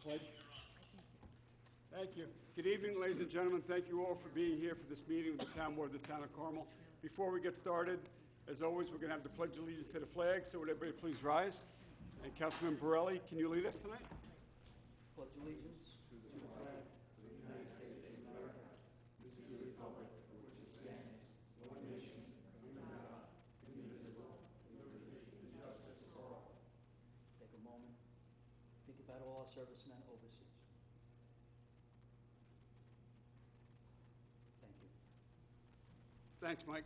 Pledge. Thank you. Good evening, ladies and gentlemen. Thank you all for being here for this meeting with the Town Board of the Town of Carmel. Before we get started, as always, we're going to have the Pledge of Allegiance to the flag, so would everybody please rise? And Councilman Borelli, can you lead us tonight? Pledge allegiance to the flag of the United States of America, and to the republic for which it stands, one nation, under God, indivisible, with liberty and justice for all. Take a moment. Think about all our servicemen overseas. Thank you. Thanks, Mike.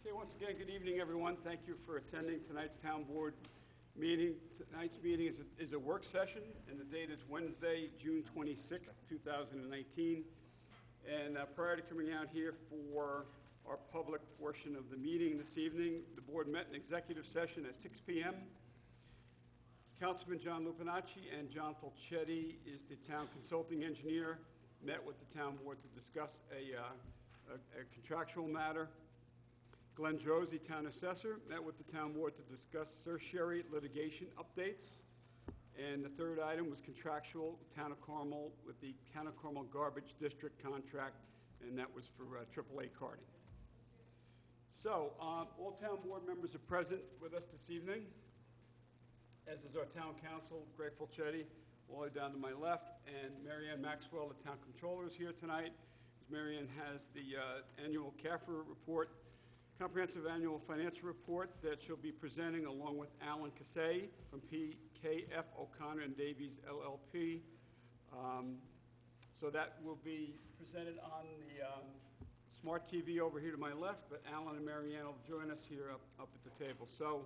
Okay, once again, good evening, everyone. Thank you for attending tonight's Town Board meeting. Tonight's meeting is a work session, and the date is Wednesday, June 26th, 2019. And prior to coming out here for our public portion of the meeting this evening, the board met in executive session at 6 p.m. Councilman John Lupinacci and John Fulchetti is the town consulting engineer, met with the town board to discuss a contractual matter. Glenn Josie, town assessor, met with the town board to discuss certiorari litigation updates. And the third item was contractual, Town of Carmel, with the Town of Carmel Garbage District contract, and that was for AAA carding. So, all town board members are present with us this evening, as is our town council, Greg Fulchetti, all the way down to my left, and Marianne Maxwell, the town controller, is here tonight. Marianne has the annual CAFR report, comprehensive annual financial report that she'll be presenting along with Alan Cassay from PKF O'Connor and Davies LLP. So that will be presented on the smart TV over here to my left, but Alan and Marianne will join us here up at the table. So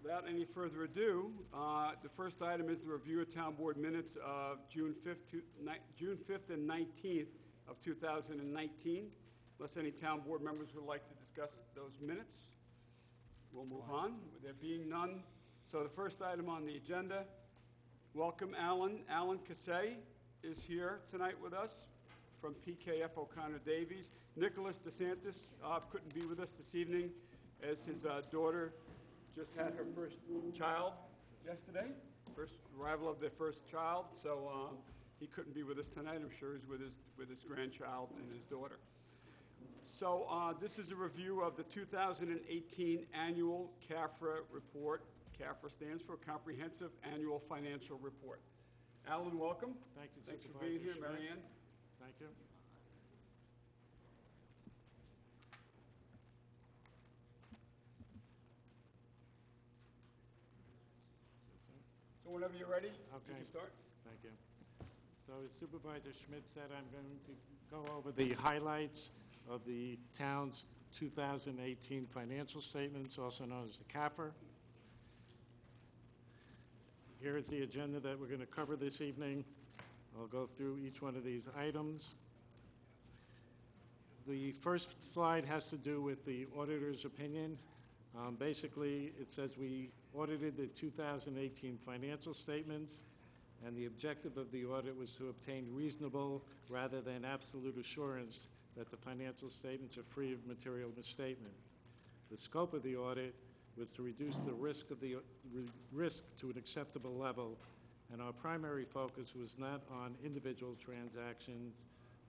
without any further ado, the first item is the review of town board minutes of June 5th and 19th of 2019. Unless any town board members would like to discuss those minutes, we'll move on. With there being none, so the first item on the agenda, welcome Alan. Alan Cassay is here tonight with us from PKF O'Connor Davies. Nicholas DeSantis couldn't be with us this evening as his daughter just had her first child yesterday, first arrival of their first child, so he couldn't be with us tonight. I'm sure he's with his grandchild and his daughter. So this is a review of the 2018 annual CAFRA report. CAFRA stands for Comprehensive Annual Financial Report. Alan, welcome. Thank you, Thanks for Supervisor being here, Schmidt. Marianne. Thank you. So whenever you're ready, Okay. you can start. Thank you. So as Supervisor Schmidt said, I'm going to go over the highlights of the town's 2018 financial statements, also known as the CAFR. Here is the agenda that we're going to cover this evening. I'll go through each one of these items. The first slide has to do with the auditor's opinion. Basically, it says we audited the 2018 financial statements, and the objective of the audit was to obtain reasonable rather than absolute assurance that the financial statements are free of material misstatement. The scope of the audit was to reduce the risk to an acceptable level, and our primary focus was not on individual transactions,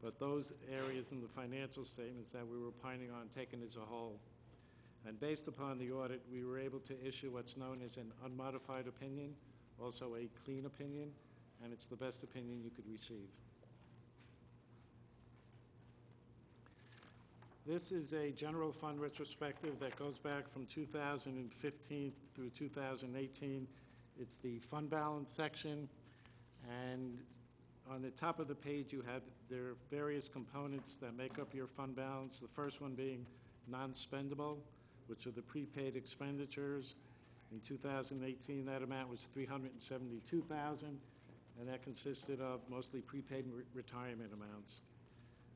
but those areas in the financial statements that we were opining on taken as a whole. And based upon the audit, we were able to issue what's known as an unmodified opinion, also a clean opinion, and it's the best opinion you could receive. This is a general fund retrospective that goes back from 2015 through 2018. It's the fund balance section, and on the top of the page you have there are various components that make up your fund balance. The first one being non-spendable, which are the prepaid expenditures. In 2018, that amount was $372,000, and that consisted of mostly prepaid retirement amounts.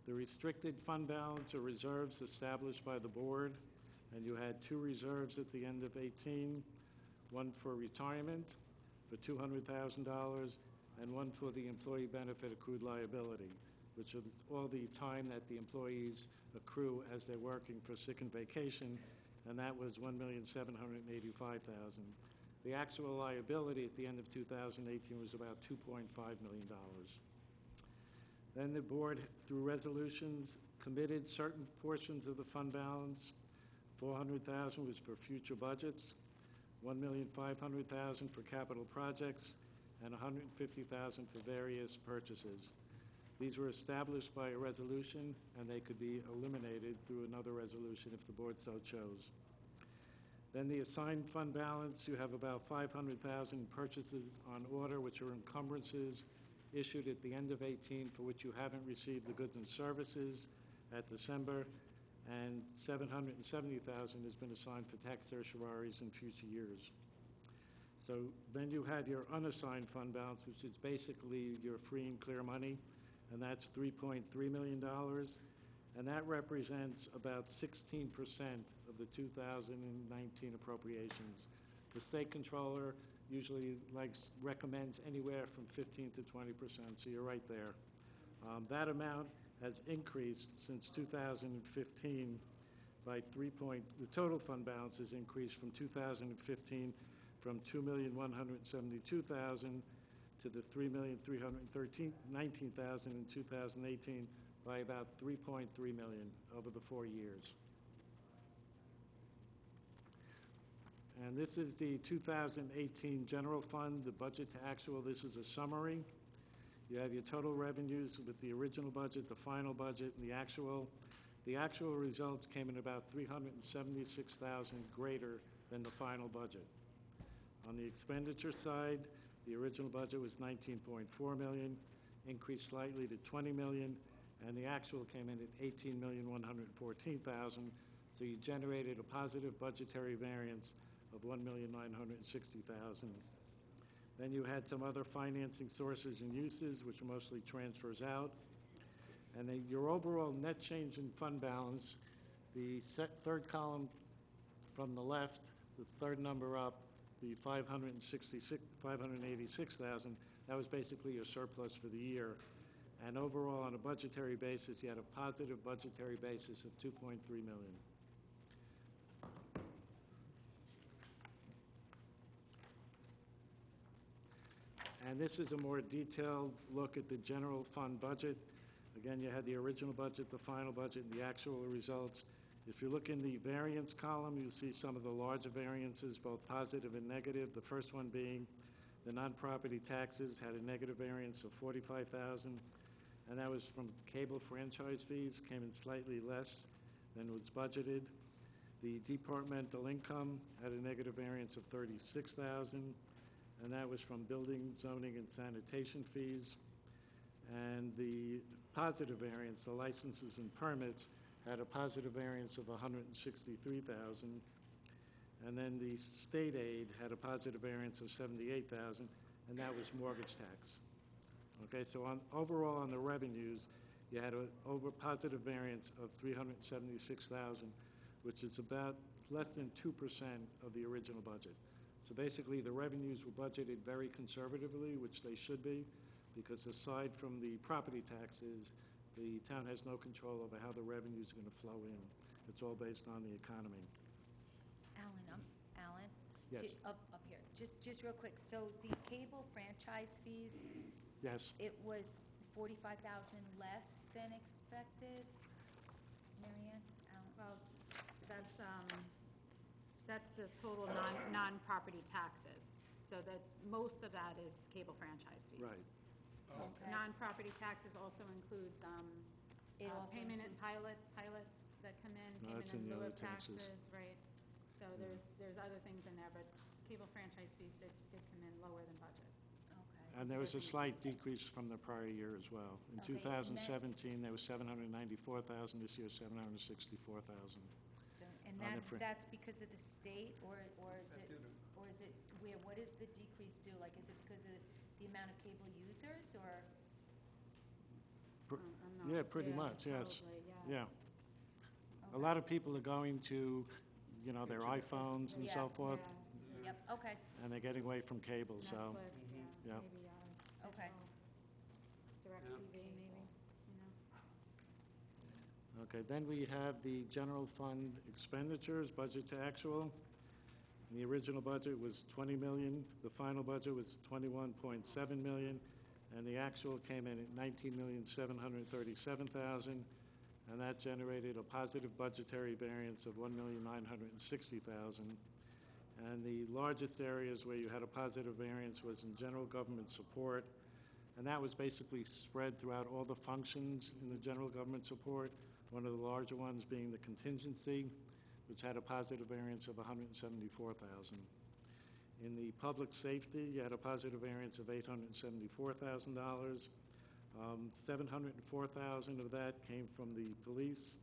The restricted fund balance are reserves established by the board, and you had two reserves at the end of 18, one for retirement for $200,000 and one for the employee benefit accrued liability, which is all the time that the employees accrue as they're working for sick and vacation, and that was $1,785,000. The actual liability at the end of 2018 was about $2.5 million. Then the board, through resolutions, committed certain portions of the fund balance. $400,000 was for future budgets, $1,500,000 for capital projects, and $150,000 for various purchases. These were established by a resolution, and they could be eliminated through another resolution if the board so chose. Then the assigned fund balance, you have about $500,000 purchases on order, which are encumbrances issued at the end of 18 for which you haven't received the goods and services at December, and $770,000 has been assigned for tax certiorari's in future years. So then you had your unassigned fund balance, which is basically your free and clear money, and that's $3.3 million, and that represents about 16% of the 2019 appropriations. The state controller usually recommends anywhere from 15 to 20%, so you're right there. That amount has increased since 2015 by the total fund balance has increased from 2015 from $2,172,000 to the $3,319,000 in 2018 by about $3.3 million over the 4 years. And this is the 2018 general fund, the budget to actual. This is a summary. You have your total revenues with the original budget, the final budget, and the actual. The actual results came in about $376,000 greater than the final budget. On the expenditure side, the original budget was $19.4 million, increased slightly to $20 million, and the actual came in at $18,114,000, so you generated a positive budgetary variance of $1,960,000. Then you had some other financing sources and uses, which are mostly transfers out. And then your overall net change in fund balance, the third column from the left, the third number up, the $586,000, that was basically your surplus for the year. And overall, on a budgetary basis, you had a positive budgetary basis of $2.3 million. And this is a more detailed look at the general fund budget. Again, you had the original budget, the final budget, and the actual results. If you look in the variance column, you'll see some of the larger variances, both positive and negative. The first one being the non-property taxes had a negative variance of $45,000, and that was from cable franchise fees, came in slightly less than was budgeted. The departmental income had a negative variance of $36,000, and that was from building, zoning, and sanitation fees. And the positive variance, the licenses and permits, had a positive variance of $163,000. And then the state aid had a positive variance of $78,000, and that was mortgage tax. Okay, so overall on the revenues, you had a positive variance of $376,000, which is about less than 2% of the original budget. So basically, the revenues were budgeted very conservatively, which they should be, because aside from the property taxes, the town has no control over how the revenues are going to flow in. It's all based on the economy. Alan? Yes. Up here, just real quick. So the cable franchise fees, Yes. it was $45,000 less than expected? Mary Ann? Alan? Well, that's the total non-property taxes. So that most of that is cable franchise fees. Right. Okay. Non-property taxes also includes It also payment and includes- pilots that come in, No, that's payment in the in lieu other of taxes. taxes, right? So there's other things in there, but cable franchise fees did come in lower than budget. Okay. And there was a slight decrease from the prior year as well. In Okay, and 2017, there was $794,000. This year, $764,000. So, and on the that's because of the state, or is it, what is the decrease due? Like, is it because of the amount of cable users, or? I'm not- Yeah, pretty much, yes. Probably, Yeah. A Okay. lot of people are going to, their iPhones and so Yeah. forth, Yeah, Yep, okay, and they're getting away from cable, so. Netflix, Yeah. maybe, Okay. DirecTV, maybe, Okay, then we have the general fund expenditures, budget to actual. And the original budget was $20 million, the final budget was $21.7 million, and the actual came in at $19,737,000, and that generated a positive budgetary variance of $1,960,000. And the largest areas where you had a positive variance was in general government support, and that was basically spread throughout all the functions in the general government support, one of the larger ones being the contingency, which had a positive variance of $174,000. In the public safety, you had a positive variance of $874,000. $704,000 of that came from the police,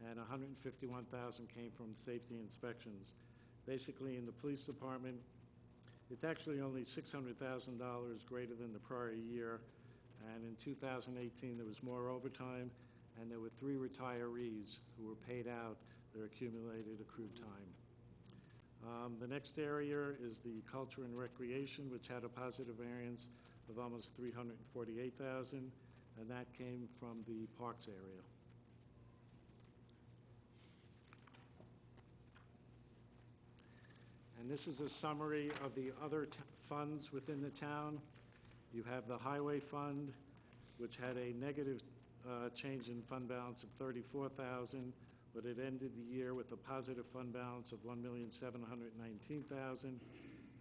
and $151,000 came from safety inspections. Basically, in the police department, it's actually only $600,000 greater than the prior year, and in 2018, there was more overtime, and there were 3 retirees who were paid out their accumulated accrued time. The next area is the culture and recreation, which had a positive variance of almost $348,000, and that came from the parks area. And this is a summary of the other funds within the town. You have the highway fund, which had a negative change in fund balance of $34,000, but it ended the year with a positive fund balance of $1,719,000,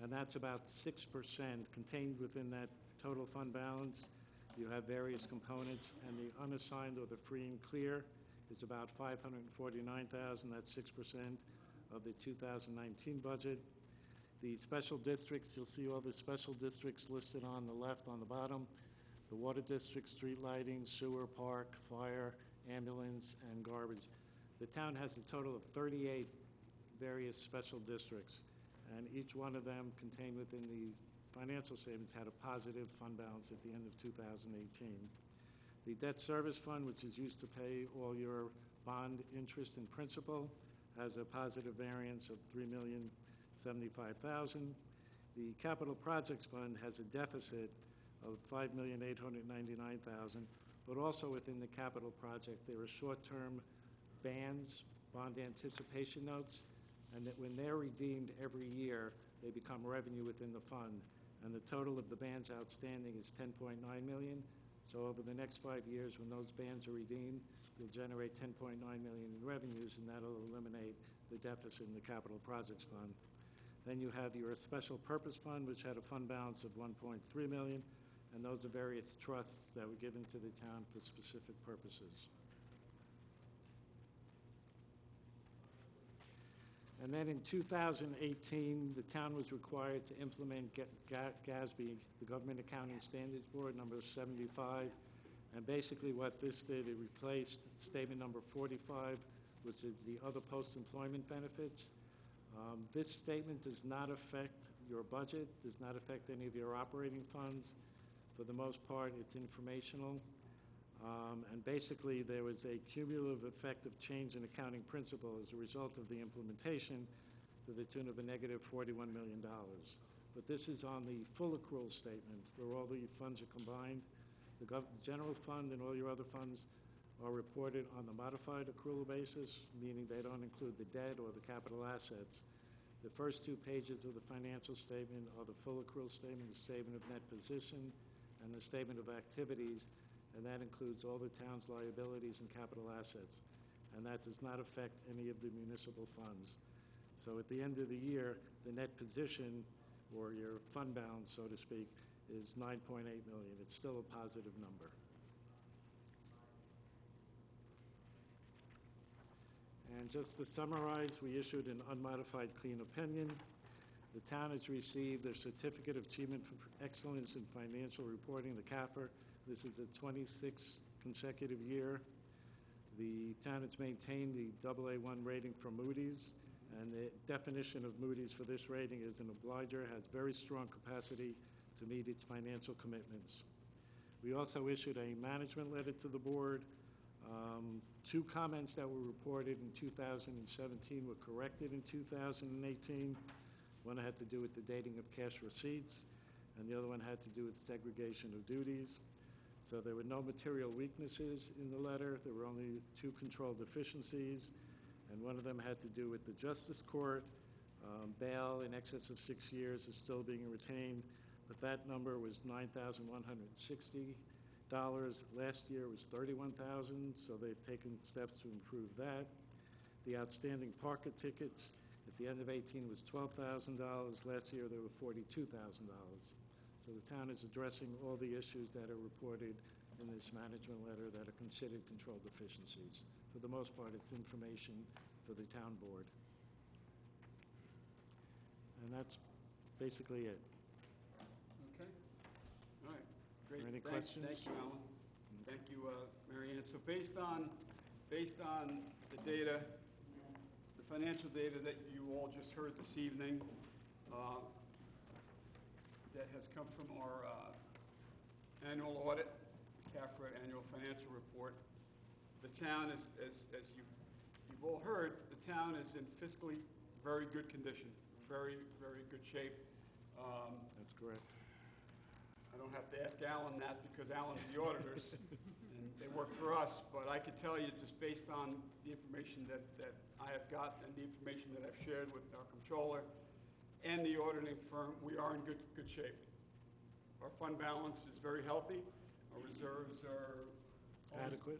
and that's about 6% contained within that total fund balance. You have various components, and the unassigned or the free and clear is about $549,000. That's 6% of the 2019 budget. The special districts, you'll see all the special districts listed on the left on the bottom. The water district, street lighting, sewer, park, fire, ambulance, and garbage. The town has a total of 38 various special districts, and each one of them contained within the financial statements had a positive fund balance at the end of 2018. The debt service fund, which is used to pay all your bond interest and principal, has a positive variance of $3,075,000. The capital projects fund has a deficit of $5,899,000, but also within the capital project, there are short-term bans, bond anticipation notes, and that when they're redeemed every year, they become revenue within the fund. And the total of the bans outstanding is $10.9 million. So over the next 5 years, when those bans are redeemed, you'll generate $10.9 million in revenues, and that'll eliminate the deficit in the capital projects fund. Then you have your special purpose fund, which had a fund balance of $1.3 million, and those are various trusts that were given to the town for specific purposes. And then in 2018, the town was required to implement GASB, the Government Accounting Standards Board, number 75. And basically what this did, it replaced statement number 45, which is the other post-employment benefits. This statement does not affect your budget, does not affect any of your operating funds. For the most part, it's informational. And basically, there was a cumulative effect of change in accounting principle as a result of the implementation to the tune of a negative $41 million. But this is on the full accrual statement, where all the funds are combined. The general fund and all your other funds are reported on the modified accrual basis, meaning they don't include the debt or the capital assets. The first 2 pages of the financial statement are the full accrual statement, the statement of net position, and the statement of activities, and that includes all the town's liabilities and capital assets. And that does not affect any of the municipal funds. So at the end of the year, the net position, or your fund balance, so to speak, is $9.8 million. It's still a positive number. And just to summarize, we issued an unmodified clean opinion. The town has received their Certificate of Achievement for Excellence in Financial Reporting, the CAFR. This is the 26th consecutive year. The town has maintained the AA1 rating from Moody's, and the definition of Moody's for this rating is an obliger, has very strong capacity to meet its financial commitments. We also issued a management letter to the board. 2 comments that were reported in 2017 were corrected in 2018. One had to do with the dating of cash receipts, and the other one had to do with segregation of duties. So there were no material weaknesses in the letter. There were only 2 control deficiencies, and one of them had to do with the Justice Court. Bail in excess of 6 years is still being retained, but that number was $9,160. Last year was $31,000, so they've taken steps to improve that. The outstanding parker tickets at the end of 18 was $12,000. Last year, they were $42,000. So the town is addressing all the issues that are reported in this management letter that are considered control deficiencies. For the most part, it's information for the town board. And that's basically it. Okay, all right, great. Any Thank questions? you, Alan. Thank you, Mary Ann. So based on the data, the financial data that you all just heard this evening, that has come from our annual audit, CAFRA annual financial report, the town is, as you've all heard, the town is in fiscally very good condition, very, very good shape. That's correct. I don't have to ask Alan that because Alan's the auditors, and they work for us, but I could tell you just based on the information that I have got and the information that I've shared with our controller and the auditing firm, we are in good shape. Our fund balance is very healthy. Our reserves are always Adequate?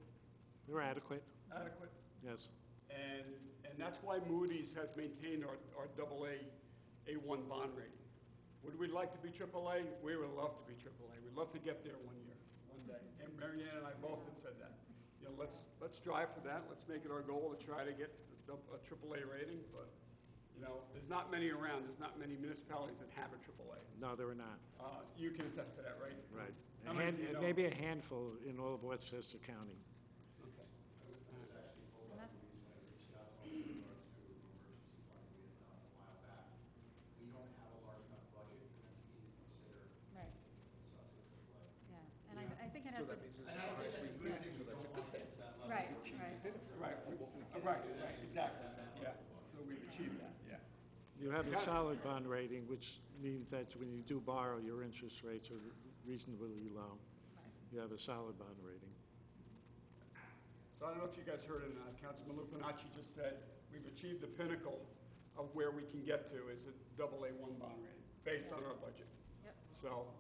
They're adequate, adequate. yes. And that's why Moody's has maintained our AA, A1 bond rating. Would we like to be AAA? We would love to be AAA. We'd love to get there one day. And Mary Ann and I both had said that. You know, let's strive for that. Let's make it our goal to try to get a AAA rating. But, you know, there's not many around. There's not many municipalities that have a AAA. No, there are not. You can attest to that, right? Right. How many do you know? Maybe a handful in all of Westchester County. Okay. And that's, We don't have a large enough budget for them to even consider right, substitute AAA. yeah. And I think it has to, And I think that's a good thing, we don't want to get to that level. right, Right, right. exactly. Yeah. So we've achieved that, yeah. You have a solid bond rating, which means that when you do borrow, your interest rates are reasonably low. You have a solid bond rating. So I don't know if you guys heard, and Councilman Lupinacci just said, we've achieved the pinnacle of where we can get to is a AA1 bond rating, based on our budget. Yep. So,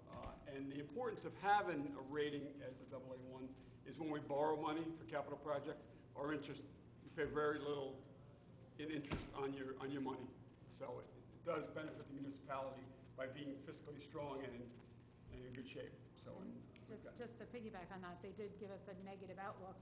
and the importance of having a rating as a AA1 is when we borrow money for capital projects, our interest, you pay very little in interest on your money. So it does benefit the municipality by being fiscally strong and in good shape. So, Just to piggyback on that, they did give us a negative outlook,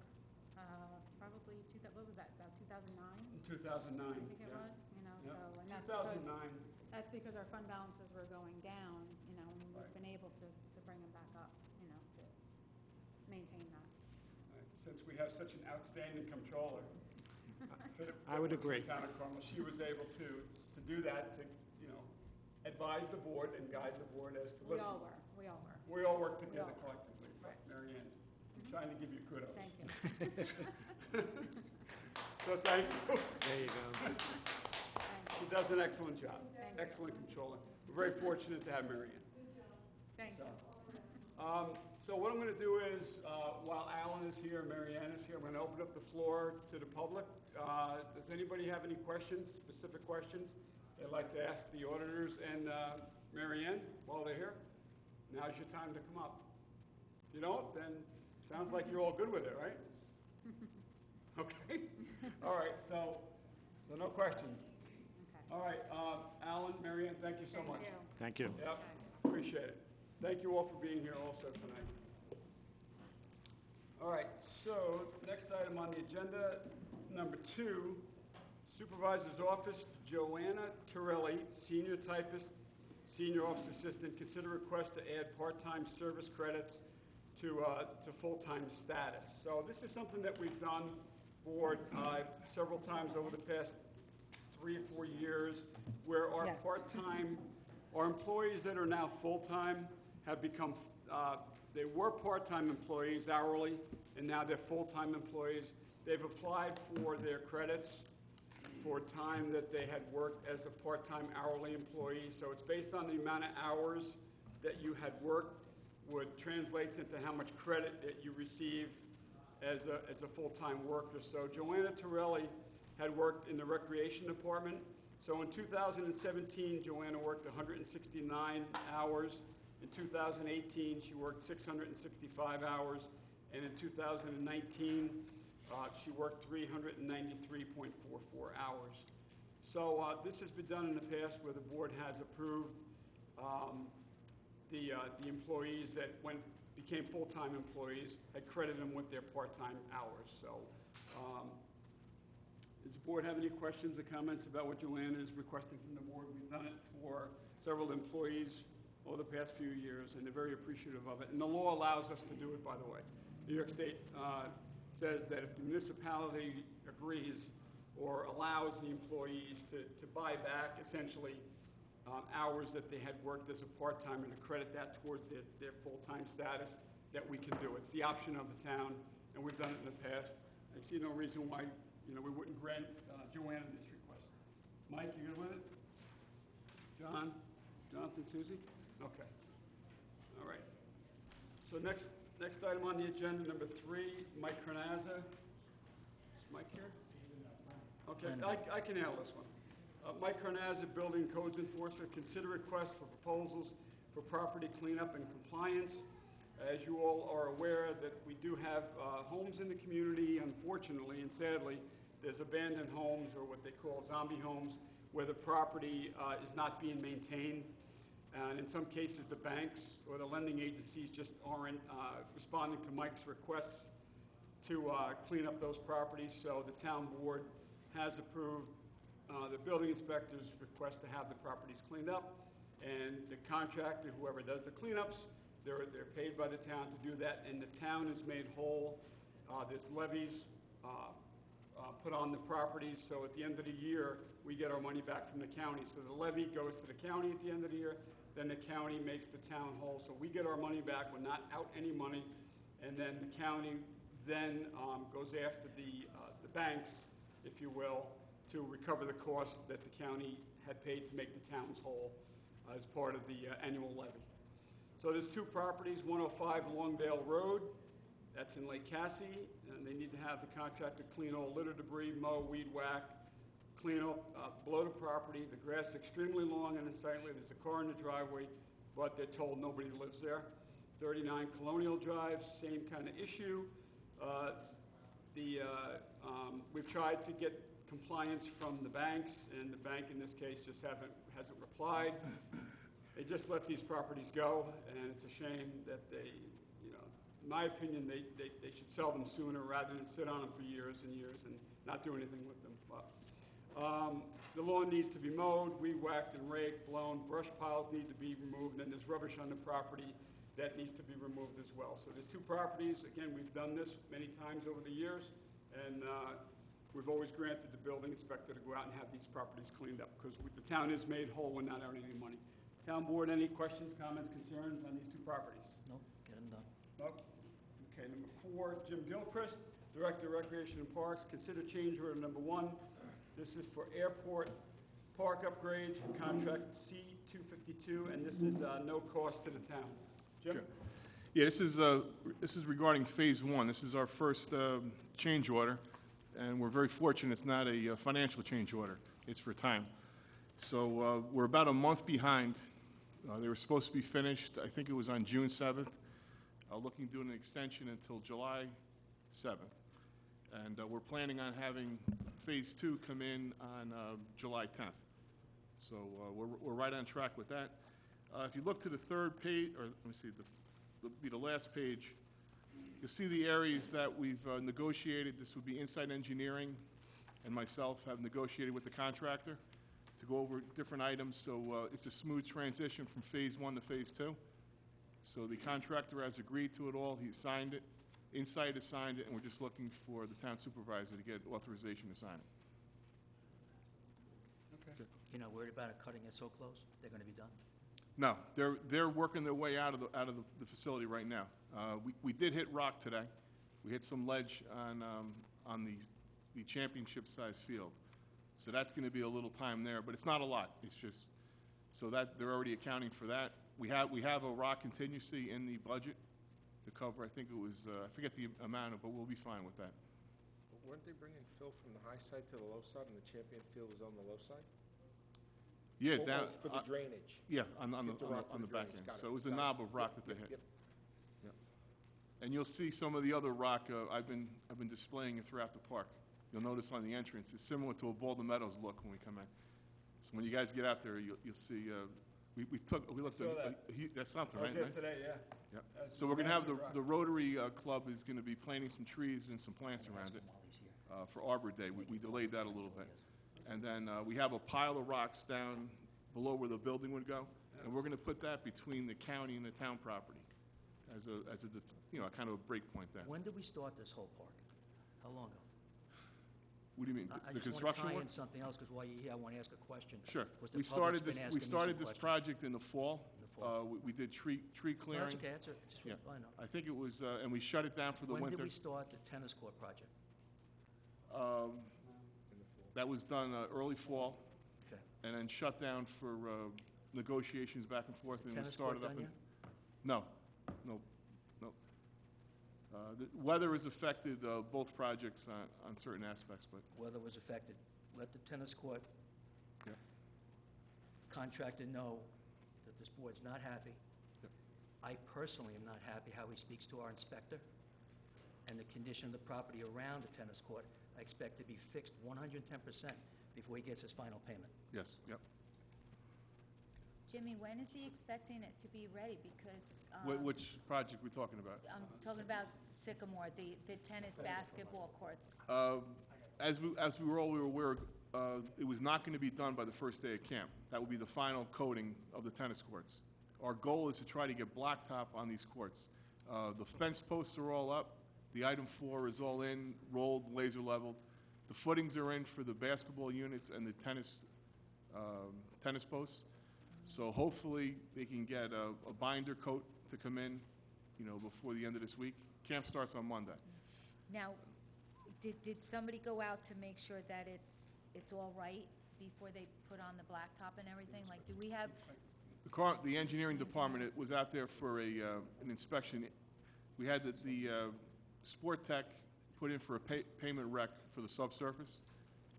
probably, what was that, about 2009? in 2009. I think it yeah. was, you know, Yeah. so, and that's 2009. that's because our fund balances were going down, you know, and Right. we've been able to bring them back up, you know, to maintain that. Right, since we have such an outstanding controller. I would agree. Town of Carmel, she was able to do that, to, you know, advise the board and guide the board as to, We listen, all were, we all were. we all work together all were. collectively. Right. Mary Ann, I'm trying to give you kudos. Thank you. So thank you. There you go. Thank She you. does an excellent job. Thank you. Excellent controller. We're very fortunate to have Mary Ann. Thank you. So what I'm going to do is, while Alan is here, Mary Ann is here, I'm going to open up the floor to the public. Does anybody have any questions, specific questions they'd like to ask the auditors and Mary Ann while they're here? Now's your time to come up. If you don't, then sounds like you're all good with it, right? Okay. All right, so no questions. Okay. All right, Alan, Mary Ann, thank you so much. Thank you. Thank you. Yep, appreciate it. Thank you all for being here also tonight. All right, so next item on the agenda, number 2, Supervisor's Office, Joanna Torelli, Senior Typist, Senior Office Assistant, consider request to add part-time service credits to full-time status. So this is something that we've done for several times over the past 3 or 4 years, where our Yes. part-time, our employees that are now full-time have become, they were part-time employees hourly, and now they're full-time employees. They've applied for their credits for time that they had worked as a part-time hourly employee. So it's based on the amount of hours that you had worked, would translates into how much credit that you receive as a full-time worker. So Joanna Torelli had worked in the Recreation Department So in 2017, Joanna worked 169 hours. In 2018, she worked 665 hours. And in 2019, she worked 393.44 hours. So this has been done in the past where the board has approved the employees that became full-time employees, had credited them with their part-time hours. So does the board have any questions or comments about what Joanna is requesting from the board? We've done it for several employees over the past few years, and they're very appreciative of it. And the law allows us to do it, by the way. New York State says that if the municipality agrees or allows the employees to buy back essentially hours that they had worked as a part-timer to credit that towards their full-time status, that we can do. It's the option of the town, and we've done it in the past. I see no reason why, we wouldn't grant Joanna this request. Mike, you good with it? John? Jonathan, Susie? Okay. All right. So next item on the agenda, number 3, Mike Carnazza. Is Mike here? Okay, I can handle this one. Mike Carnazza, Building Codes Enforcer, consider requests for proposals for property cleanup and compliance. As you all are aware, that we do have homes in the community, unfortunately and sadly. There's abandoned homes, or what they call zombie homes, where the property is not being maintained. And in some cases, the banks or the lending agencies just aren't responding to Mike's requests to clean up those properties. So the town board has approved the building inspector's request to have the properties cleaned up. And the contractor, whoever does the cleanups, they're paid by the town to do that. And the town is made whole. There's levies put on the properties. So at the end of the year, we get our money back from the county. So the levy goes to the county at the end of the year. Then the county makes the town whole. So we get our money back. We're not out any money. And then the county then goes after the banks, if you will, to recover the cost that the county had paid to make the towns whole as part of the annual levy. So there's 2 properties, 105 Longdale Road, that's in Lake Cassie, and they need to have the contractor clean all litter debris, mow, weed whack, clean up, below the property. The grass is extremely long and unsightly. There's a car in the driveway, but they're told nobody lives there. 39 Colonial Drive, same kind of issue. We've tried to get compliance from the banks, and the bank in this case just hasn't replied. They just let these properties go, and it's a shame that they, in my opinion, they should sell them sooner rather than sit on them for years and years and not do anything with them. But the lawn needs to be mowed, weed whacked and raked, blown, brush piles need to be removed, and there's rubbish on the property that needs to be removed as well. So there's 2 properties. Again, we've done this many times over the years, and we've always granted the building inspector to go out and have these properties cleaned up because the town is made whole. We're not out any money. Town board, any questions, comments, concerns on these 2 properties? Nope, get them done. Nope. Okay, number 4, Jim Gilchrist, Director of Recreation and Parks. Consider change order number 1. This is for airport park upgrades for contract C-252, and this is no cost to the town. Jim? Sure. Yeah, this is regarding Phase 1. This is our first change order, and we're very fortunate it's not a financial change order. It's for time. So we're about a month behind. They were supposed to be finished, I think it was on June 7th. Looking to do an extension until July 7th. And we're planning on having Phase 2 come in on July 10th. So we're right on track with that. If you look to the 3rd page, or let me see, the last page, you'll see the areas that we've negotiated. This would be Inside Engineering and myself have negotiated with the contractor to go over different items. So it's a smooth transition from Phase 1 to Phase 2. So the contractor has agreed to it all. He signed it. Inside has signed it, and we're just looking for the town supervisor to get authorization to sign it. Okay. You're not worried about it cutting it so close? They're going to be done? No, they're working their way out of the facility right now. We did hit rock today. We hit some ledge on the championship-sized field. So that's going to be a little time there, but it's not a lot. It's just so that they're already accounting for that. We have a rock contingency in the budget to cover. I think it was I forget the amount, but we'll be fine with that. Weren't they bringing fill from the high side to the low side, and the champion field is on the low side? Yeah, Oh, down. for the drainage. Yeah, on the Hit the rock for the back drainage. end. Got it. So it was a Got it. knob of rock that they Yep, hit. yep. And you'll see some of the other rock, I've been displaying it throughout the park. You'll notice on the entrance, it's similar to a Baldwin Meadows look when we come in. So when you guys get out there, you'll see, we looked Saw at, that's something, I was right? here Nice? today, yeah. Yep. That's So we're gonna have massive rock. the Rotary Club is gonna be planting some trees and some plants around it for Arbor Day. We delayed that a little bit. And then we have a pile of rocks down below where the building would go, and we're gonna put that between the county and the town property as a, kind of a break point there. When did we start this whole park? How long ago? What do you mean, I the just construction want to work? tie in something else, because while you're here, I want to ask a question. Sure. Because the We public's started been this, asking we me some started this questions. project in the fall. In the fall. We did tree No, clearing. that's okay, that's it. Just, Yeah. I know. I think it was, and we shut it down for the When winter. did we start the tennis court project? That was done early fall, Okay. and then shut down for negotiations back and forth, and we Tennis court started up done in... yet? No, no, no. The weather has affected both projects on certain aspects, but, Weather was affected. Let the tennis court yeah. contractor know that this board's not happy. Yep. I personally am not happy how he speaks to our inspector, and the condition of the property around the tennis court, I expect to be fixed 110% before he gets his final payment. Yes, yep. Jimmy, when is he expecting it to be ready? Because, Which project we talking about? I'm talking about Sycamore, the tennis basketball courts. As we were all aware, it was not going to be done by the first day of camp. That would be the final coating of the tennis courts. Our goal is to try to get blacktop on these courts. The fence posts are all up. The item floor is all in, rolled, laser leveled. The footings are in for the basketball units and the tennis posts. So hopefully, they can get a binder coat to come in, before the end of this week. Camp starts on Monday. Now, did somebody go out to make sure that it's all right before they put on the blacktop and everything? Like, do we have, The engineering department was out there for an inspection. We had the Sport Tech put in for a payment rec for the subsurface.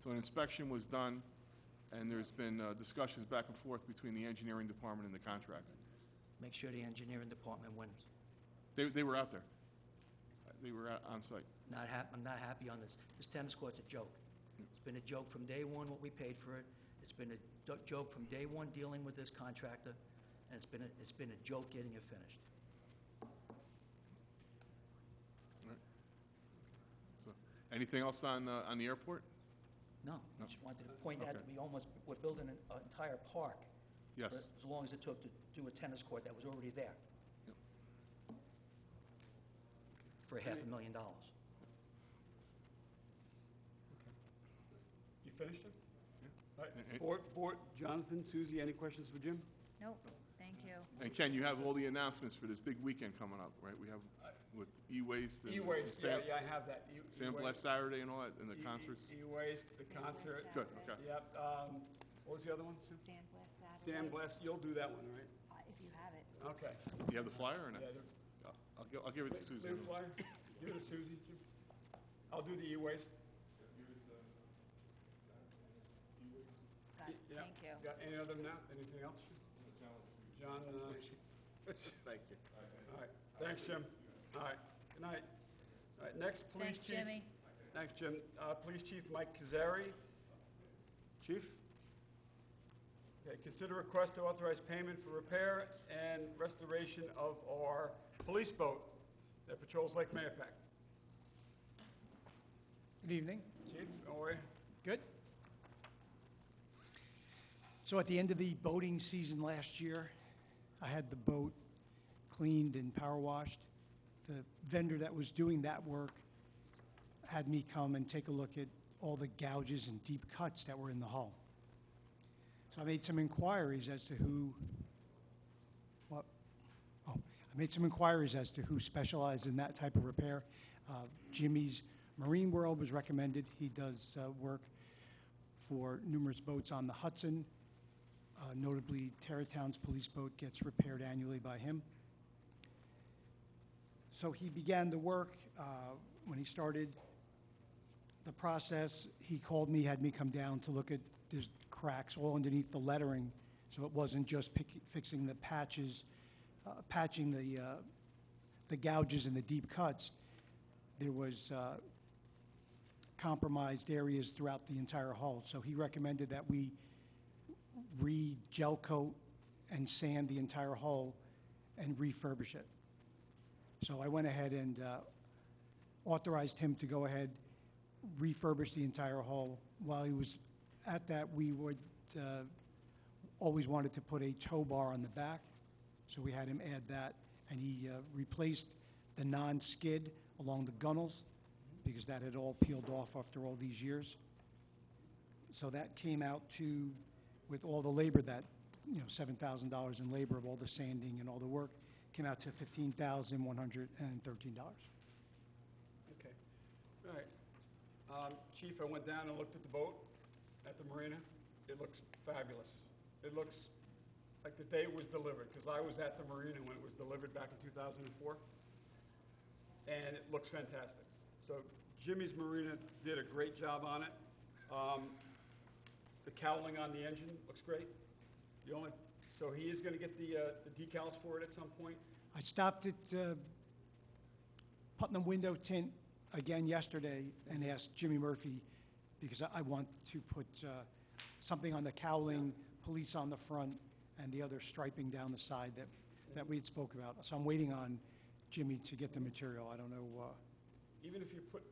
So an inspection was done, and there's been discussions back and forth between the engineering department and the contractor. Make sure the engineering department wins. They were out there. They were out on site. I'm not happy on this. This tennis court's a joke. It's been a joke from day one, what we paid for it. It's been a joke from day one dealing with this contractor, and it's been a joke getting it finished. So, anything else on the airport? No, I just wanted to point out that we're building an entire park. Yes. for as long as it took to do a tennis court that was already there. Yep. For $500,000. You finished it? All And- right. Board, Jonathan, Susie, any questions for Jim? nope, thank you. And Ken, you have all the announcements for this big weekend coming up, right? We have with e-waste and E-waste, Sand- yeah, I have that. Sandblast Saturday and all that, and the concerts. E-waste, the concert. Good, okay. Yep, what was the other one, Sue? Sandblast Saturday. Sandblast, you'll do that one, right? If you have it. Okay. You have the flyer or not? Yeah, I'll give it to Susan. Leave the flyer, give it to Susie. I'll do the e-waste. Got it. Yeah. Thank you. Got any other now, anything else? John, Thank you. all right, thanks, Jim. All right, good night. All right, next, Police Thanks, Chief. Jimmy. Thanks, Jim. Police Chief Mike Kazari. Chief? Okay, consider request to authorize payment for repair and restoration of our police boat that patrols Lake Mayapack. Good evening. Chief, how are you? Good. So at the end of the boating season last year, I had the boat cleaned and power washed. The vendor that was doing that work had me come and take a look at all the gouges and deep cuts that were in the hull. So I made some inquiries as to who specialized in that type of repair. Jimmy's Marine World was recommended. He does work for numerous boats on the Hudson. Notably, Tarrytown's police boat gets repaired annually by him. So he began the work. When he started the process, he called me, had me come down to look at, there's cracks all underneath the lettering, so it wasn't just fixing the patches, patching the gouges and the deep cuts. There was compromised areas throughout the entire hull. So he recommended that we re-gel coat and sand the entire hull and refurbish it. So I went ahead and authorized him to go ahead, refurbish the entire hull. While he was at that, we would always wanted to put a tow bar on the back, so we had him add that, and he replaced the non-skid along the gunnels, because that had all peeled off after all these years. So that came out to, with all the labor that, $7,000 in labor of all the sanding and all the work, came out to $15,113. Okay, all right. Chief, I went down and looked at the boat at the marina. It looks fabulous. It looks like the day it was delivered, because I was at the marina when it was delivered back in 2004, and it looks fantastic. So Jimmy's Marina did a great job on it. The cowling on the engine looks great. So he is going to get the decals for it at some point? I stopped at Putnam Window Tint again yesterday and asked Jimmy Murphy, because I want to put something on the cowling, police on the front, and the other striping down the side that we had spoke about. So I'm waiting on Jimmy to get the material. I don't know. Even if you put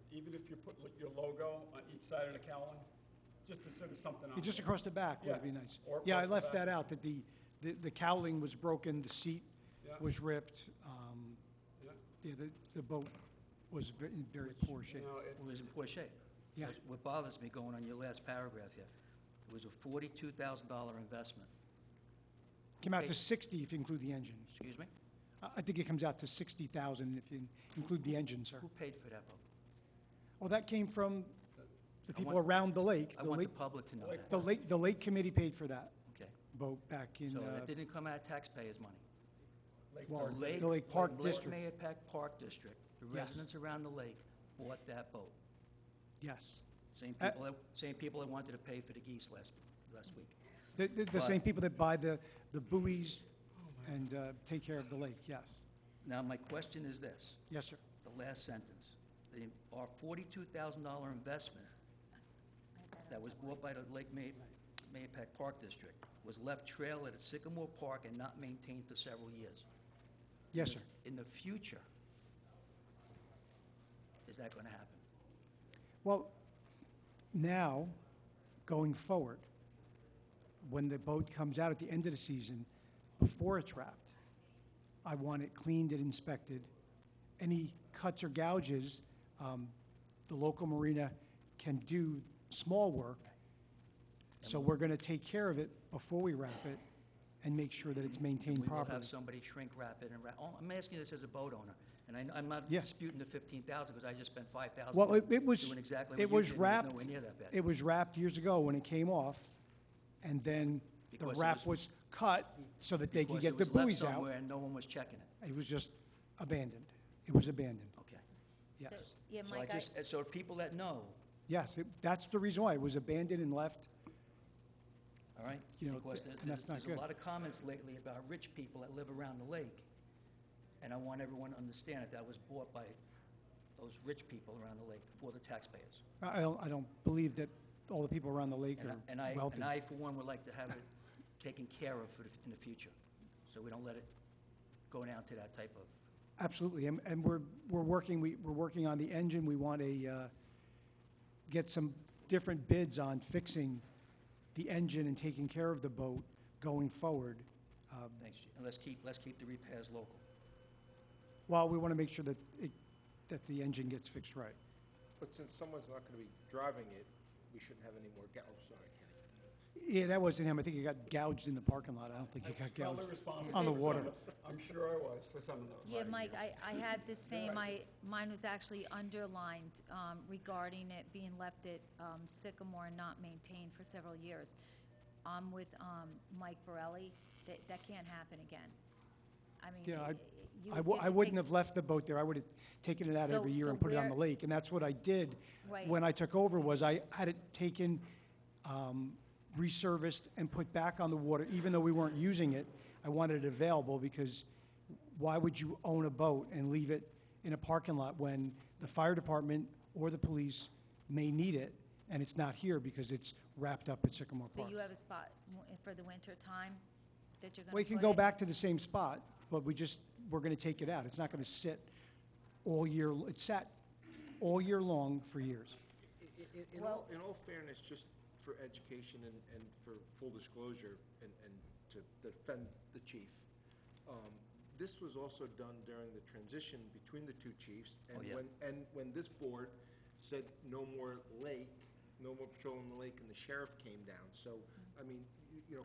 like your logo on each side of the cowling, just to sort of something on Just it. across the back would Yeah, be nice. or Yeah, I across the left back. that out, that the cowling was broken, the seat Yeah. was ripped. Yeah. Yeah, the boat was in very poor shape. No, It was in poor shape. Yeah. What bothers me, going on your last paragraph here, it was a $42,000 investment. Came out Okay. to 60 if you include the engine. Excuse me? I think it comes out to 60,000 if you include the engine, sir. Who paid for that boat? Well, that came from the people want- around the lake. I The want the lake, public to know that. the lake committee paid for that Okay. boat back in, So that didn't come out of taxpayers' money. well, The the Lake Park Lake District. Mayapack Park District, the Yes. residents around the lake bought that boat. Yes. Same people that wanted to pay for the geese last week. The But- same people that buy the buoys and take care of the lake, yes. Now, my question is this, Yes, sir. the last sentence. Our $42,000 investment that was bought by the Lake Mayapack Park District was left trailered at Sycamore Park and not maintained for several years. Yes, sir. In the future, is that going to happen? Well, now, going forward, when the boat comes out at the end of the season, before it's wrapped, I want it cleaned and inspected. Any cuts or gouges, the local marina can do small work. So we're going to take care of it before we wrap it and make sure that it's maintained We will properly. have somebody shrink wrap it and wrap. I'm asking you this as a boat owner, and I'm not Yeah. disputing the 15,000 because I just spent 5,000 Well, it was, doing exactly it what you was did. wrapped, Nowhere near that bad. it was wrapped years ago when it came off, and then the Because it wrap was cut so that they could get the Because it was buoys left out. somewhere and no one was checking it. It was just abandoned. It was abandoned, Okay. yes. Yeah, So I Mike, just, so people that know, Yes, that's the reason why. It was abandoned and left. all right? You know, Because and that's not there's good. a lot of comments lately about rich people that live around the lake, and I want everyone to understand that was bought by those rich people around the lake for the taxpayers. I don't believe that all the people around the lake are wealthy. And I, for one, would like to have it taken care of in the future, so we don't let it go down to that type of, Absolutely, and we're working on the engine. We want to get some different bids on fixing the engine and taking care of the boat going forward. thanks, and let's keep the repairs local. Well, we want to make sure that the engine gets fixed right. But since someone's not going to be driving it, we shouldn't have any more sorry, Kenny. Yeah, that wasn't him. I think he got gouged in the parking lot. I don't think he got Probably gouged responsible on the for some water. of I'm sure I was for some of those. yeah, Mike, I had the same, mine was actually underlined regarding it being left at Sycamore and not maintained for several years. I'm with Mike Borelli, that can't happen again. I mean, Yeah, you I would give the wouldn't big- have left the boat there. I would have taken it out So- every year so and put it on the where- lake. And that's what I did Right. when I took over, was I had it taken resurfaced and put back on the water, even though we weren't using it. I wanted it available because why would you own a boat and leave it in a parking lot when the fire department or the police may need it and it's not here because it's wrapped up at Sycamore So Park? you have a spot for the winter time that you're gonna We can put go it? back to the same spot, but we're gonna take it out. It's not gonna sit all year, it's sat all year long for years. Well- In all fairness, just for education and for full disclosure and to defend the chief, this was also done during the transition between the two chiefs. Oh, yeah. And when this board said no more lake, no more patrolling the lake, and the sheriff came down. So, I mean,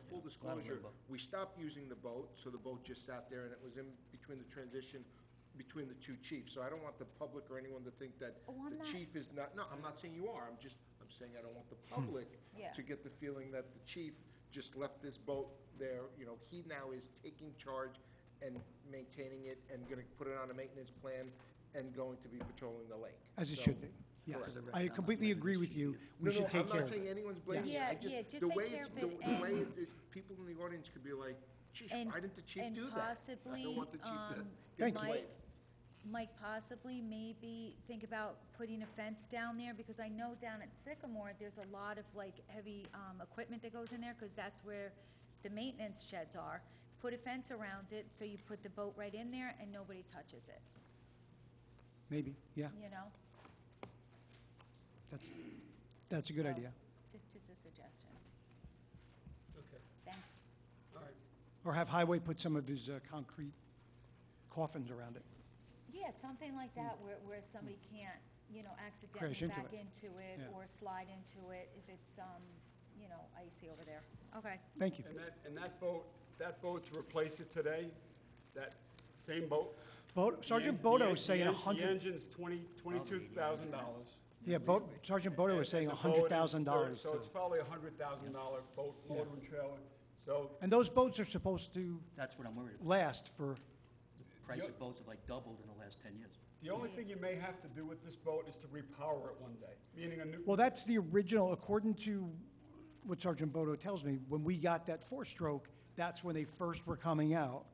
full disclosure, limbo. we stopped using the boat, so the boat just sat there, and it was in between the transition between the two chiefs. So I don't want the public or anyone to think that Oh, I'm the not- chief is not, no, I'm not saying you are, I'm saying I don't want the public Yeah. to get the feeling that the chief just left this boat there. He now is taking charge and maintaining it and gonna put it on a maintenance plan and going to be patrolling the lake. As it So- should be, yes. Correct. I completely agree with you. We should take I'm care not of saying it. anyone's blaming you. Yeah, I just, yeah, just the take way care it's, of the it the way and- people in the audience could be like, geez, And- why didn't the chief and do that? I possibly, don't want the chief to Thank get you. blamed. Mike, possibly maybe think about putting a fence down there, because I know down at Sycamore, there's a lot of like heavy, equipment that goes in there, because that's where the maintenance sheds are. Put a fence around it, so you put the boat right in there and nobody touches it, Maybe, yeah, you know? that's a good So, idea. Just a suggestion. Okay, Thanks. all right. Or have Highway put some of his concrete coffins around it. Yeah, something like that, where somebody can't, accidentally Crash into back it. into it Yeah. or slide into it if it's, icy over there. Okay. Thank you. And that boat to replace it today, that same boat. Sergeant the Bodo en- is saying the en- 100, The engine's $22,000. yeah, Sergeant Bodo was saying And the boat is $100,000. So it's probably a $100,000 boat, motor and trailer. So, And those boats are supposed to That's what I'm worried about. last for, The price of boats have like doubled in the last 10 years. the only thing you may have to do with this boat is to repower it one day, meaning a new. well, that's the original, according to what Sergeant Bodo tells me, when we got that four-stroke, that's when they first were coming out.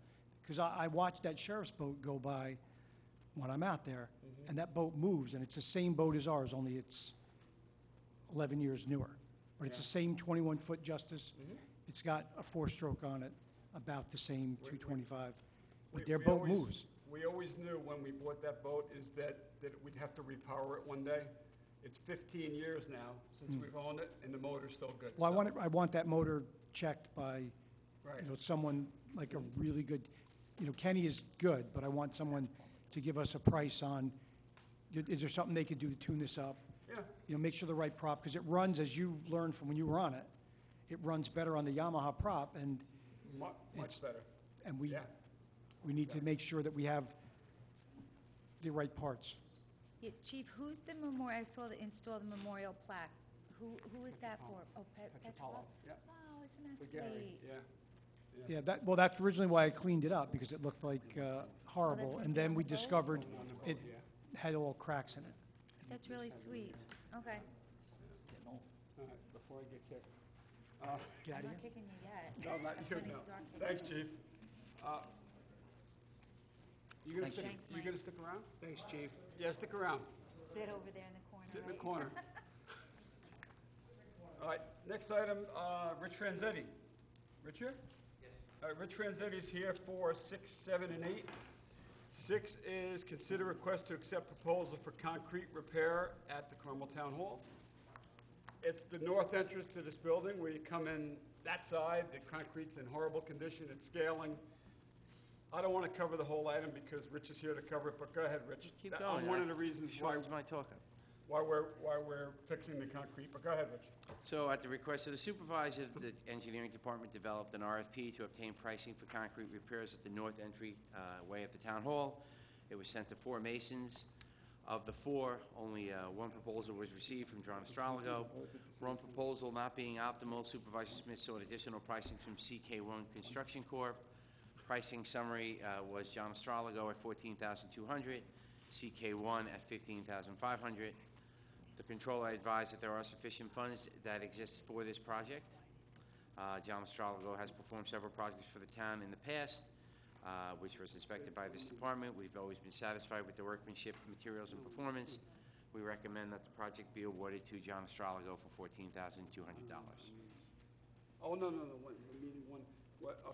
Because I watched that sheriff's boat go by when I'm out there, and that boat moves, and it's the same boat as ours, only it's 11 years newer. But it's the same 21-foot Justice. It's got a four-stroke on it, about the same 225. But their We boat always- moves. We always knew when we bought that boat is that we'd have to repower it one day. It's 15 years now since we've owned it, and the motor's still good. Well, So- I want that motor checked by, Right. someone like a really good, Kenny is good, but I want someone to give us a price on, is there something they could do to tune this up? Yeah, Make sure the right prop, because it runs, as you learned from when you were on it, it runs better on the Yamaha prop, and much It's- better. we Yeah. need to make sure that we have the right parts. Yeah, Chief, who's the memorial, I saw the install the memorial plaque. Who is that for? Oh, Petropaulo? Yeah. Oh, isn't For that Gary, sweet? yeah. Yeah, that's originally why I cleaned it up, because it looked like horrible, gonna and be on then we the boat? discovered On the boat, it yeah. had all cracks in it. That's really sweet. Okay. Getting old. All right, before I get kicked. Get out I'm of here. not kicking you yet. No, not That's you, when they no. start kicking Thanks, you. Chief. You gonna Thanks, stick, Thanks, you Mike. gonna stick around? Thanks, chief. Yeah, stick around. Sit over there in the corner, Sit in the right? corner. All right, next item, Rich Franzetti. Rich here? Yes. All right, Rich Franzetti's here for 6, 7, and 8. 6 is consider request to accept proposal for concrete repair at the Carmel Town Hall. It's the north entrance to this building where you come in that side, the concrete's in horrible condition, it's scaling. I don't want to cover the whole item because Rich is here to cover it, but go ahead, Rich. Keep That- going. One of the reasons why Shortens my talking. we're fixing the concrete, but go ahead, Rich. So at the request of the supervisor, the engineering department developed an RFP to obtain pricing for concrete repairs at the north entry way of the town hall. It was sent to 4 masons. Of the 4, only one proposal was received from John Astrologo. One proposal not being optimal, Supervisor Smith sought additional pricing from CK1 Construction Corp. Pricing summary was John Astrologo at $14,200, CK1 at $15,500. The controller advised that there are sufficient funds that exist for this project. John Mastralago has performed several projects for the town in the past, which was inspected by this department. We've always been satisfied with the workmanship, materials, and performance. We recommend that the project be awarded to John Mastralago for $14,200. Oh, no, meeting one,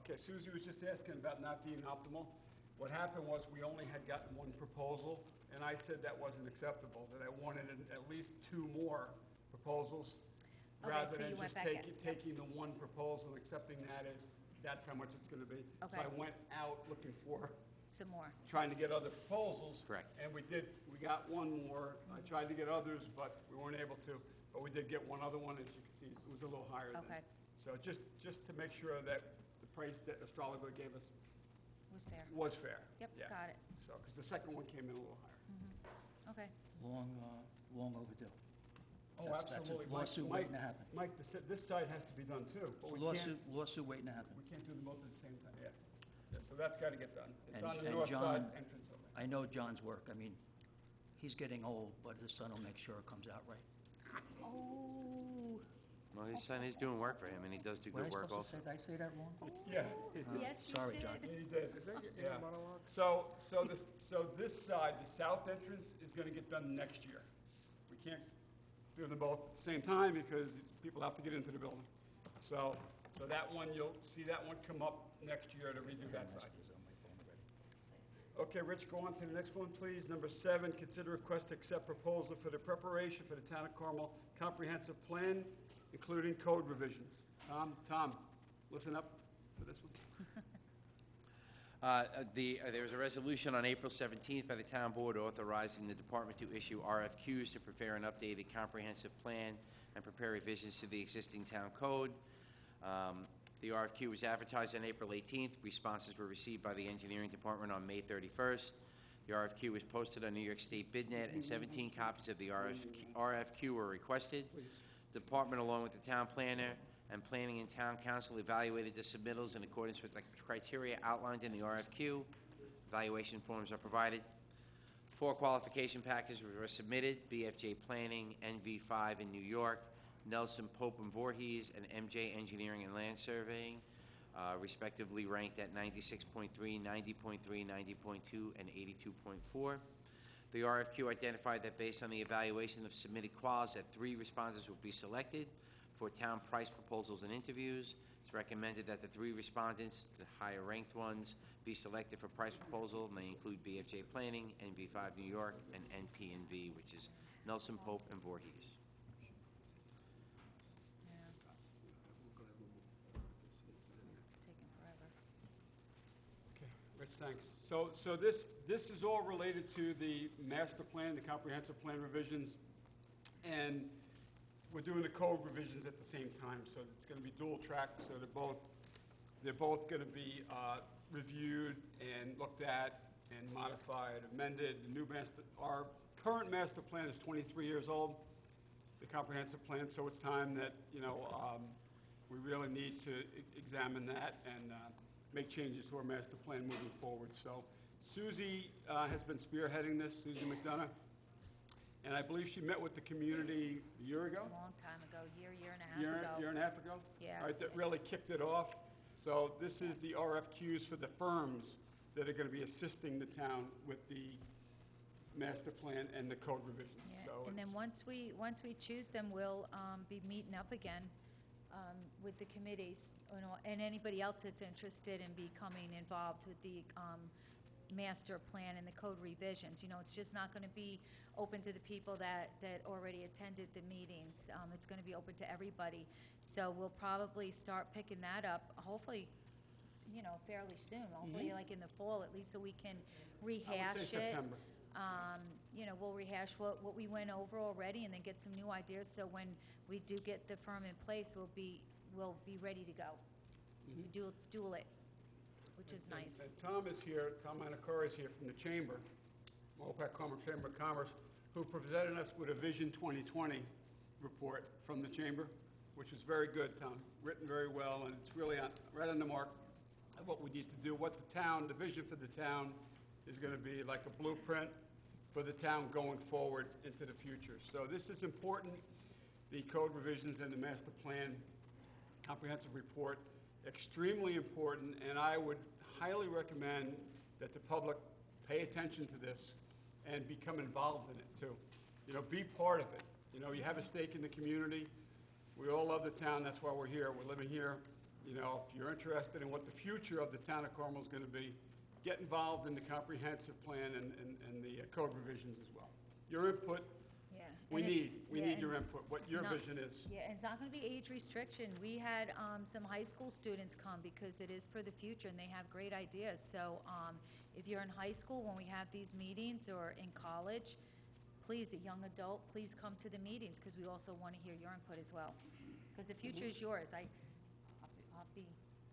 okay, Susie was just asking about not being optimal. What happened was, we only had gotten one proposal, and I said that wasn't acceptable, that I wanted at least 2 more proposals, Okay, rather so than you went just back in. Yep. taking the one proposal, accepting that's how much it's gonna be. So Okay. I went out looking for, Some more. trying to get other proposals. Correct. And we got one more. I tried to get others, but we weren't able to. But we did get one other one, as you can see, it was a little higher than. Okay. So just to make sure that the price that Astrologo gave us Was fair. was fair. Yep, Yeah. got it. So, because the second one came in a little higher. Okay. Long overdue. Oh, That's a absolutely. lawsuit waiting to happen. Mike, this side has to be done too, but we can't, Lawsuit waiting to happen. we can't do them both at the same time, yeah. Yeah, so that's got to get done. It's And- on the and north side John- entrance of it. I know John's work. I mean, he's getting old, but his son will make sure it comes out right. Oh, Well, his son is doing work for him, and he does do What good I work supposed to also. say? Did I say that wrong? Yeah. yes, you Sorry, did. John. Yeah, you did. Is that your monologue? So this side, the south entrance, is gonna get done next year. We can't do them both at the same time because people have to get into the building. So that one, you'll see that one come up next year to redo that side. Okay, Rich, go on to the next one, please. Number 7, consider request to accept proposal for the preparation for the Town of Carmel Comprehensive Plan, including code revisions. Tom, listen up for this one. There was a resolution on April 17th by the town board authorizing the department to issue RFQs to prepare an updated comprehensive plan and prepare revisions to the existing town code. The RFQ was advertised on April 18th. Responses were received by the engineering department on May 31st. The RFQ was posted on New York State BidNet, and 17 copies of the RFQ were requested. The department, along with the town planner and planning and town council, evaluated the submittals in accordance with the criteria outlined in the RFQ. Evaluation forms are provided. 4 qualification packages were submitted: BFJ Planning, NV5 in New York, Nelson Pope and Voorhees, and MJ Engineering and Land Surveying, respectively ranked at 96.3, 90.3, 90.2, and 82.4. The RFQ identified that based on the evaluation of submitted quals, that 3 respondents will be selected for town price proposals and interviews. It's recommended that the 3 respondents, the higher ranked ones, be selected for price proposal, and they include BFJ Planning, NV5 New York, and NP&V, which is Nelson Pope and Voorhees. It's taking forever. Okay, Rich, thanks. So this is all related to the master plan, the comprehensive plan revisions, and we're doing the code revisions at the same time, so it's gonna be dual track, so they're both gonna be reviewed and looked at and modified, amended. The new our current master plan is 23 years old, the comprehensive plan, so it's time that, we really need to examine that and make changes to our master plan moving forward. So Susie has been spearheading this, Susie McDonough, and I believe she met with the community a year ago? A long time ago, year and a half ago. Year and a half ago? Yeah. All right, that really kicked it off. So this is the RFQs for the firms that are going to be assisting the town with the master plan and the code revisions. Yeah, So and then it's- once we choose them, we'll be meeting up again with the committees, and anybody else that's interested in becoming involved with the master plan and the code revisions. It's just not going to be open to the people that already attended the meetings. It's going to be open to everybody. So we'll probably start picking that up, hopefully, fairly soon, hopefully like in the fall at least, so we can rehash it. September. We'll rehash what we went over already and then get some new ideas, so when we do get the firm in place, we'll be ready to go. Duel it, which is nice. And Tom is here, Tom Anacora is here from the Chamber, Mahopac Chamber of Commerce, who presented us with a Vision 2020 report from the Chamber, which was very good, Tom, written very well, and it's really right on the mark of what we need to do, what the vision for the town is going to be, like a blueprint for the town going forward into the future. So this is important. The code revisions and the master plan comprehensive report, extremely important, and I would highly recommend that the public pay attention to this and become involved in it too. You know, be part of it. You know, you have a stake in the community. We all love the town, that's why we're here. We're living here. You know, if you're interested in what the future of the town of Carmel is going to be, get involved in the comprehensive plan and the code revisions as well. Your input, Yeah. we and need. it's- We yeah, need and your input, what it's your not- vision is. Yeah, and it's not going to be age restriction. We had some high school students come because it is for the future, and they have great ideas. So if you're in high school, when we have these meetings, or in college, please, a young adult, please come to the meetings, because we also want to hear your input as well. Because the future is yours. I'll be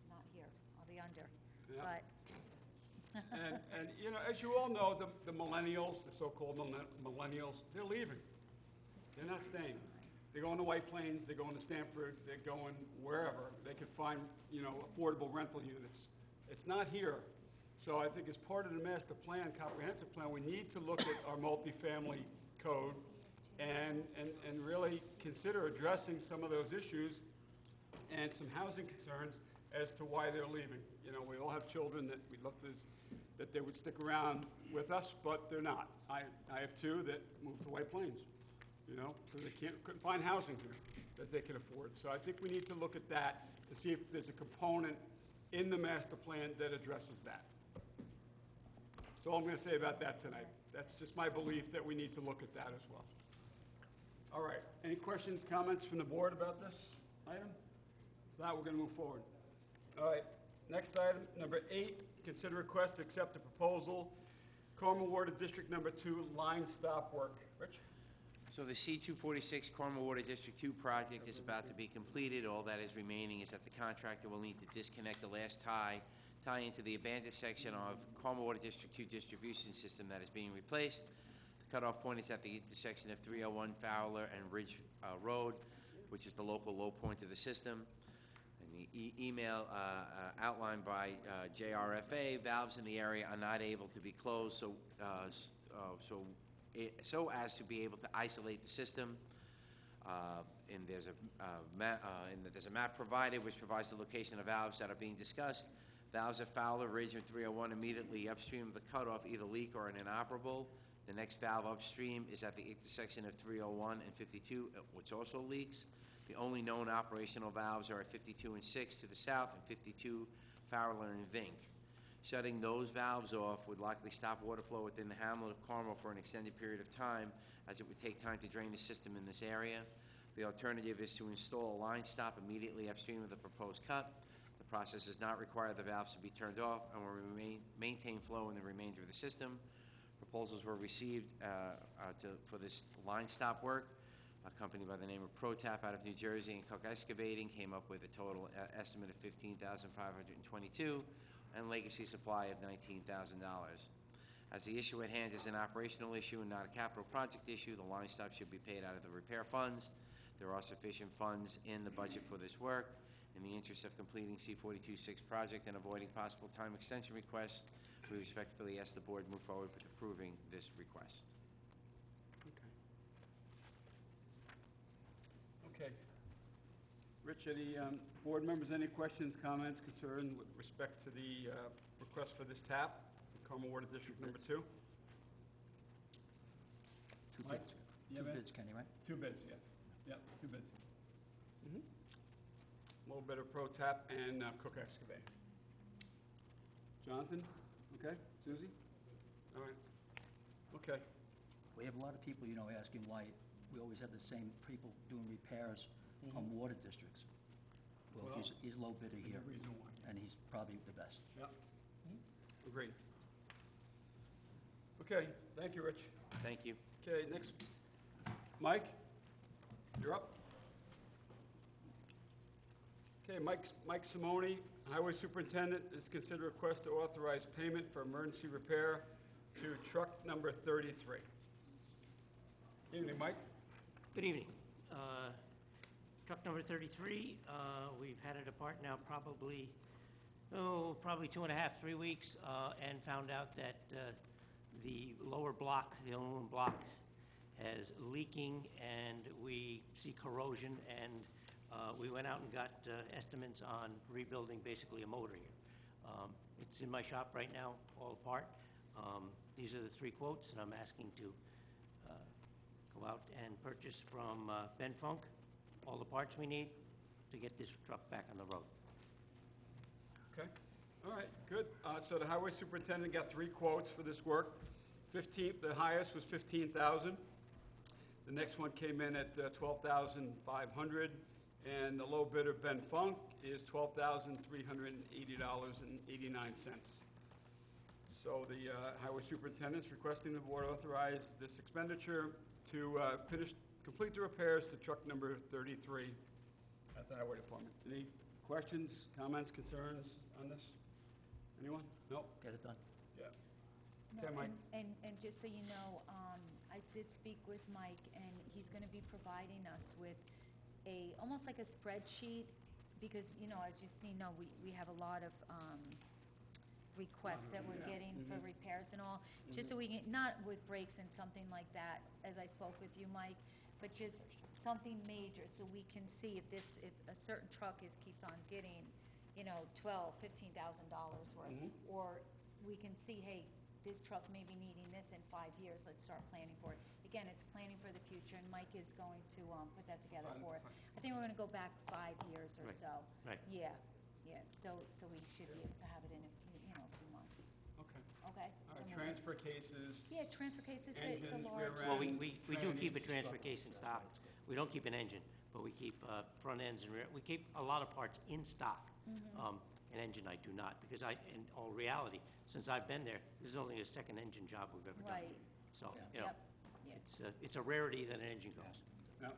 not here. I'll be under. Yeah. But And, you know, as you all know, the millennials, the so-called millennials, they're leaving. They're not staying. They're going to White Plains, they're going to Stanford, they're going wherever. They can find, you know, affordable rental units. It's not here. So I think as part of the master plan, comprehensive plan, we need to look at our multifamily code and really consider addressing some of those issues and some housing concerns as to why they're leaving. You know, we all have children that we'd love that they would stick around with us, but they're not. I have two that moved to White Plains, you know, because they couldn't find housing here that they can afford. So I think we need to look at that to see if there's a component in the master plan that addresses that. That's all I'm going to say about that tonight. That's just my belief that we need to look at that as well. All right, any questions, comments from the board about this item? If not, we're going to move forward. All right, next item, number 8, consider request to accept a proposal, Carmel Water District Number 2 line stop work. Rich? So the C-246 Carmel Water District 2 project is about to be completed. All that is remaining is that the contractor will need to disconnect the last tie into the abandoned section of Carmel Water District 2 distribution system that is being replaced. The cutoff point is at the intersection of 301 Fowler and Ridge Road, which is the local low point of the system. And the email outlined by JRFA, valves in the area are not able to be closed so as to be able to isolate the system. And there's a map provided which provides the location of valves that are being discussed. Valves at Fowler, Ridge, and 301 immediately upstream of the cutoff either leak or are inoperable. The next valve upstream is at the intersection of 301 and 52, which also leaks. The only known operational valves are at 52 and 6 to the south and 52 Fowler and Vink. Shutting those valves off would likely stop water flow within the hamlet of Carmel for an extended period of time, as it would take time to drain the system in this area. The alternative is to install a line stop immediately upstream of the proposed cut. The process does not require the valves to be turned off and will maintain flow in the remainder of the system. Proposals were received for this line stop work. A company by the name of ProTap out of New Jersey and Cook Excavating came up with a total estimate of $15,522 and legacy supply of $19,000. As the issue at hand is an operational issue and not a capital project issue, the line stop should be paid out of the repair funds. There are sufficient funds in the budget for this work. In the interest of completing C-42-6 project and avoiding possible time extension requests, we respectfully ask the board move forward with approving this request. Okay. Rich, any board members, any questions, comments, concerns with respect to the request for this tap, Carmel Water District Number 2? Two Mike, bids. you have Two any? bids, Kenny, right? 2 bids, yeah. Yep, 2 bids. A little bit of ProTap and Cook Excavating. Jonathan? Okay. Susie? All right. Okay. We have a lot of people, you know, asking why we always have the same people doing repairs on water districts. Well, Well, he's a low bidder There's here, a reason why. and he's probably the best. Yep. Agreed. Okay, thank you, Rich. Thank you. Okay, next, Mike, you're up. Okay, Mike Simone, Highway Superintendent, is considered request to authorize payment for emergency repair to truck number 33. Evening, Mike. Good evening. Truck number 33, we've had it apart now probably 2.5, 3 weeks, and found out that the lower block, the aluminum block, is leaking, and we see corrosion, and we went out and got estimates on rebuilding basically a motor here. It's in my shop right now, all apart. These are the 3 quotes, and I'm asking to go out and purchase from Ben Funk all the parts we need to get this truck back on the road. Okay, all right, good. So the highway superintendent got 3 quotes for this work. The highest was $15,000. The next one came in at $12,500, and the low bidder, Ben Funk, is $12,380.89. So the highway superintendent's requesting the board authorize this expenditure to complete the repairs to truck number 33 at the highway department. Any questions, comments, concerns on this? Anyone? No? Get it done. Yeah. No, Okay, Mike. And just so you know, I did speak with Mike, and he's gonna be providing us with almost like a spreadsheet, because, you know, as you see, we have a lot of, requests that we're getting for repairs and all, just so we can, not with brakes and something like that, as I spoke with you, Mike, but just something major, so we can see if a certain truck keeps on getting, you know, $12,000, $15,000 worth, or we can see, hey, this truck may be needing this in 5 years, let's start planning for it. Again, it's planning for the future, and Mike is going to put that together for us. I think we're gonna go back 5 years or Right, so. right. Yeah, so we should be able to have it in a few months, Okay. okay? All right, Somewhere. transfer cases, Yeah, transfer cases, the engines, large. rear Well, ends, we do keep a trannies. transfer case in stock. We don't keep an engine, but we keep front ends and rear, we keep a lot of parts in stock. An engine I do not, because in all reality, since I've been there, this is only a second engine job we've ever done. Right. So, you know, Yep, yeah. it's a rarity that an engine goes. Yeah. Okay.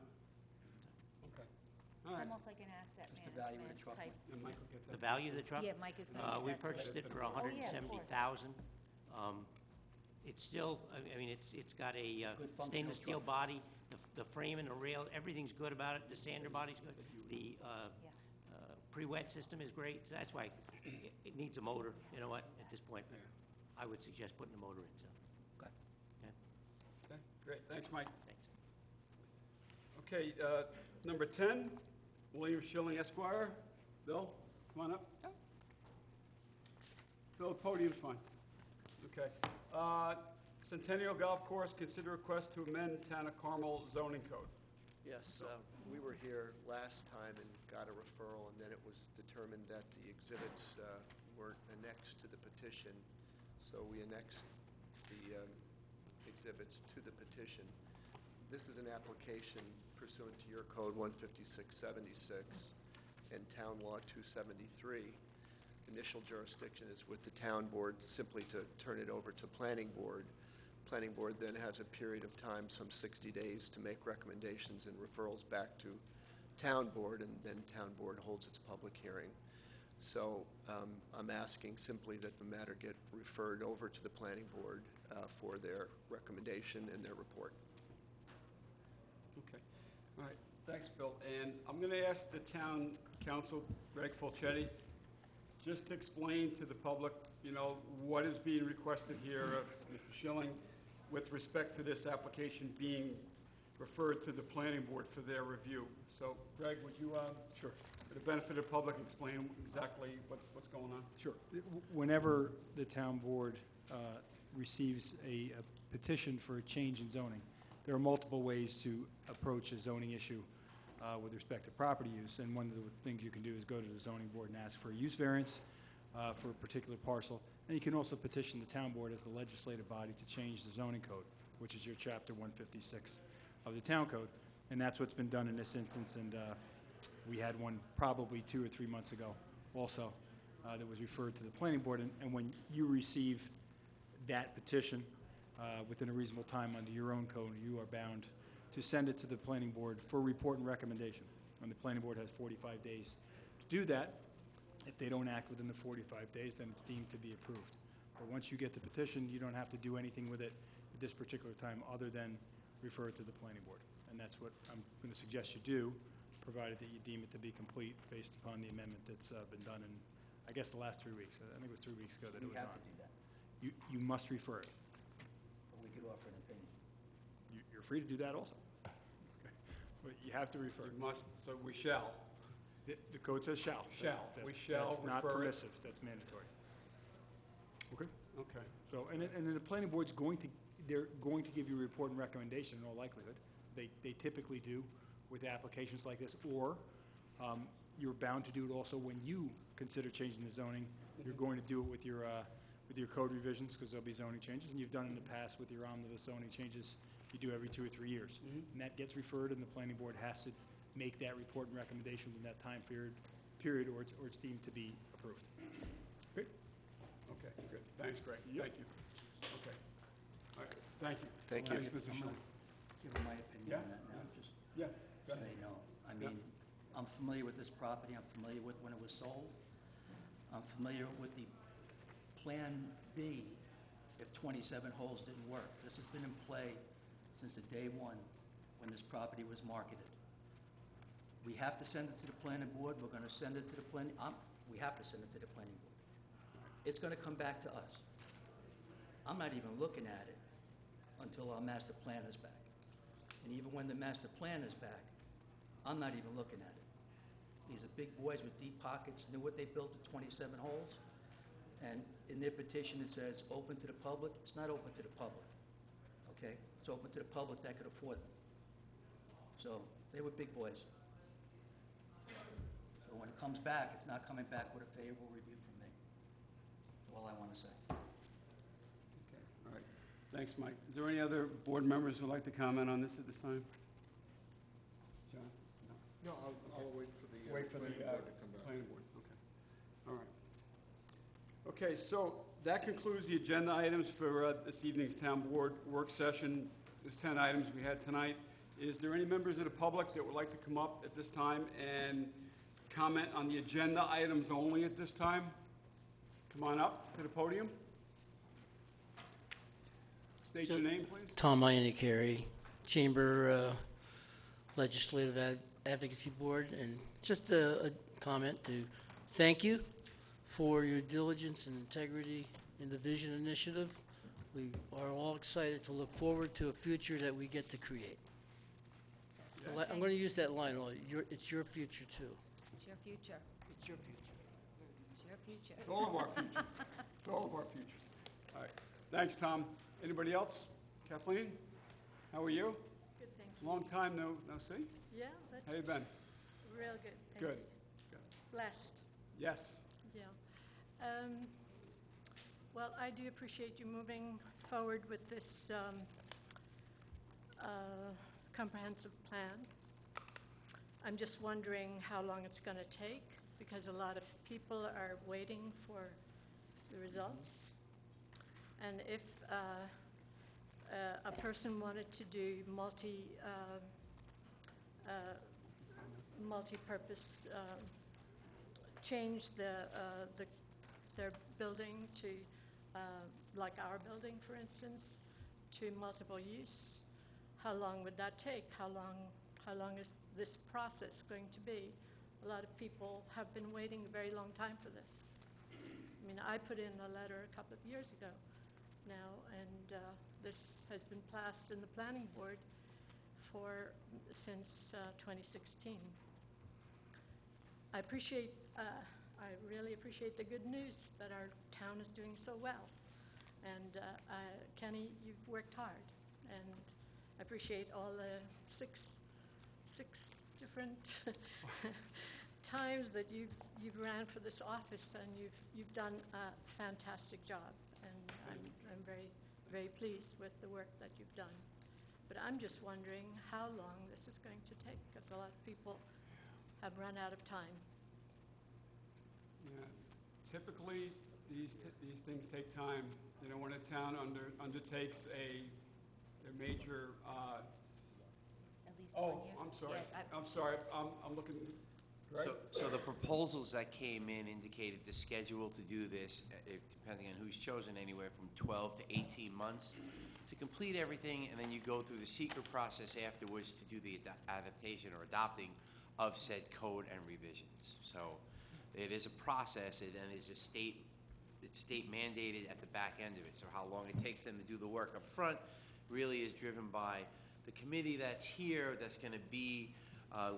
All It's right. almost like an asset What's the value of the management truck? type. And Mike will get that. The value of the truck? Yeah, Mike is gonna get We that to us. purchased it for Oh, yeah, of course. $170,000. It's still, I mean, it's got a Good functional stainless steel truck. body, the frame and the rail, everything's good about it, the sander body's good. The pre-wet system is great, so that's why it needs a motor. You know what, at this point, I would suggest putting a motor in, so, Okay. okay, Okay, great, thanks, Mike. thanks. Okay, number 10, William Schilling Esquire. Bill, come on up. Bill, the podium's fine. Okay. Centennial Golf Course, consider request to amend Town of Carmel zoning code. Yes, we were here last time and got a referral, and then it was determined that the exhibits weren't annexed to the petition, so we annexed the exhibits to the petition. This is an application pursuant to your code 15676 and Town Law 273. Initial jurisdiction is with the town board, simply to turn it over to planning board. Planning board then has a period of time, some 60 days, to make recommendations and referrals back to town board, and then town board holds its public hearing. So I'm asking simply that the matter get referred over to the planning board for their recommendation and their report. Okay. All right, thanks, Bill. And I'm going to ask the town council, Greg Fulchetti, just to explain to the public, you know, what is being requested here of Mr. Schilling with respect to this application being referred to the planning board for their review. So, Greg, would you, for the benefit of the public, explain exactly what's going on? Sure. Whenever the town board receives a petition for a change in zoning, there are multiple ways to approach a zoning issue with respect to property use. And one of the things you can do is go to the zoning board and ask for a use variance for a particular parcel. And you can also petition the town board as the legislative body to change the zoning code, which is your chapter 156 of the town code. And that's what's been done in this instance. And we had one probably 2 or 3 months ago also that was referred to the planning board. And when you receive that petition within a reasonable time under your own code, you are bound to send it to the planning board for report and recommendation. And the planning board has 45 days to do that. If they don't act within the 45 days, then it's deemed to be approved. But once you get the petition, you don't have to do anything with it at this particular time other than refer it to the planning board. And that's what I'm going to suggest you do, provided that you deem it to be complete based upon the amendment that's been done in, I guess, the last 3 weeks. I think it was 3 weeks ago that it We was have on. to do that, You must refer it. but we could offer an opinion. You're free to do that also. Okay. But you have to refer. You must, so we shall. The code says shall. Shall. We shall That's not refer it. permissive, that's mandatory. Okay? Okay. So, and then the planning board's they're going to give you a report and recommendation in all likelihood. They typically do with applications like this, or you're bound to do it also when you consider changing the zoning. You're going to do it with your code revisions, because there'll be zoning changes, and you've done in the past with your omnibus zoning changes, you do every 2 or 3 years. And that gets referred, and the planning board has to make that report and recommendation within that time period, or it's deemed to be approved. Okay? Okay, good. Thanks, Greg. Thank you. Okay. All right, thank you. Thank you. Thanks, Mr. Schultz. Give them my opinion on that now, just Yeah, so go ahead. they know. I Yeah. mean, I'm familiar with this property, I'm familiar with when it was sold. I'm familiar with the Plan B if 27 holes didn't work. This has been in play since the day one when this property was marketed. We have to send it to the planning board, we're gonna send it to the we have to send it to the planning board. It's gonna come back to us. I'm not even looking at it until our master plan is back. And even when the master plan is back, I'm not even looking at it. These are big boys with deep pockets, knew what they built at 27 holes, and in their petition it says, open to the public. It's not open to the public, okay? It's open to the public that could afford them. So, they were big boys. So when it comes back, it's not coming back with a favorable review from me. That's all I want to say. Okay, all right. Thanks, Mike. Is there any other board members who'd like to comment on this at this time? John? No. No, I'll wait for the Wait for the planning board to come back. planning board, okay. All right. Okay, so that concludes the agenda items for this evening's town board work session. There's 10 items we had tonight. Is there any members of the public that would like to come up at this time and comment on the agenda items only at this time? Come on up to the podium. State your name, please. Tom Iannicari, Chamber Legislative Advocacy Board, and just a comment to thank you for your diligence and integrity in the Vision Initiative. We are all excited to look forward to a future that we get to create. I'm going to use that line, it's your future too. It's your future. It's your future. It's your future. It's all of our futures. It's all of our futures. All right. Thanks, Tom. Anybody else? Kathleen, how are you? Good, thank you. Long time no see. Yeah, that's How you been? real good. Thank Good. you. Good. Blessed. Yes. Yeah. Well, I do appreciate you moving forward with this comprehensive plan. I'm just wondering how long it's going to take, because a lot of people are waiting for the results. And if a person wanted to do multi-purpose, change their building to, like our building, for instance, to multiple use, how long would that take? How long is this process going to be? A lot of people have been waiting a very long time for this. I mean, I put in a letter a couple of years ago now, and this has been passed in the planning board since 2016. I really appreciate the good news that our town is doing so well. And Kenny, you've worked hard, and I appreciate all the six different times that you've ran for this office, and you've done a fantastic job, and I'm very, very pleased with the work that you've done. But I'm just wondering how long this is going to take, because a lot of people have run out of time. Yeah. Typically, these things take time. You know, when a town undertakes a major. At least 1 Oh, year. I'm sorry. Yeah, I'm sorry. I'm looking. Greg? So the proposals that came in indicated the schedule to do this, depending on who's chosen, anywhere from 12 to 18 months to complete everything, and then you go through the secret process afterwards to do the adaptation or adopting of said code and revisions. So it is a process, and it's state mandated at the back end of it. So how long it takes them to do the work up front really is driven by the committee that's here, that's going to be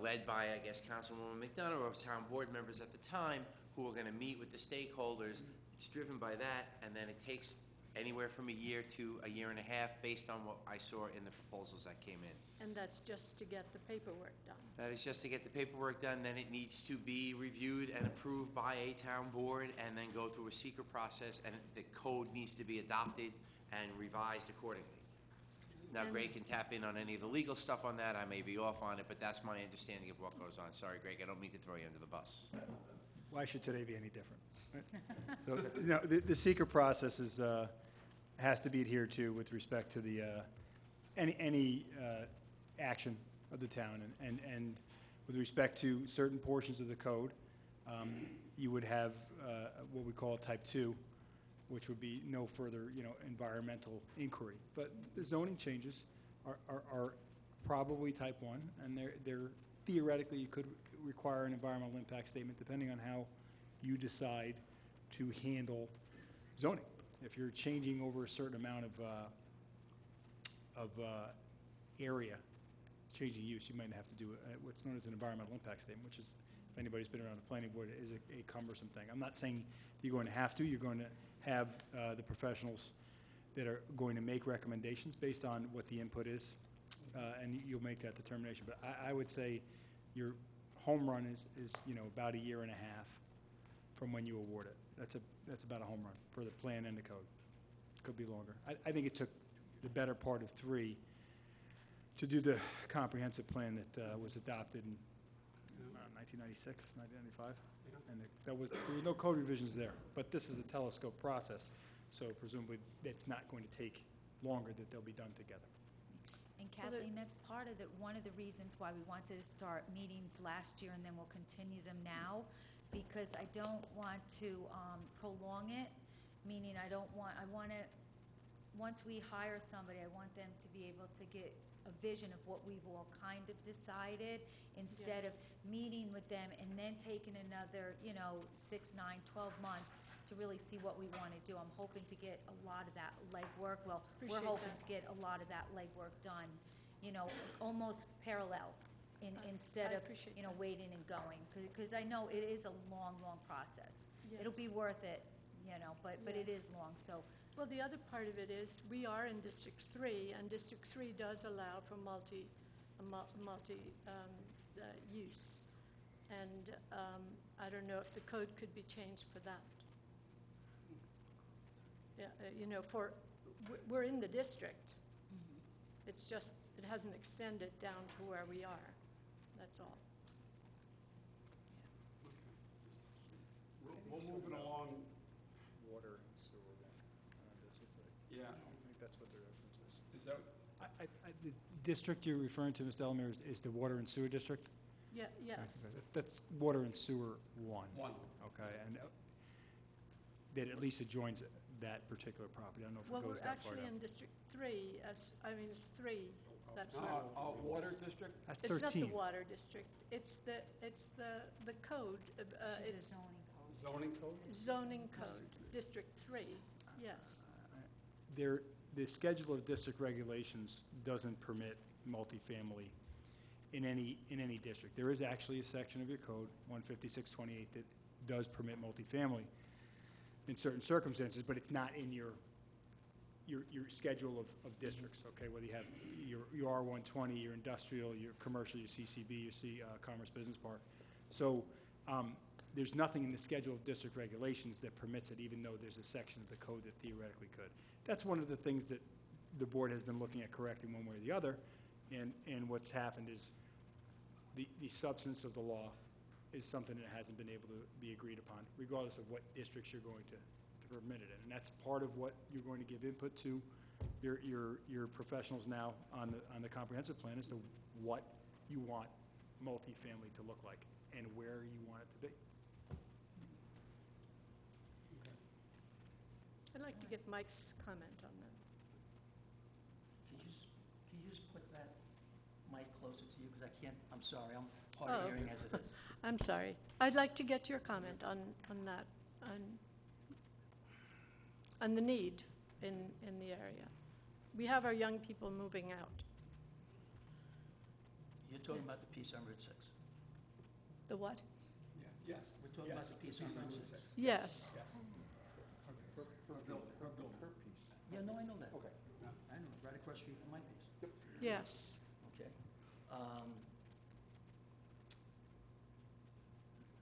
led by, I guess, Councilwoman McDonough or town board members at the time, who are gonna meet with the stakeholders. It's driven by that, and then it takes anywhere from a year to a year and a half, based on what I saw in the proposals that came in. And that's just to get the paperwork done. That is just to get the paperwork done, then it needs to be reviewed and approved by a town board, and then go through a secret process, and the code needs to be adopted and revised accordingly. Now, And- Greg can tap in on any of the legal stuff on that, I may be off on it, but that's my understanding of what goes on. Sorry, Greg, I don't mean to throw you under the bus. Why should today be any different? Right? So, no, the secret process is, has to be adhered to with respect to the, any action of the town. And with respect to certain portions of the code, you would have what we call type 2, which would be no further, environmental inquiry. But the zoning changes are probably type 1, and they're theoretically, you could require an environmental impact statement depending on how you decide to handle zoning. If you're changing over a certain amount of area, changing use, you might have to do what's known as an environmental impact statement, which is, if anybody's been around the planning board, is a cumbersome thing. I'm not saying you're going to have to. You're going to have the professionals that are going to make recommendations based on what the input is, and you'll make that determination. But I would say your home run is about a year and a half from when you award it. That's about a home run for the plan and the code. Could be longer. I think it took the better part of 3 to do the comprehensive plan that was adopted in 1996, 1995. And there was no code revisions there. But this is a telescope process, so presumably it's not going to take longer, that they'll be done together. And Kathleen, that's part of one of the reasons why we wanted to start meetings last year, and then we'll continue them now, because I don't want to prolong it, meaning I want to, once we hire somebody, I want them to be able to get a vision of what we've all kind of decided, instead of meeting with them and then taking another, 6, 9, 12 months to really see what we want to do. I'm hoping to get a lot of that legwork, we're Appreciate hoping that. to get a lot of that legwork done, almost parallel, instead I of, appreciate waiting and going, because I know it is a long, long process. It'll be worth it, but it is Yes. long, so. Well, the other part of it is, we are in District 3, and District 3 does allow for use. And I don't know if the code could be changed for that. Yeah, we're in the district. It's just, it hasn't extended down to where we are. That's all. We'll move it along. Water and sewer, Yeah. I think that's what their reference is. Is that, The district you're referring to, Mr. Elmer, is the water and sewer district? Yeah, yes. Okay, that's water and sewer 1. one? Okay, and that at least adjoins that particular property. I don't know if Well, it we're goes that far actually down. in District 3, it's 3. That's Water district? That's It's not 13. the water district, it's the code, It's it's a zoning code. Zoning code? zoning code, District 3, yes. The schedule of district regulations doesn't permit multifamily in any district. There is actually a section of your code, 15628, that does permit multifamily in certain circumstances, but it's not in your schedule of districts, okay? Whether you have your R120, your industrial, your commercial, your CCB, your Commerce Business Park. So there's nothing in the schedule of district regulations that permits it, even though there's a section of the code that theoretically could. That's one of the things that the board has been looking at correcting one way or the other, and what's happened is the substance of the law is something that hasn't been able to be agreed upon, regardless of what districts you're going to permit it in. And that's part of what you're going to give input to your professionals now on the comprehensive plan, as to what you want multifamily to look like and where you want it to be. I'd like to get Mike's comment on that. Can you just put that mic closer to you, because I can't, I'm sorry, I'm hard of hearing as it is. I'm sorry. I'd like to get your comment on that, on the need in the area. We have our young people moving out. You're talking about the piece on Route 6. The what? Yes. We're talking about the piece on Route 6. Yes. Yeah, no, I know that. Okay. I know, right across the street from my piece. Yes. Okay.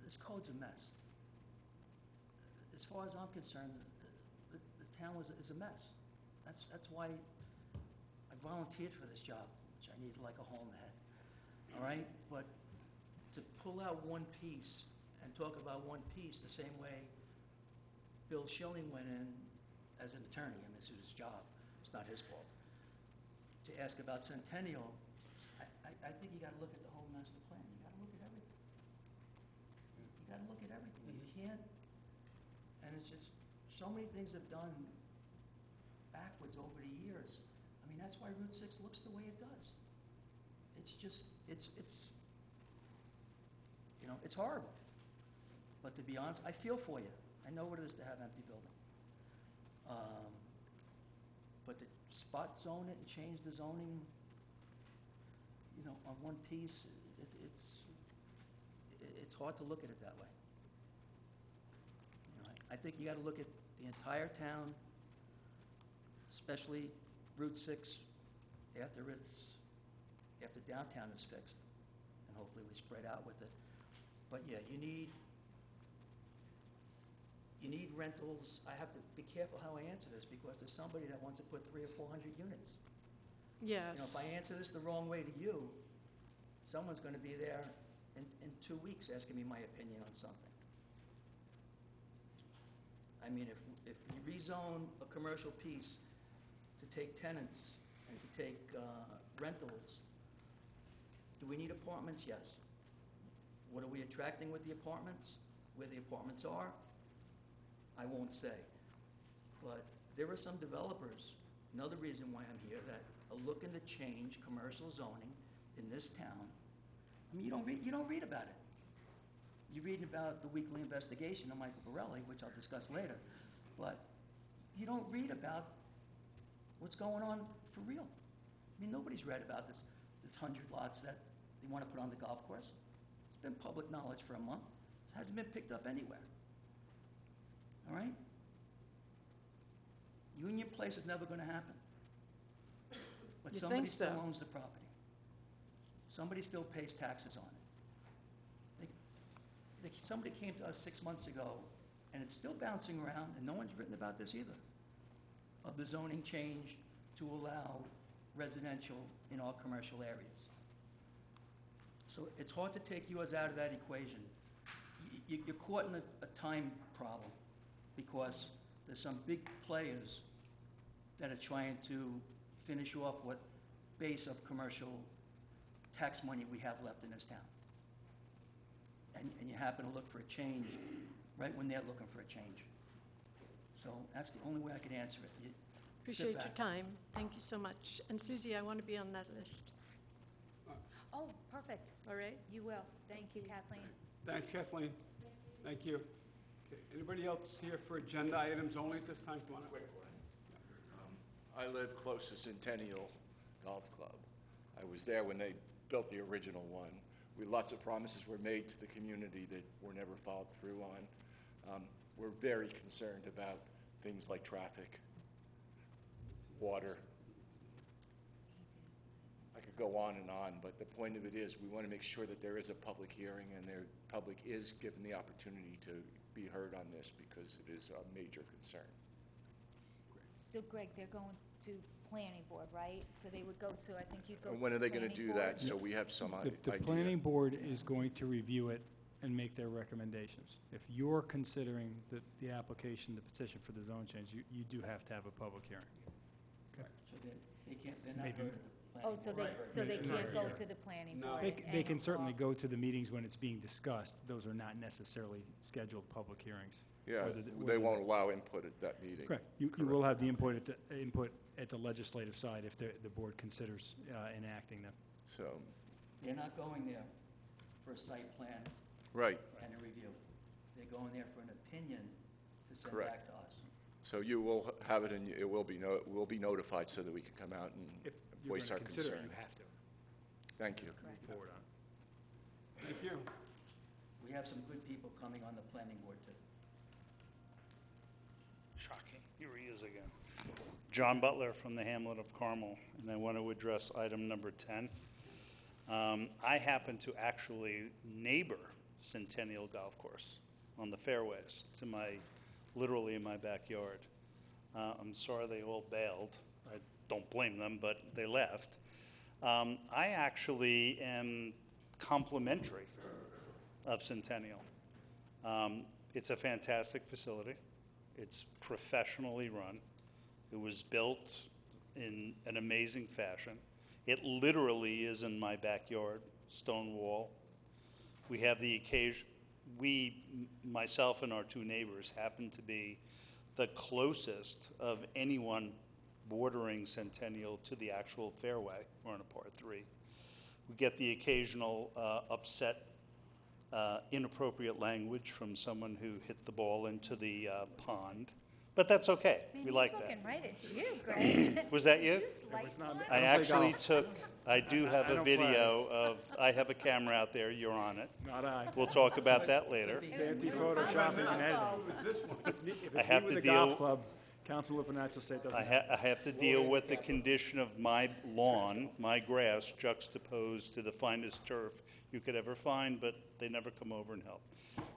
This code's a mess. As far as I'm concerned, the town is a mess. That's why I volunteered for this job, which I needed like a hole in the head. All right? But to pull out one piece and talk about one piece the same way Bill Schilling went in as an attorney, I mean, this was his job, it's not his fault. To ask about Centennial, I think you gotta look at the whole master plan, you gotta look at everything. You gotta look at everything, you can't, and it's just, so many things have done backwards over the years. I mean, that's why Route 6 looks the way it does. It's just, it's horrible. But to be honest, I feel for you. I know what it is to have an empty building. But to spot zone it and change the zoning, on one piece, it's hard to look at it that way. I think you gotta look at the entire town, especially Route 6, after downtown is fixed, and hopefully we spread out with it. But yeah, you need rentals. I have to be careful how I answer this, because there's somebody that wants to put 300 or 400 units. Yes. If I answer this the wrong way to you, someone's gonna be there in 2 weeks asking me my opinion on something. I mean, if you rezone a commercial piece to take tenants and to take rentals, do we need apartments? Yes. What are we attracting with the apartments? Where the apartments are? I won't say. But there are some developers, another reason why I'm here, that are looking to change commercial zoning in this town. I mean, you don't read about it. You're reading about the weekly investigation of Michael Borelli, which I'll discuss later, but you don't read about what's going on for real. I mean, nobody's read about this 100 lots that they want to put on the golf course. It's been public knowledge for a month. It hasn't been picked up anywhere. All right? Union Place is never going to happen. But You somebody think so? still owns the property. Somebody still pays taxes on it. Somebody came to us 6 months ago, and it's still bouncing around, and no one's written about this either, of the zoning change to allow residential in all commercial areas. So it's hard to take yours out of that equation. You're caught in a time problem, because there's some big players that are trying to finish off what base of commercial tax money we have left in this town. And you happen to look for a change right when they're looking for a change. So that's the only way I can answer it. You sit Appreciate your back. time. Thank you so much. And Susie, I want to be on that list. Oh, perfect. All right? You will. Thank you, Kathleen. Thanks, Kathleen. Thank you. Okay, anybody else here for agenda items only at this time? Come on up. I live close to Centennial Golf Club. I was there when they built the original one. Lots of promises were made to the community that were never followed through on. We're very concerned about things like traffic, water. I could go on, but the point of it is we want to make sure that there is a public hearing and the public is given the opportunity to be heard on this, because it is a major concern. So Greg, they're going to planning board, right? So they would go, so I think you'd go to And when are they going to planning do board. that, so we have some idea? The planning board is going to review it and make their recommendations. If you're considering the application, the petition for the zone change, you do have to have a public hearing. So they're not Maybe- heard at the Oh, planning so they board. can't go to the planning No. board. They and can certainly involve- go to the meetings when it's being discussed. Those are not necessarily scheduled public hearings. Yeah, Whether they whether won't allow input at that meeting. Correct. You will have the input at the legislative side if the board considers enacting them. So, They're not going there for a site plan right, and a review. They're going there for an opinion to send Correct. back to us. so you will have it, and it will be notified so that we can come out and If you're voice our going to consider it, concern. you have to. Thank you. Thank you. We have some good people coming on the planning board, too. Shocking. Here he is again. John Butler from the Hamlet of Carmel, and I want to address item number 10. I happen to actually neighbor Centennial Golf Course on the fairways. It's literally in my backyard. I'm sorry they all bailed. I don't blame them, but they left. I actually am complimentary of Centennial. It's a fantastic facility. It's professionally run. It was built in an amazing fashion. It literally is in my backyard, stone wall. We have the occasion, myself and our two neighbors, happen to be the closest of anyone bordering Centennial to the actual fairway. We're on a par 3. We get the occasional upset, inappropriate language from someone who hit the ball into the pond, but that's okay. We like that. He's looking right at you, Greg. Was that you? Did you slice one? I actually I do have a video of, I have a camera out there, you're on it. Not I. We'll talk about that later. Fancy photoshopping and editing. If I it's have me to with a deal- golf club, Councilor Lupinacci will say it doesn't happen. I have to deal with the condition of my lawn, my grass, juxtaposed to the finest turf you could ever find, but they never come over and help.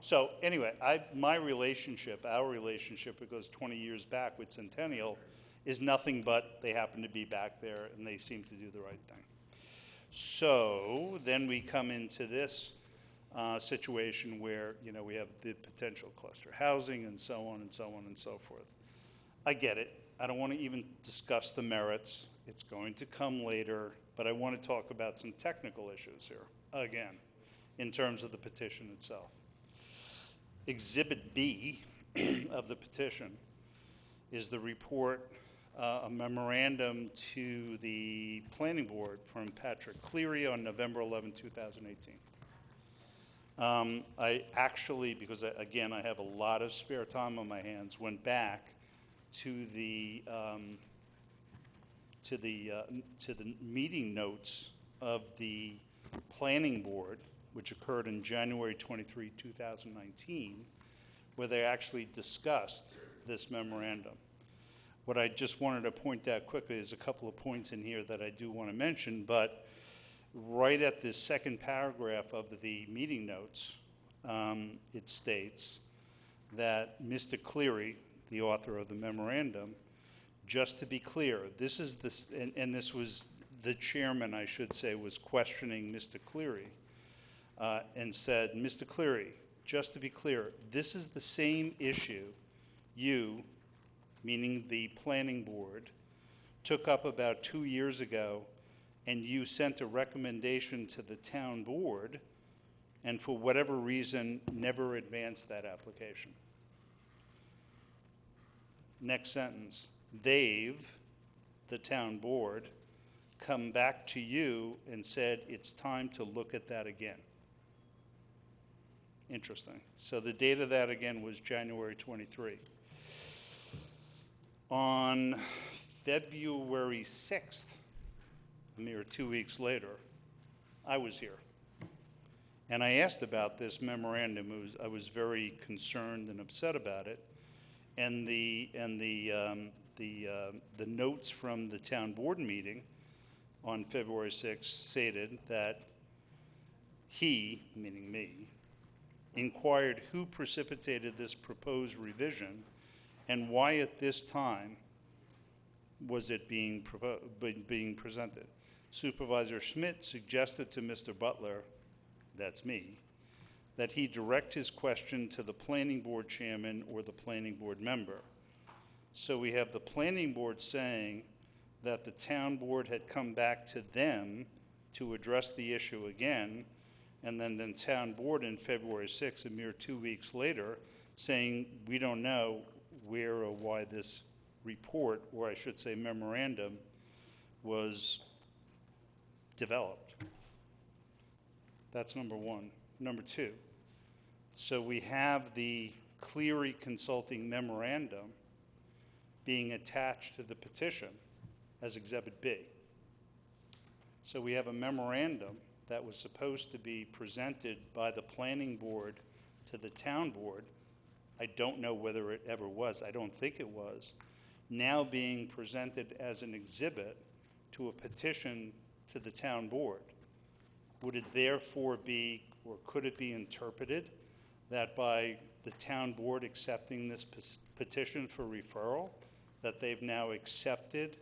So anyway, our relationship, it goes 20 years back with Centennial, is nothing but they happen to be back there and they seem to do the right thing. So then we come into this situation where, we have the potential cluster housing and so on and so on and so forth. I get it. I don't want to even discuss the merits. It's going to come later, but I want to talk about some technical issues here, again, in terms of the petition itself. Exhibit B of the petition is the report, a memorandum to the planning board from Patrick Cleary on November 11, 2018. I actually, because again, I have a lot of spare time on my hands, went back to the meeting notes of the planning board, which occurred in January 23, 2019, where they actually discussed this memorandum. What I just wanted to point out quickly is a couple of points in here that I do want to mention, but right at the second paragraph of the meeting notes, it states that Mr. Cleary, the author of the memorandum, just to be clear, this is this, and this was the chairman, I should say, was questioning Mr. Cleary, and said, Mr. Cleary, just to be clear, this is the same issue you, meaning the planning board, took up about 2 years ago, and you sent a recommendation to the town board, and for whatever reason, never advanced that application. Next sentence, they've, the town board, come back to you and said it's time to look at that again. Interesting. So the date of that again was January 23. On February 6th, a mere 2 weeks later, I was here. And I asked about this memorandum. I was very concerned and upset about it. And the notes from the town board meeting on February 6th stated that he, meaning me, inquired who precipitated this proposed revision and why at this time was it being presented. Supervisor Schmidt suggested to Mr. Butler, that's me, that he direct his question to the planning board chairman or the planning board member. So we have the planning board saying that the town board had come back to them to address the issue again, and then the town board in February 6th, a mere 2 weeks later, saying we don't know where or why this report, or I should say memorandum, was developed. That's number one. Number two, so we have the Cleary Consulting memorandum being attached to the petition as Exhibit B. So we have a memorandum that was supposed to be presented by the planning board to the town board. I don't know whether it ever was. I don't think it was. Now being presented as an exhibit to a petition to the town board. Would it therefore be, or could it be interpreted that by the town board accepting this petition for referral, that they've now accepted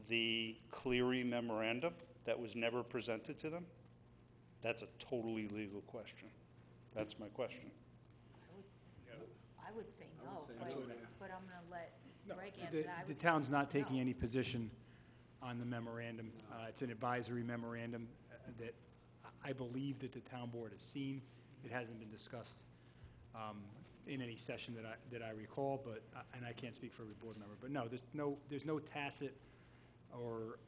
the Cleary memorandum that was never presented to them? That's a totally legal question. That's my question. I would say no, but I'm going to let Greg answer The that. I the would say town's not taking no. any position on the memorandum. It's an advisory memorandum that I believe that the town board has seen. It hasn't been discussed in any session that I recall, but, and I can't speak for every board member, but no, there's no tacit or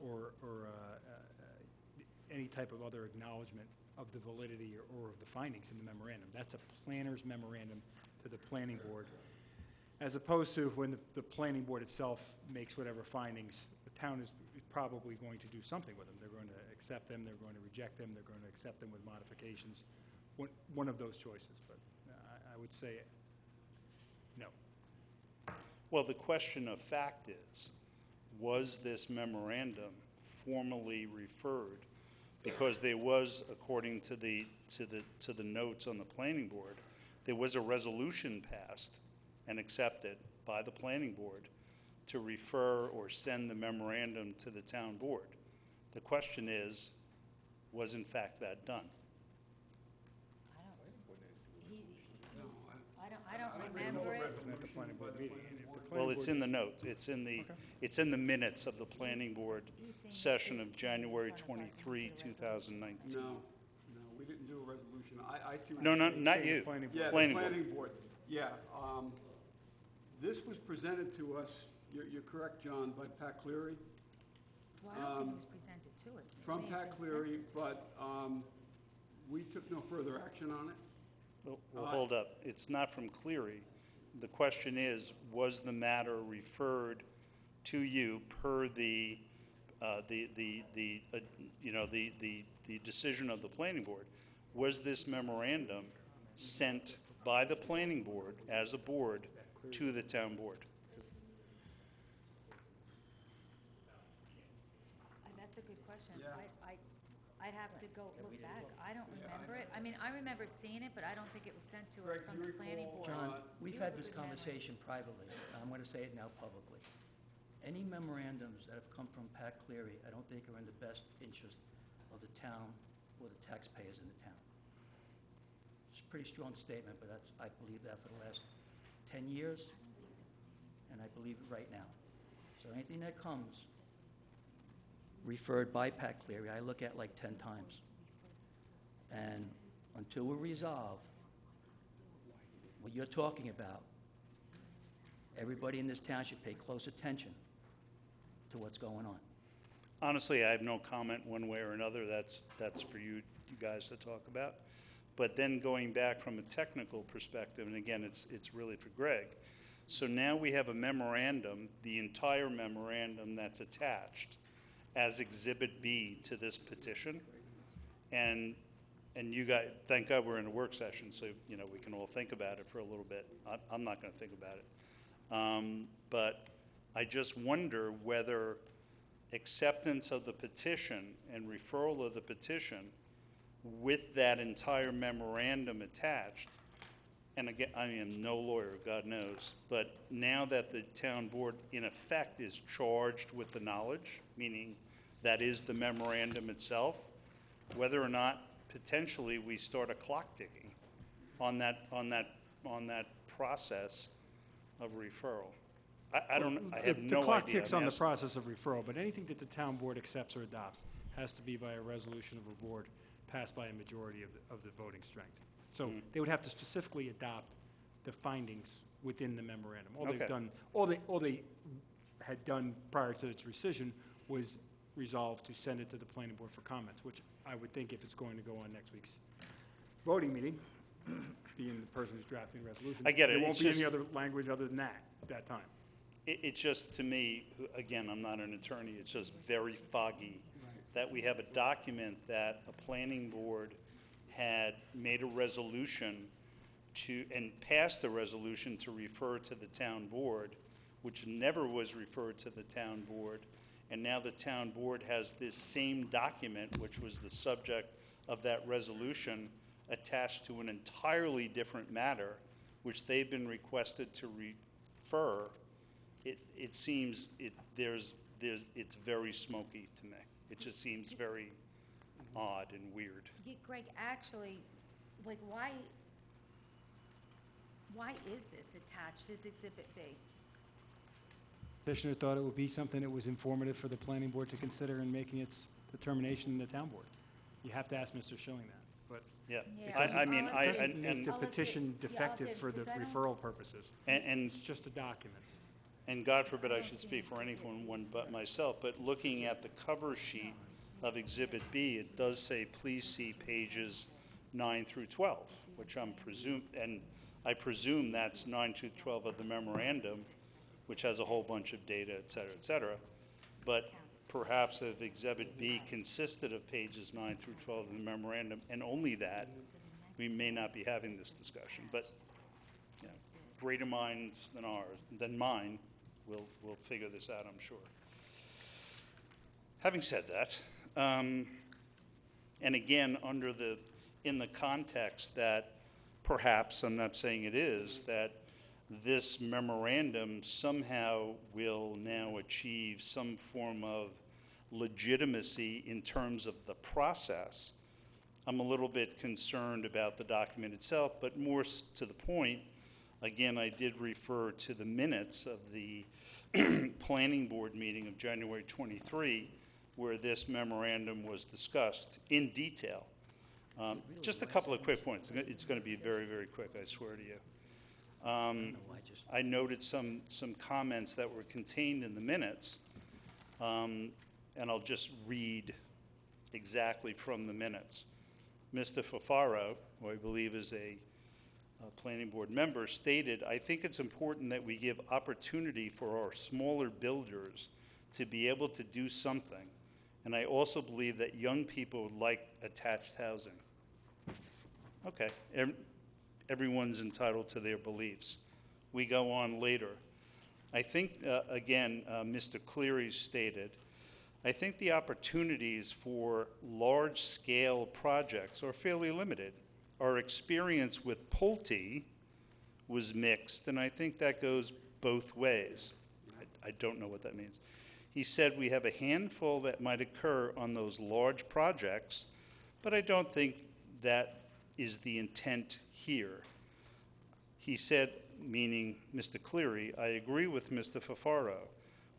any type of other acknowledgement of the validity or of the findings in the memorandum. That's a planner's memorandum to the planning board, as opposed to when the planning board itself makes whatever findings, the town is probably going to do something with them. They're going to accept them, they're going to reject them, they're going to accept them with modifications, one of those choices, but I would say no. Well, the question of fact is, was this memorandum formally referred? Because there was, according to the notes on the planning board, there was a resolution passed and accepted by the planning board to refer or send the memorandum to the town board. The question is, was in fact that done? I don't remember it. Wasn't at the planning board meeting. And if the planning Well, it's board- in the note. It's in the minutes of the planning board session of January 23, 2019. No, we didn't do a resolution. I see what No, you're saying. not you. Planning board. Yeah, the Planning board. planning board, yeah. This was presented to us, you're correct, John, by Pat Cleary, Well, I don't think it was presented to us. It from may have Pat been Cleary, sent to us. but we took no further action on it. Well, hold up. It's not from Cleary. The question is, was the matter referred to you per the decision of the planning board? Was this memorandum sent by the planning board as a board to the town board? That's a good question. Yeah. I'd have to go look back. I don't remember it. I mean, I remember seeing it, but I don't think it was sent to us Greg, from do the you planning recall, board. John, Uh, we've You had have a this good memory. conversation privately. I'm going to say it now publicly. Any memorandums that have come from Pat Cleary, I don't think are in the best interest of the town or the taxpayers in the town. It's a pretty strong statement, but I believe that for the last 10 years, and I believe it right now. So anything that comes referred by Pat Cleary, I look at like 10 times. And until we resolve what you're talking about, everybody in this town should pay close attention to what's going on. Honestly, I have no comment one way or another. That's for you guys to talk about. But then going back from a technical perspective, and again, it's really for Greg. So now we have a memorandum, the entire memorandum that's attached as Exhibit B to this petition. And you guys, thank God we're in a work session, so, we can all think about it for a little bit. I'm not going to think about it. But I just wonder whether acceptance of the petition and referral of the petition with that entire memorandum attached, and again, I am no lawyer, God knows, but now that the town board, in effect, is charged with the knowledge, meaning that is the memorandum itself, whether or not potentially we start a clock ticking on that process of referral. I have no idea. The clock ticks I'm on the asking. process of referral, but anything that the town board accepts or adopts has to be by a resolution of a board passed by a majority of the voting strength. So they would have to specifically adopt the findings within the memorandum. All they've Okay. done, all they had done prior to its rescission was resolve to send it to the planning board for comments, which I would think if it's going to go on next week's voting meeting, being the person who's drafting the resolution. I get it. There won't It's be any just- other language other than that at that time. It's just, to me, again, I'm not an attorney, it's just very foggy that we have a document that a planning board had made a resolution to, and passed a resolution to refer to the town board, which never was referred to the town board. And now the town board has this same document, which was the subject of that resolution, attached to an entirely different matter, which they've been requested to refer. It seems it's very smoky to me. It just seems very odd and weird. Yeah, Greg, actually, like, why is this attached as Exhibit B? Petitioner thought it would be something that was informative for the planning board to consider in making its determination in the town board. You have to ask Mr. Schilling that, but Yeah, Yeah, I mean, it doesn't make and, the I'll let petition you- yeah, I'll defective let- for the is that on? referral purposes. and It's just a document. And God forbid I should speak for anyone but myself, but looking at the cover sheet of Exhibit B, it does say, please see pages 9 through 12, which I presume that's 9 through 12 of the memorandum, which has a whole bunch of data, et cetera, et cetera. But perhaps if Exhibit B consisted of pages 9 through 12 of the memorandum, and only that, we may not be having this discussion. But, you know, greater minds than mine will figure this out, I'm sure. Having said that, and again, in the context that perhaps, I'm not saying it is, that this memorandum somehow will now achieve some form of legitimacy in terms of the process, I'm a little bit concerned about the document itself, but more to the point, again, I did refer to the minutes of the planning board meeting of January 23, where this memorandum was discussed in detail. Just a couple of quick points. It's going to be very, very quick, I swear to you. I noted some comments that were contained in the minutes, and I'll just read exactly from the minutes. Mr. Fafaro, who I believe is a planning board member, stated, I think it's important that we give opportunity for our smaller builders to be able to do something. And I also believe that young people would like attached housing. Okay, everyone's entitled to their beliefs. We go on later. I think, again, Mr. Cleary stated, I think the opportunities for large-scale projects are fairly limited. Our experience with Pulte was mixed, and I think that goes both ways. I don't know what that means. He said we have a handful that might occur on those large projects, but I don't think that is the intent here. He said, meaning Mr. Cleary, I agree with Mr. Fafaro.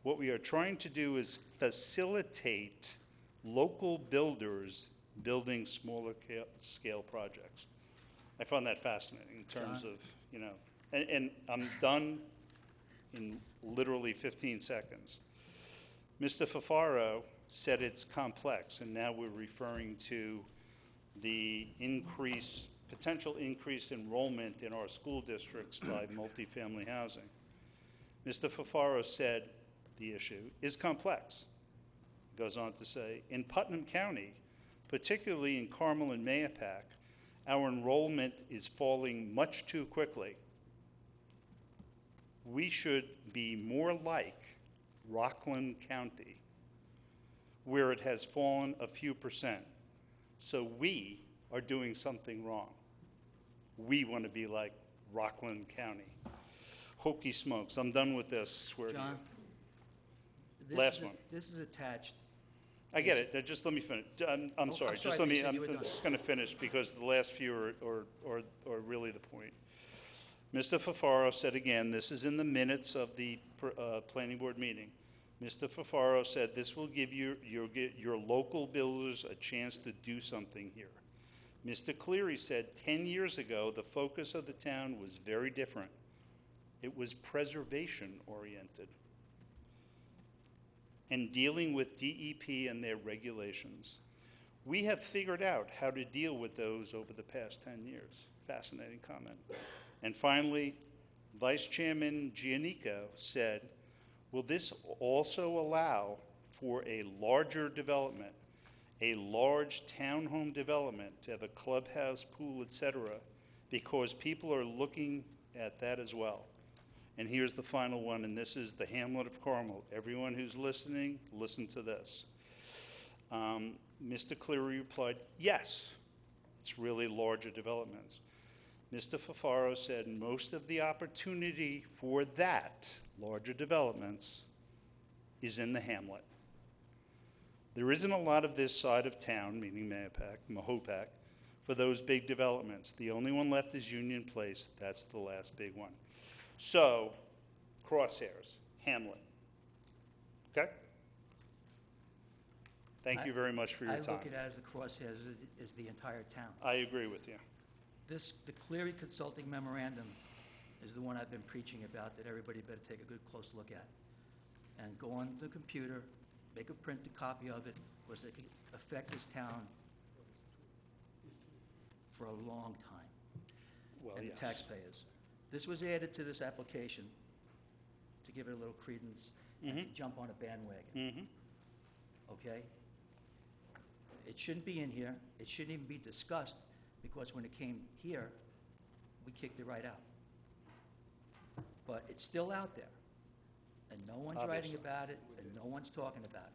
What we are trying to do is facilitate local builders building smaller scale projects. I found that fascinating in terms of, you know, and I'm done in literally 15 seconds. Mr. Fafaro said it's complex, and now we're referring to the potential increased enrollment in our school districts by multifamily housing. Mr. Fafaro said the issue is complex. Goes on to say, in Putnam County, particularly in Carmel and Mayapack, our enrollment is falling much too quickly. We should be more like Rockland County, where it has fallen a few percent. So we are doing something wrong. We want to be like Rockland County. Hokey smokes, I'm done with this, swear to John? you. Last one. This is attached. I get it, just let me finish. I'm sorry, just let you me, said you were I'm done. just going to finish because the last few are really the point. Mr. Fafaro said again, this is in the minutes of the planning board meeting. Mr. Fafaro said this will give your local builders a chance to do something here. Mr. Cleary said 10 years ago, the focus of the town was very different. It was preservation oriented and dealing with DEP and their regulations. We have figured out how to deal with those over the past 10 years. Fascinating comment. And finally, Vice Chairman Giannico said, will this also allow for a larger development? a large townhome development to have a clubhouse, pool, et cetera, because people are looking at that as well. And here's the final one, and this is the Hamlet of Carmel. Everyone who's listening, listen to this. Mr. Cleary replied, yes, it's really larger developments. Mr. Fafaro said most of the opportunity for that, larger developments, is in the Hamlet. There isn't a lot of this side of town, meaning Mahopac, for those big developments. The only one left is Union Place. That's the last big one. So, crosshairs, Hamlet. Okay? Thank you very much for your time. I look at it as the crosshairs is the entire town. I agree with you. The Cleary Consulting Memorandum is the one I've been preaching about that everybody better take a good close look at. And go on the computer, make a printed copy of it, because it can affect this town for a long time. Well, And yes. the taxpayers. This was added to this application to give it a little credence and to jump on a bandwagon. Okay? It shouldn't be in here. It shouldn't even be discussed, because when it came here, we kicked it right out. But it's still out there, and no one's writing Obviously. about it, and no one's talking about it.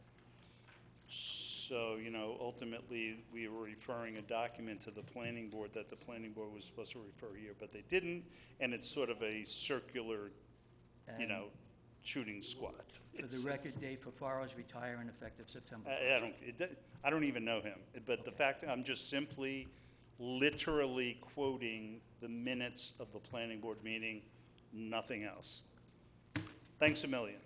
So, ultimately, we were referring a document to the planning board that the planning board was supposed to refer here, but they didn't, and it's sort of a circular, And shooting squad. for the record, Dave Fafaro's retiring effective September 1st. I don't even know him, but the fact, I'm just simply literally quoting the minutes of the planning board meeting, nothing else. Thanks a million.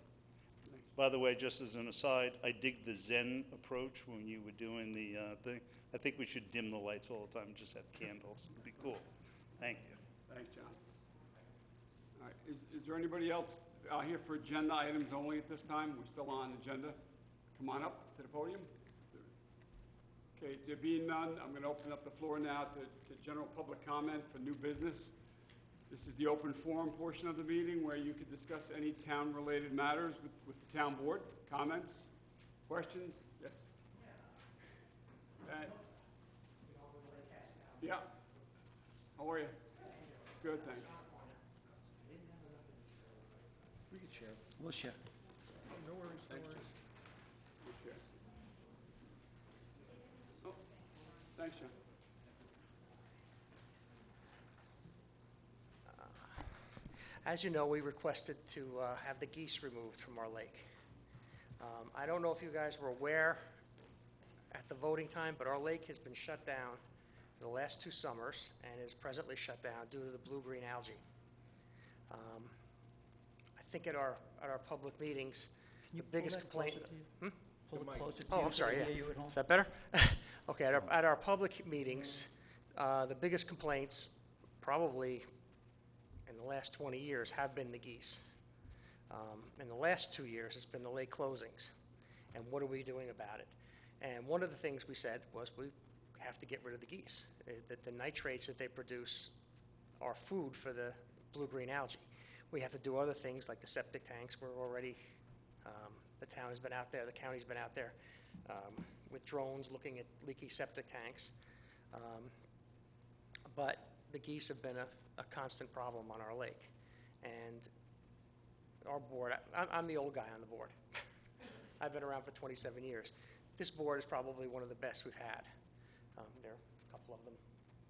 By the way, just as an aside, I dig the Zen approach when you were doing the thing. I think we should dim the lights all the time and just have candles. It'd be cool. Thank you. Thanks, John. All right, is there anybody else out here for agenda items only at this time? We're still on agenda. Come on up to the podium. Okay, there being none, I'm going to open up the floor now to general public comment for new business. This is the open forum portion of the meeting where you can discuss any town-related matters with the town board. Comments? Questions? Yes? Yeah. How are you? Good, thanks. We can share. We'll share. No worries, no worries. We'll share. Oh, thanks, John. As you know, we requested to have the geese removed from our lake. I don't know if you guys were aware at the voting time, but our lake has been shut down for the last 2 summers and is presently shut down due to the blue-green algae. I think at our public meetings, the biggest complaint... Pull it closer to you. Oh, I'm so sorry, they yeah. hear you at home. Is that better? Okay, at our public meetings, the biggest complaints, probably in the last 20 years, have been the geese. In the last 2 years, it's been the lake closings. And what are we doing about it? And one of the things we said was we have to get rid of the geese, that the nitrates that they produce are food for the blue-green algae. We have to do other things like the septic tanks. We're already, the town has been out there, the county's been out there with drones looking at leaky septic tanks. But the geese have been a constant problem on our lake. And our board, I'm the old guy on the board. I've been around for 27 years. This board is probably one of the best we've had. There are a couple of them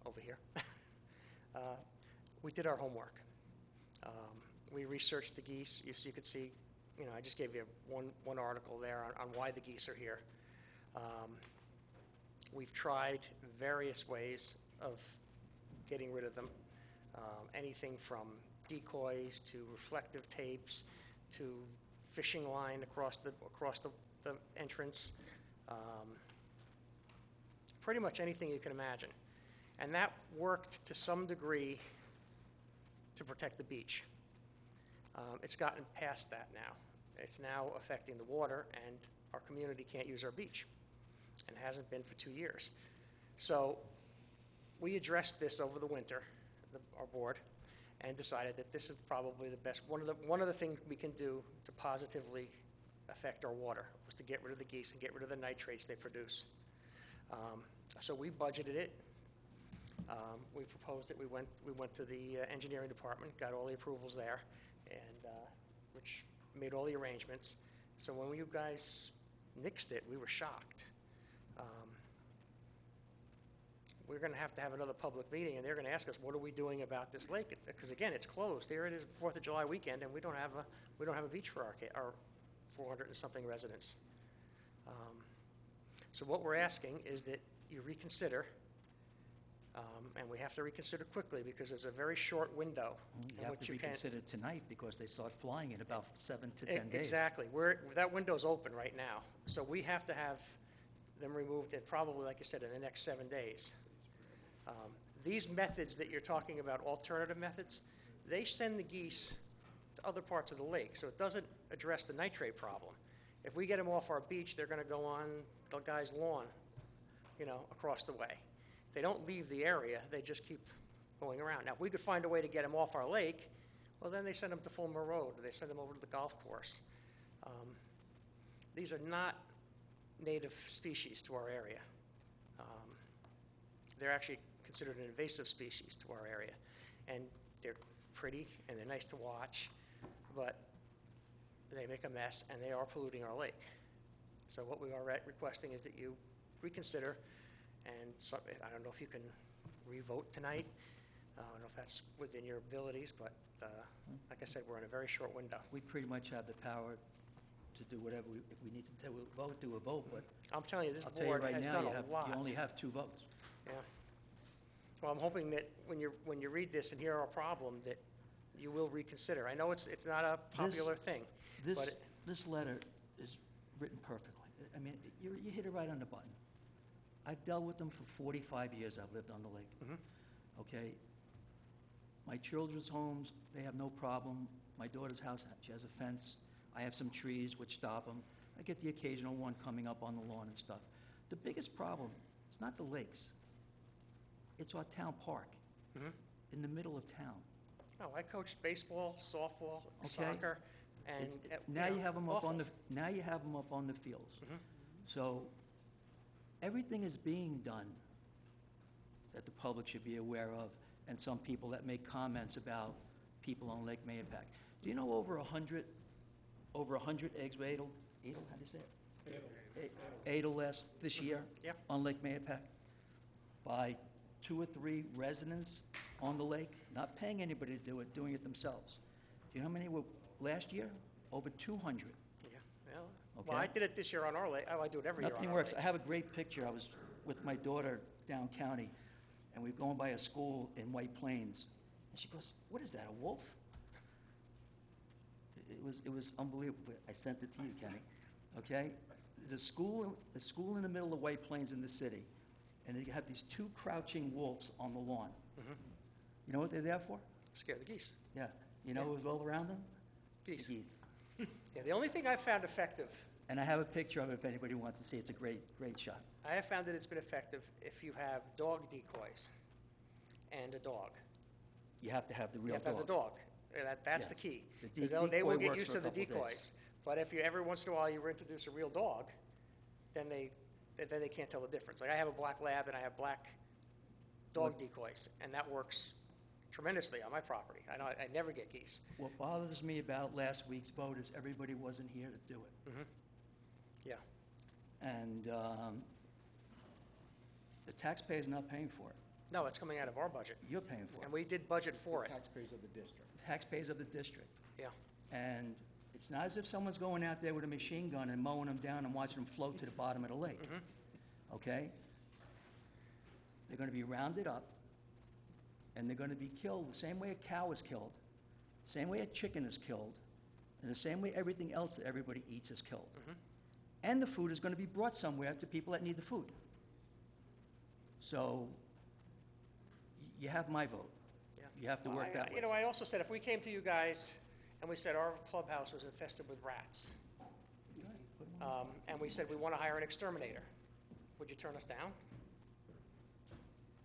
over here. We did our homework. We researched the geese. You could see, I just gave you one article there on why the geese are here. We've tried various ways of getting rid of them. Anything from decoys to reflective tapes to fishing line across the entrance. Pretty much anything you can imagine. And that worked to some degree to protect the beach. It's gotten past that now. It's now affecting the water, and our community can't use our beach, and hasn't been for 2 years. So we addressed this over the winter, our board, and decided that this is probably the best. One of the things we can do to positively affect our water was to get rid of the geese and get rid of the nitrates they produce. So we budgeted it. We proposed it. We went to the engineering department, got all the approvals there, and Rich made all the arrangements. So when you guys nixed it, we were shocked. We're going to have another public meeting, and they're going to ask us, what are we doing about this lake? Because again, it's closed. Here it is, 4th of July weekend, and we don't have a beach for our 400 and something residents. So what we're asking is that you reconsider, and we have to reconsider quickly because there's a very short window. You in have which to you can- reconsider tonight because they start flying in about 7 to 10 days. Exactly. That window's open right now. So we have to have them removed, and probably, like you said, in the next 7 days. These methods that you're talking about, alternative methods, they send the geese to other parts of the lake, so it doesn't address the nitrate problem. If we get them off our beach, they're going to go on the guy's lawn, across the way. They don't leave the area, they just keep going around. Now, if we could find a way to get them off our lake, well, then they send them to Fulmer Road, or they send them over to the golf course. These are not native species to our area. They're actually considered an invasive species to our area. And they're pretty, and they're nice to watch, but they make a mess, and they are polluting our lake. So what we are requesting is that you reconsider, and I don't know if you can re-vote tonight. I don't know if that's within your abilities, but like I said, we're in a very short window. We pretty much have the power to do whatever, if we need to do a vote, but I'm telling you, this I'll tell you board right has now, done you a lot. you only have 2 votes. Yeah. Well, I'm hoping that when you read this and hear our problem, that you will reconsider. I know it's not a popular thing, This, but this letter is written perfectly. I mean, you hit it right on the button. I've dealt with them for 45 years. I've lived on the lake. Mhm. Okay? My children's homes, they have no problem. My daughter's house, she has a fence. I have some trees which stop them. I get the occasional one coming up on the lawn and stuff. The biggest problem is not the lakes. It's our town park Mhm. in the middle of town. Oh, I coached baseball, softball, Okay. soccer, and Now you have them up on awful. now you have them up on the fields. Mhm. So everything is being done that the public should be aware of, and some people that make comments about people on Lake Mayapack. Do you know over 100 eggs were Adel, how do you say it? Adel this year? Yeah. On Lake Mayapack? By 2 or 3 residents on the lake, not paying anybody to do it, doing it themselves. Do you know how many were last year? Over 200. Yeah, well, Okay. I did it this year on our lake. I do it every year on Nothing our works. lake. I have a great picture. I was with my daughter down county, and we were going by a school in White Plains. And she goes, "What is that, a wolf?" It was unbelievable. I sent it to you, Kenny. Okay? The school in the middle of White Plains in the city, and they have these 2 crouching wolves on the lawn. Mhm. You know what they're there for? Scare the geese. Yeah. You know what was all around them? Geese. The geese. Yeah, the only thing I've found effective, And I have a picture of it if anybody wants to see. It's a great shot. I have found that it's been effective if you have dog decoys and a dog. You have to have the You real have to have the dog. That's Yeah. the key. The 'Cause they will decoy get works used for to a the couple days. decoys. But if you, every once in a while, you introduce a real dog, then they can't tell the difference. Like, I have a black lab and I have black dog decoys, and that works tremendously on my property. I never get geese. What bothers me about last week's vote is everybody wasn't here to do it. Mhm. Yeah. And the taxpayer's not paying for it. No, it's coming out of our budget, You're paying for it. and we did budget for it. Taxpayers of the district. Taxpayers of the district. Yeah. And it's not as if someone's going out there with a machine gun and mowing them down and watching them float to the bottom of the lake. Okay? They're going to be rounded up, and they're going to be killed the same way a cow is killed, same way a chicken is killed, and the same way everything else that everybody eats is killed. And the food is going to be brought somewhere to people that need the food. So you have my vote. Yeah. You have to work that way. You know, I also said, if we came to you guys and we said our clubhouse was infested with rats, and we said we want to hire an exterminator, would you turn us down?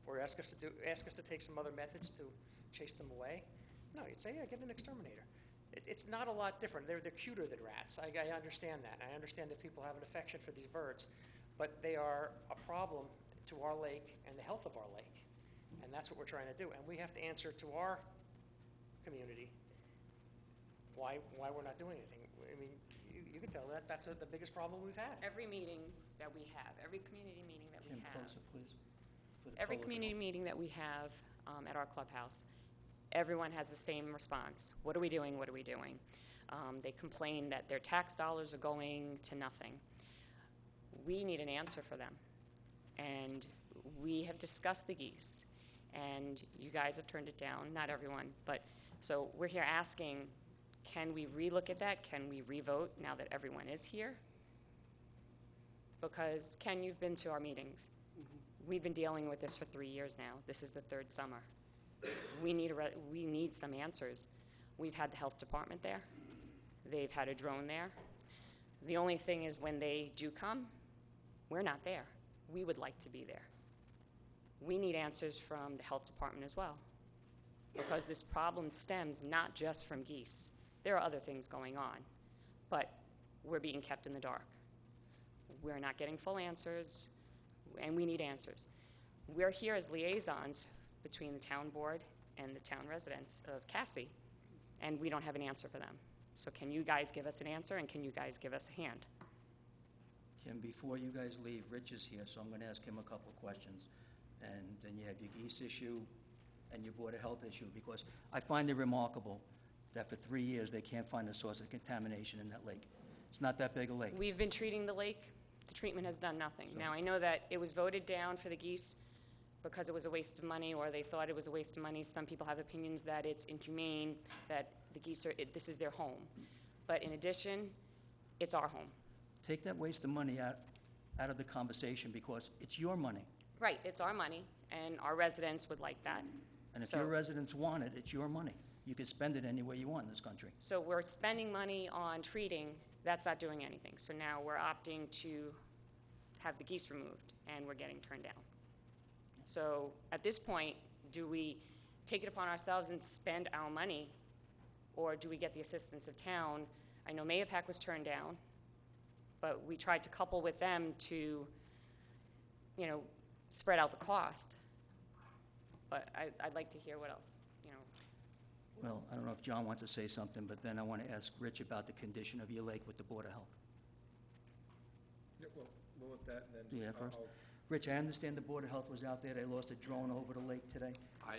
Or ask us to take some other methods to chase them away? No, you'd say, yeah, get an exterminator. It's not a lot different. They're cuter than rats. I understand that. I understand that people have an affection for these birds. but they are a problem to our lake and the health of our lake. And that's what we're trying to do. And we have to answer to our community why we're not doing anything. I mean, you can tell that's the biggest problem we've had. Every meeting that we have, every community meeting that we Kim, have, closer, please. For the every public. community meeting that we have at our clubhouse, everyone has the same response. What are we doing? What are we doing? They complain that their tax dollars are going to nothing. We need an answer for them. And we have discussed the geese, and you guys have turned it down, not everyone, but so we're here asking, can we relook at that? Can we revote now that everyone is here? Because, Ken, you've been to our meetings. We've been dealing with this for 3 years now. This is the third summer. We need some answers. We've had the health department there. They've had a drone there. The only thing is when they do come, we're not there. We would like to be there. We need answers from the health department as well, because this problem stems not just from geese. There are other things going on, but we're being kept in the dark. We're not getting full answers, and we need answers. We're here as liaisons between the town board and the town residents of Cassie, and we don't have an answer for them. So can you guys give us an answer, and can you guys give us a hand? Kim, before you guys leave, Rich is here, so I'm going to ask him a couple of questions. And then you have your geese issue and your Board of Health issue, because I find it remarkable that for 3 years, they can't find a source of contamination in that lake. It's not that big a lake. We've been treating the lake. The treatment has done nothing. Now, I know that it was voted down for the geese because it was a waste of money, or they thought it was a waste of money. Some people have opinions that it's inhumane, that the geese are, this is their home. But in addition, it's our home. Take that waste of money out of the conversation, because it's your money. Right, it's our money, and our residents would like that. And if So- your residents want it, it's your money. You can spend it any way you want in this country. So we're spending money on treating, that's not doing anything. So now we're opting to have the geese removed, and we're getting turned down. So at this point, do we take it upon ourselves and spend our money, or do we get the assistance of town? I know Mayapack was turned down, but we tried to couple with them to, spread out the cost. But I'd like to hear what else, Well, I don't know if John wants to say something, but then I want to ask Rich about the condition of your lake with the Board of Health. Yeah, well, we'll let that, and then. Do that first? Rich, I understand the Board of Health was out there. They lost a drone over the lake today. I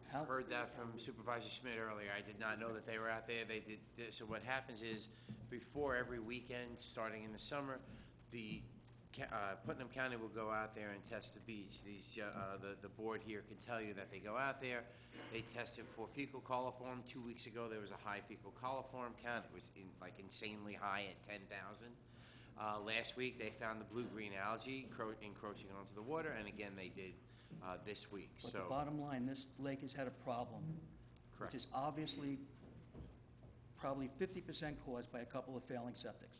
How- heard that from Supervisor Schmidt earlier. I did not know that they were out there. They did, so what happens is, before every weekend, starting in the summer, the Putnam County will go out there and test the beach. The board here can tell you that they go out there. They tested for fecal coliform. 2 weeks ago, there was a high fecal coliform count. It was insanely high at 10,000. Last week, they found the blue-green algae encroaching onto the water, and again, they did this week. But the So, bottom line, this lake has had a problem. Correct. Which is obviously probably 50% caused by a couple of failing septics.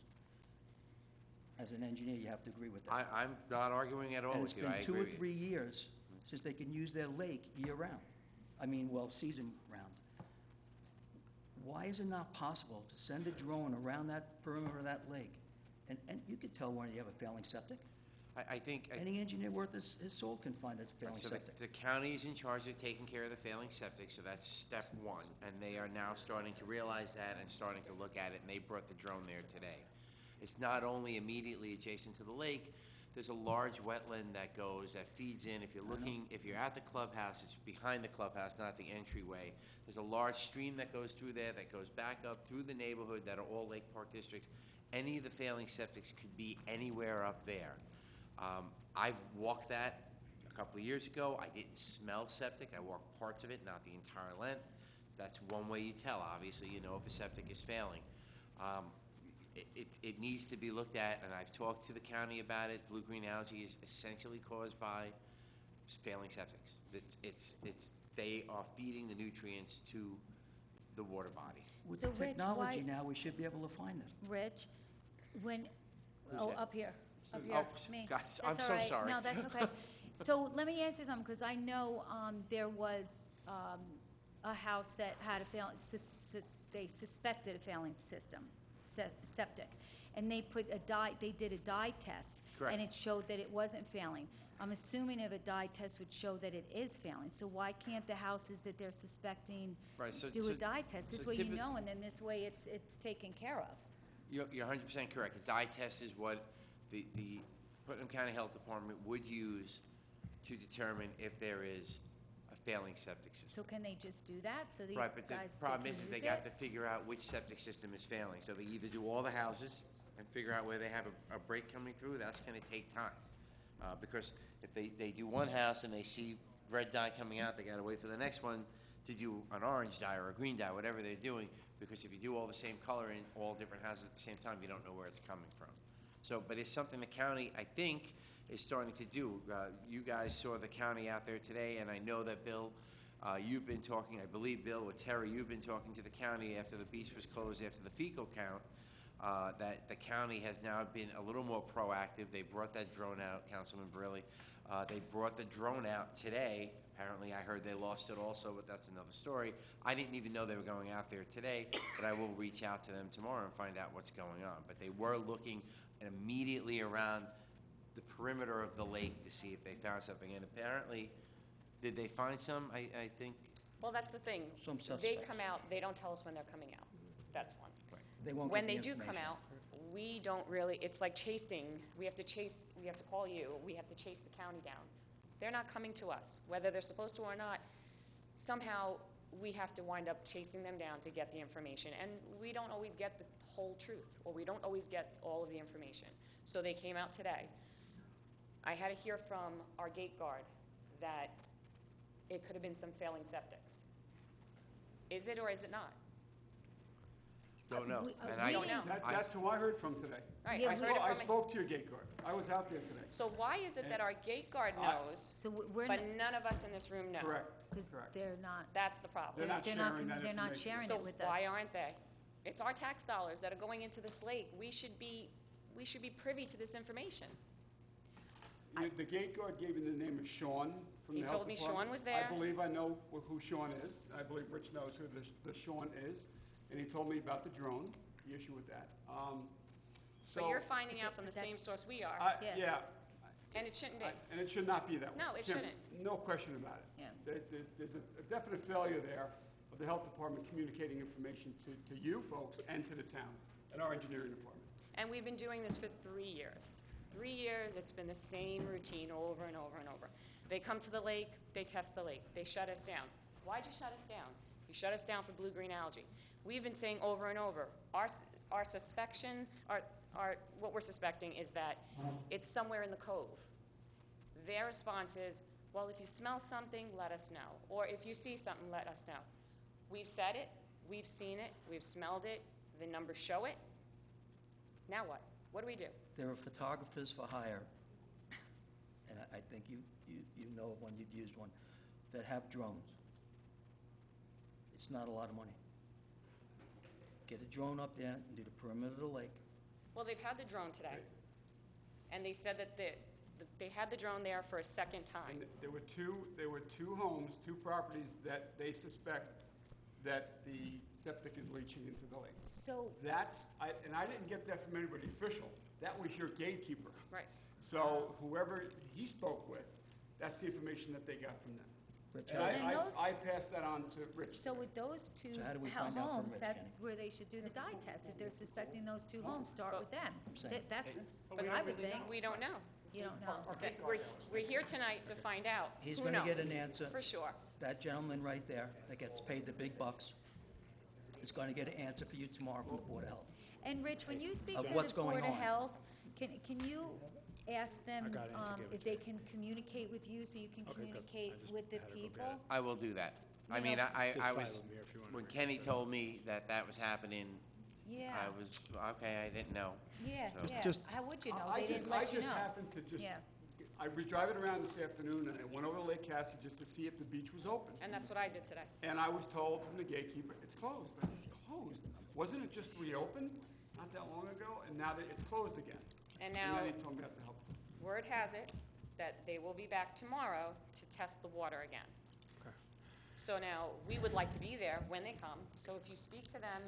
As an engineer, you have to agree with that. I'm not arguing at all And it's with you. I been 2 agree or with you. 3 years since they can use their lake year-round. Season round. Why is it not possible to send a drone around that perimeter of that lake? And you can tell when you have a failing septic. I think... Any engineer worth his salt can find a failing So septic. the county is in charge of taking care of the failing septic, so that's step one. And they are now starting to realize that and starting to look at it, and they brought the drone there today. It's not only immediately adjacent to the lake, there's a large wetland that feeds in. If you're at the clubhouse, it's behind the clubhouse, not the entryway. There's a large stream that goes through there, that goes back up through the neighborhood, that are all Lake Park districts. Any of the failing septics could be anywhere up there. I've walked that a couple of years ago. I didn't smell septic. I walked parts of it, not the entire length. That's one way you tell. Obviously, you know if a septic is failing. It needs to be looked at, and I've talked to the county about it. Blue-green algae is essentially caused by failing septics. They are feeding the nutrients to the water body. With So, the Rich, technology why- now, we should be able to find it. Rich, Who's that? up here, Oh, me. gosh, I'm That's so all right. sorry. No, that's okay. So let me ask you something, because I know there was a house that had a they suspected a failing septic, and they did a dye test, Correct. And it showed that it wasn't failing. I'm assuming if a dye test would show that it is failing, so why can't the houses that they're suspecting Right, so- do so- a dye test? This so way you typi- know, and then this way it's taken care of. You're 100% correct. A dye test is what the Putnam County Health Department would use to determine if there is a failing septic system. So can they just do that, so these Right, but the guys, problem they is can they use got it? to figure out which septic system is failing. So they either do all the houses and figure out where they have a break coming through, that's gonna take time. Because if they do one house and they see red dye coming out, they gotta wait for the next one to do an orange dye or a green dye, whatever they're doing, because if you do all the same color in all different houses at the same time, you don't know where it's coming from. So, but it's something the county, I think, is starting to do. You guys saw the county out there today, and I know that, Bill, you've been talking, I believe, Bill, with Terry, you've been talking to the county after the beach was closed, after the fecal count, that the county has now been a little more proactive. They brought that drone out, Councilman Barilli. They brought the drone out today. Apparently, I heard they lost it also, but that's another story. I didn't even know they were going out there today, but I will reach out to them tomorrow and find out what's going on. But they were looking immediately around the perimeter of the lake to see if they found something. And apparently, did they find some? I think. Well, that's the thing. Some They suspects. come out, they don't tell us when they're coming out. That's one. They won't When get they the do come information. out, we don't really, it's like chasing. We have to call you, we have to chase the county down. They're not coming to us, whether they're supposed to or not. Somehow, we have to wind up chasing them down to get the information. And we don't always get the whole truth, or we don't always get all of the information. So they came out today. I had to hear from our gate guard that it could have been some failing septics. Is it or is it not? Don't know. we- And we I don't know. That's who I heard from today. Right, Yeah, I heard it I from, spoke to your gate guard. I was out there today. so why is it that our gate guard knows, So we're, but none of us in this room know? Correct, because correct. they're not, That's the problem. They're not sharing that they're not information. sharing So it with us. why aren't they? It's our tax dollars that are going into this lake. We should be privy to this information. The gate guard gave me the name of Sean from He the health told me department. Sean was there. I believe I know who Sean is. I believe Rich knows who the Sean is. And he told me about the drone, the issue with that. But So, you're finding out from the But same that's- source we are, Yeah. yeah, and it shouldn't be. and it should not be that way. No, it Kim, shouldn't. No question about it. Yeah. There's a definite failure there of the health department communicating information to you folks and to the town and our engineering department. And we've been doing this for 3 years. 3 years, it's been the same routine over and over and over. They come to the lake, they test the lake, they shut us down. Why'd you shut us down? You shut us down for blue-green algae. We've been saying over and over, our suspicion, what we're suspecting is that it's somewhere in the cove. Their response is, well, if you smell something, let us know. Or if you see something, let us know. We've said it, we've seen it, we've smelled it, the numbers show it. Now what? What do we do? There are photographers for hire, and I think you know of one, you've used one, that have drones. It's not a lot of money. Get a drone up there and do the perimeter of the lake. Well, they've had the drone today, and they said that they had the drone there for a second time. And there were two homes, two properties that they suspect that the septic is leaching into the lake. So, And I didn't get that from anybody official. That was your gatekeeper. Right. So whoever he spoke with, that's the information that they got from them. Rich, And So then those- I passed that on to Rich. so with those two So how do we find out from homes, Rich, that's Kenny? where they should do the dye test. If they're suspecting those two homes, start with them. saying. That's But what I would think. We don't know. You don't know. We're here tonight to find out. He's Who gonna get knows? an answer. For sure. That gentleman right there that gets paid the big bucks is going to get an answer for you tomorrow from the Board of Health. And Rich, when you speak Of to what's the Board going of on. Health, can you ask them got it, I can give it if they can communicate with you so you can communicate with the people? I will do that. I You mean, know- I was, when Kenny told me that was happening, I Yeah, was, okay, I didn't know. yeah, So- yeah. Just- How would you know? I They just didn't let you know. happened to just, Yeah. I was driving around this afternoon and I went over to Lake Cassie just to see if the beach was open. And that's what I did today. And I was told from the gatekeeper, it's closed. I said, closed? Wasn't it just reopened not that long ago? And now that it's closed again. And And now, then he told me about the health. word has it that they will be back tomorrow to test the water again. So now, we would like to be there when they come, so if you speak to them,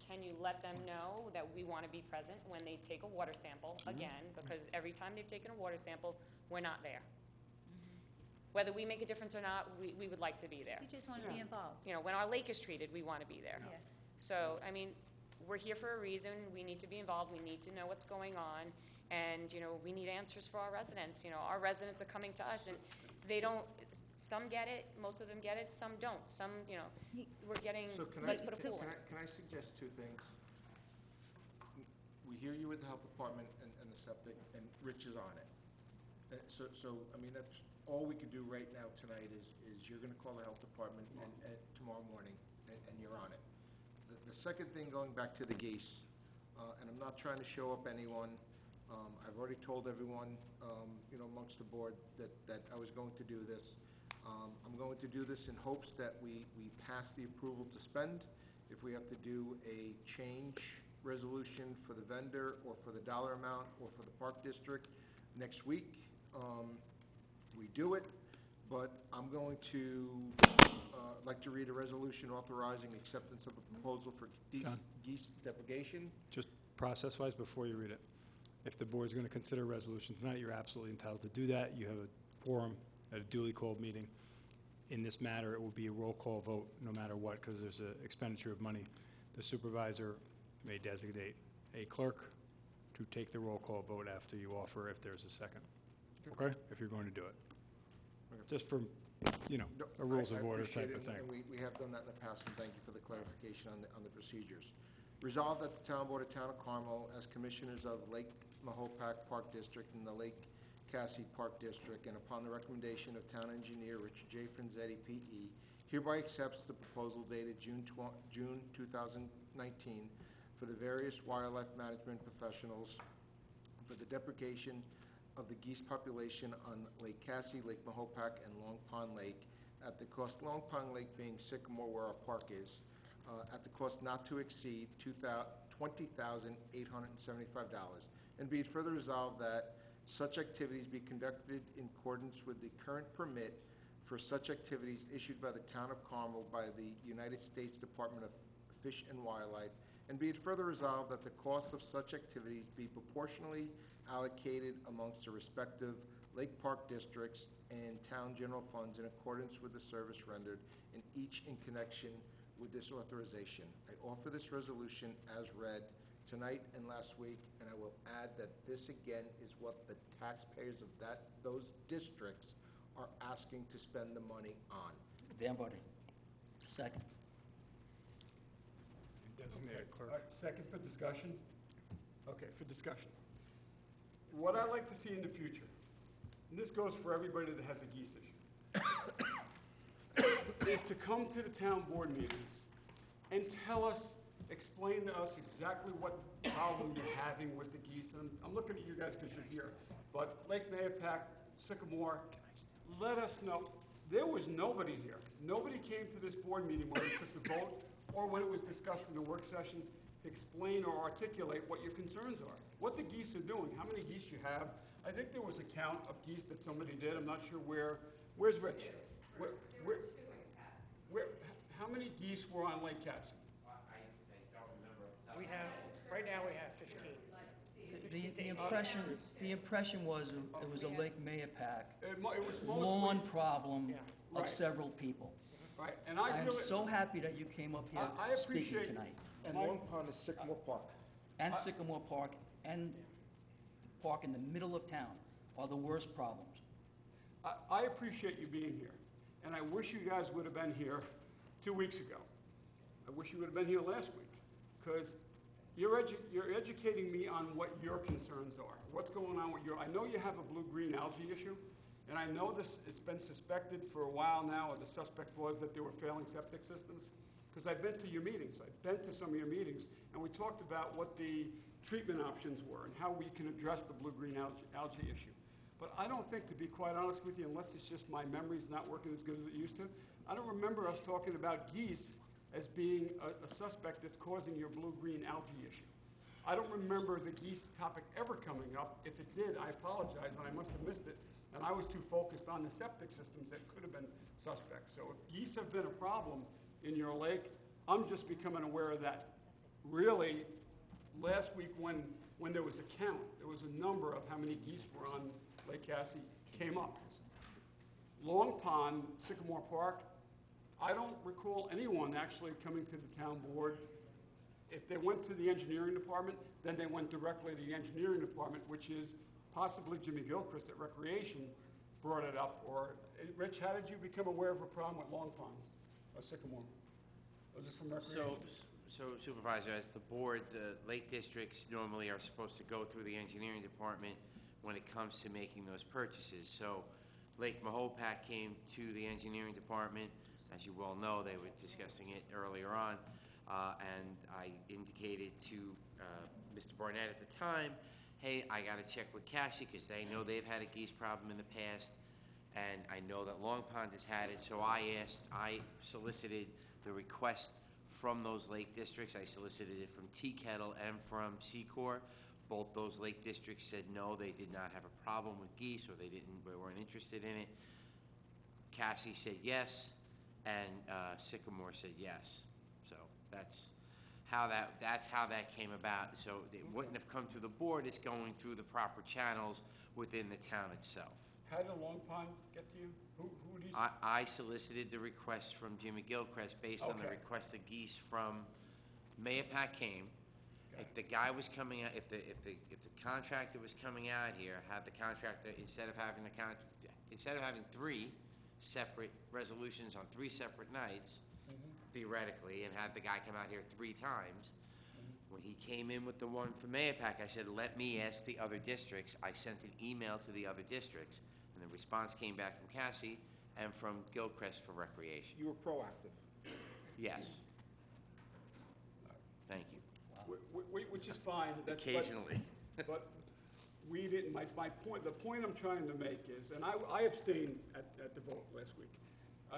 can you let them know that we want to be present when they take a water sample again? Because every time they've taken a water sample, we're not there. Whether we make a difference or not, we would like to be there. We just want to be involved. You know, when our lake is treated, we want to be there. Yeah. So, I mean, we're here for a reason. We need to be involved. We need to know what's going on. And, you know, we need answers for our residents. You know, our residents are coming to us and they don't, some get it, most of them get it, some don't. Some, you know, we're getting, So can let's put a pool in. Can I suggest two things? We hear you with the health department and the septic, and Rich is on it. So, I mean, that's, all we could do right now tonight is you're gonna call the health department and tomorrow morning, and you're on it. The second thing, going back to the geese, and I'm not trying to show up anyone, I've already told everyone, you know, amongst the board that I was going to do this. I'm going to do this in hopes that we pass the approval to spend. If we have to do a change resolution for the vendor, or for the dollar amount, or for the park district next week, we do it. But I'm going to like to read a resolution authorizing acceptance of a proposal for geese depredation. Just process-wise, before you read it, if the board's going to consider a resolution tonight, you're absolutely entitled to do that. You have a quorum at a duly called meeting. In this matter, it will be a roll call vote no matter what, because there's an expenditure of money. The supervisor may designate a clerk to take the roll call vote after you offer, if there's a second. Okay? If you're going to do it. Just for, you know, a rules of order type of thing. And we have done that in the past, and thank you for the clarification on the procedures. Resolved that the Town Board of Town of Carmel, as commissioners of Lake Mahopac Park District and the Lake Cassie Park District, and upon the recommendation of Town Engineer Richard J. Franzetti, P.E., hereby accepts the proposal dated June 2019 for the various wildlife management professionals for the deprecation of the geese population on Lake Cassie, Lake Mahopac, and Long Pond Lake at the cost, Long Pond Lake being Sycamore where our park is, at the cost not to exceed $20,875. And be it further resolved that such activities be conducted in accordance with the current permit for such activities issued by the Town of Carmel by the United States Department of Fish and Wildlife. And be it further resolved that the cost of such activities be proportionally allocated amongst the respective lake park districts and town general funds in accordance with the service rendered, in each in connection with this authorization. I offer this resolution as read tonight and last week, and I will add that this again is what the taxpayers of those districts are asking to spend the money on. Van Barty. Second. Designated All clerk. right, second for discussion? Okay, for discussion. What I'd like to see in the future, and this goes for everybody that has a geese issue, is to come to the town board meetings and tell us, explain to us exactly what problem you're having with the geese. And I'm looking at you guys because you're here, but Lake Mahopac, Sycamore, let us know. There was nobody here. Nobody came to this board meeting when we took the vote or when it was discussed in the work session to explain or articulate what your concerns are, what the geese are doing, how many geese you have. I think there was a count of geese that somebody did. I'm not sure where. Where's Rich? How many geese were on Lake Cassie? We have, right now we have 15. The impression was it was a Lake Mahopac It was mostly. lawn problem of Right. several people. Right, and I I am really. so happy that you came up here I speaking appreciate- tonight. And Long Pond is Sycamore Park. And Sycamore Park and Park in the middle of town are the worst problems. I appreciate you being here, and I wish you guys would have been here 2 weeks ago. I wish you would have been here last week, because you're educating me on what your concerns are, what's going on with your, I know you have a blue-green algae issue, and I know this, it's been suspected for a while now, or the suspect was that they were failing septic systems, because I've been to your meetings, I've been to some of your meetings, and we talked about what the treatment options were and how we can address the blue-green algae issue. But I don't think, to be quite honest with you, unless it's just my memory's not working as good as it used to, I don't remember us talking about geese as being a suspect that's causing your blue-green algae issue. I don't remember the geese topic ever coming up. If it did, I apologize, and I must have missed it. And I was too focused on the septic systems that could have been suspects. So if geese have been a problem in your lake, I'm just becoming aware of that really, last week when there was a count, there was a number of how many geese were on Lake Cassie came up. Long Pond, Sycamore Park, I don't recall anyone actually coming to the town board. If they went to the engineering department, then they went directly to the engineering department, which is possibly Jimmy Gilchrist at Recreation brought it up. Or, Rich, how did you become aware of a problem with Long Pond or Sycamore? Was this from Recreation? So Supervisor, as the board, the lake districts normally are supposed to go through the engineering department when it comes to making those purchases. So Lake Mahopac came to the engineering department. As you well know, they were discussing it earlier on. And I indicated to Mr. Barnett at the time, hey, I got to check with Cassie because they know they've had a geese problem in the past, and I know that Long Pond has had it. So I solicited the request from those lake districts. I solicited it from Tea Kettle and from Secor. Both those lake districts said no, they did not have a problem with geese, or they weren't interested in it. Cassie said yes, and Sycamore said yes. So that's how that came about. So it wouldn't have come to the board. It's going through the proper channels within the town itself. How did Long Pond get to you? Who did you? I solicited the request from Jimmy Gilchrist based on the Okay. request of geese from Mayapack came. If the guy was coming out, if the contractor was coming out here, have the contractor, instead of having 3 separate resolutions on 3 separate nights, theoretically, and had the guy come out here 3 times, when he came in with the one for Mayapack, I said, let me ask the other districts. I sent an email to the other districts, and the response came back from Cassie and from Gilchrist for Recreation. You were proactive. Yes. Thank you. Which is fine. Occasionally. But we didn't, the point I'm trying to make is, and I abstained at the vote last week.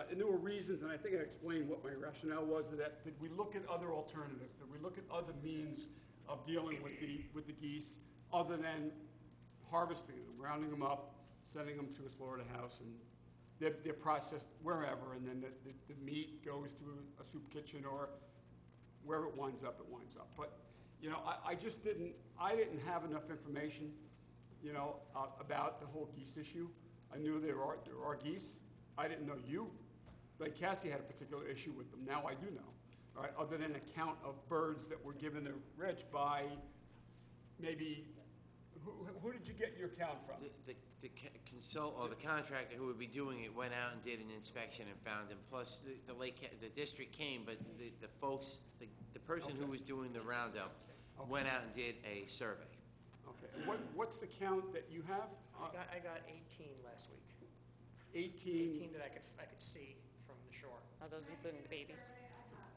And there were reasons, and I think I explained what my rationale was, that did we look at other alternatives? Did we look at other means of dealing with the geese other than harvesting them, rounding them up, sending them to a slaughterhouse, and they're processed wherever, and then the meat goes to a soup kitchen, or wherever it winds up, it winds up. But, you know, I didn't have enough information, you know, about the whole geese issue. I knew there are geese. I didn't know Lake Cassie had a particular issue with them. Now I do know, all right, other than a count of birds that were given to Rich by maybe, who did you get your count from? The contractor who would be doing it went out and did an inspection and found them. Plus, the district came, but the person who was doing the roundup went out and did a survey. Okay, and what's the count that you have? I got 18 last week. 18? 18 that I could see from the shore. Are those including the babies?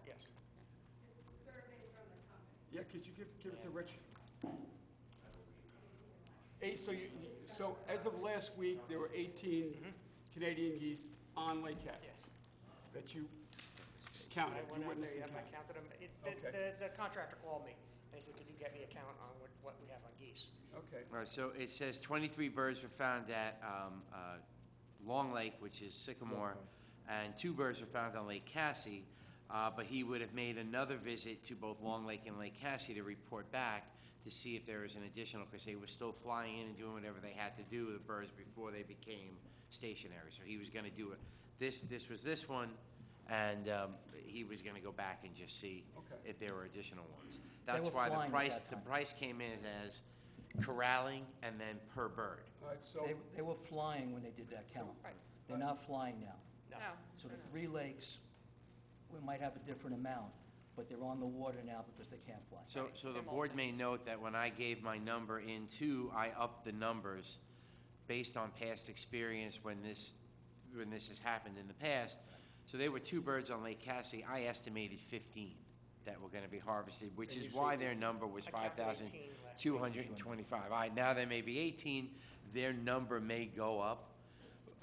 Yes. Yeah, could you give it to Rich? So as of last week, there were 18 Canadian geese on Lake Cassie? Yes. That you counted? I went You out there, witnessed yep, and I counted. counted them. The contractor called me, and he said, could you get me a count on what we have on geese? Okay. All right, so it says 23 birds were found at Long Lake, which is Sycamore, and 2 birds were found on Lake Cassie, but he would have made another visit to both Long Lake and Lake Cassie to report back to see if there was an additional, because they were still flying in and doing whatever they had to do with the birds before they became stationary. So he was going to do it. This was this one, and he was going to go back and just see if there were additional ones. That's were why flying at the that time. price came in as corralling and then per bird. All right, so, They were flying when they did that count. They're not flying now. No. So the 3 lakes, we might have a different amount, but they're on the water now because they can't fly. So the board may note that when I gave my number in 2, I upped the numbers based on past experience when this has happened in the past. So there were 2 birds on Lake Cassie. I estimated 15 that were going to be harvested, which is why their number was I counted 18 5,225. Now there may be 18. Their number may go up.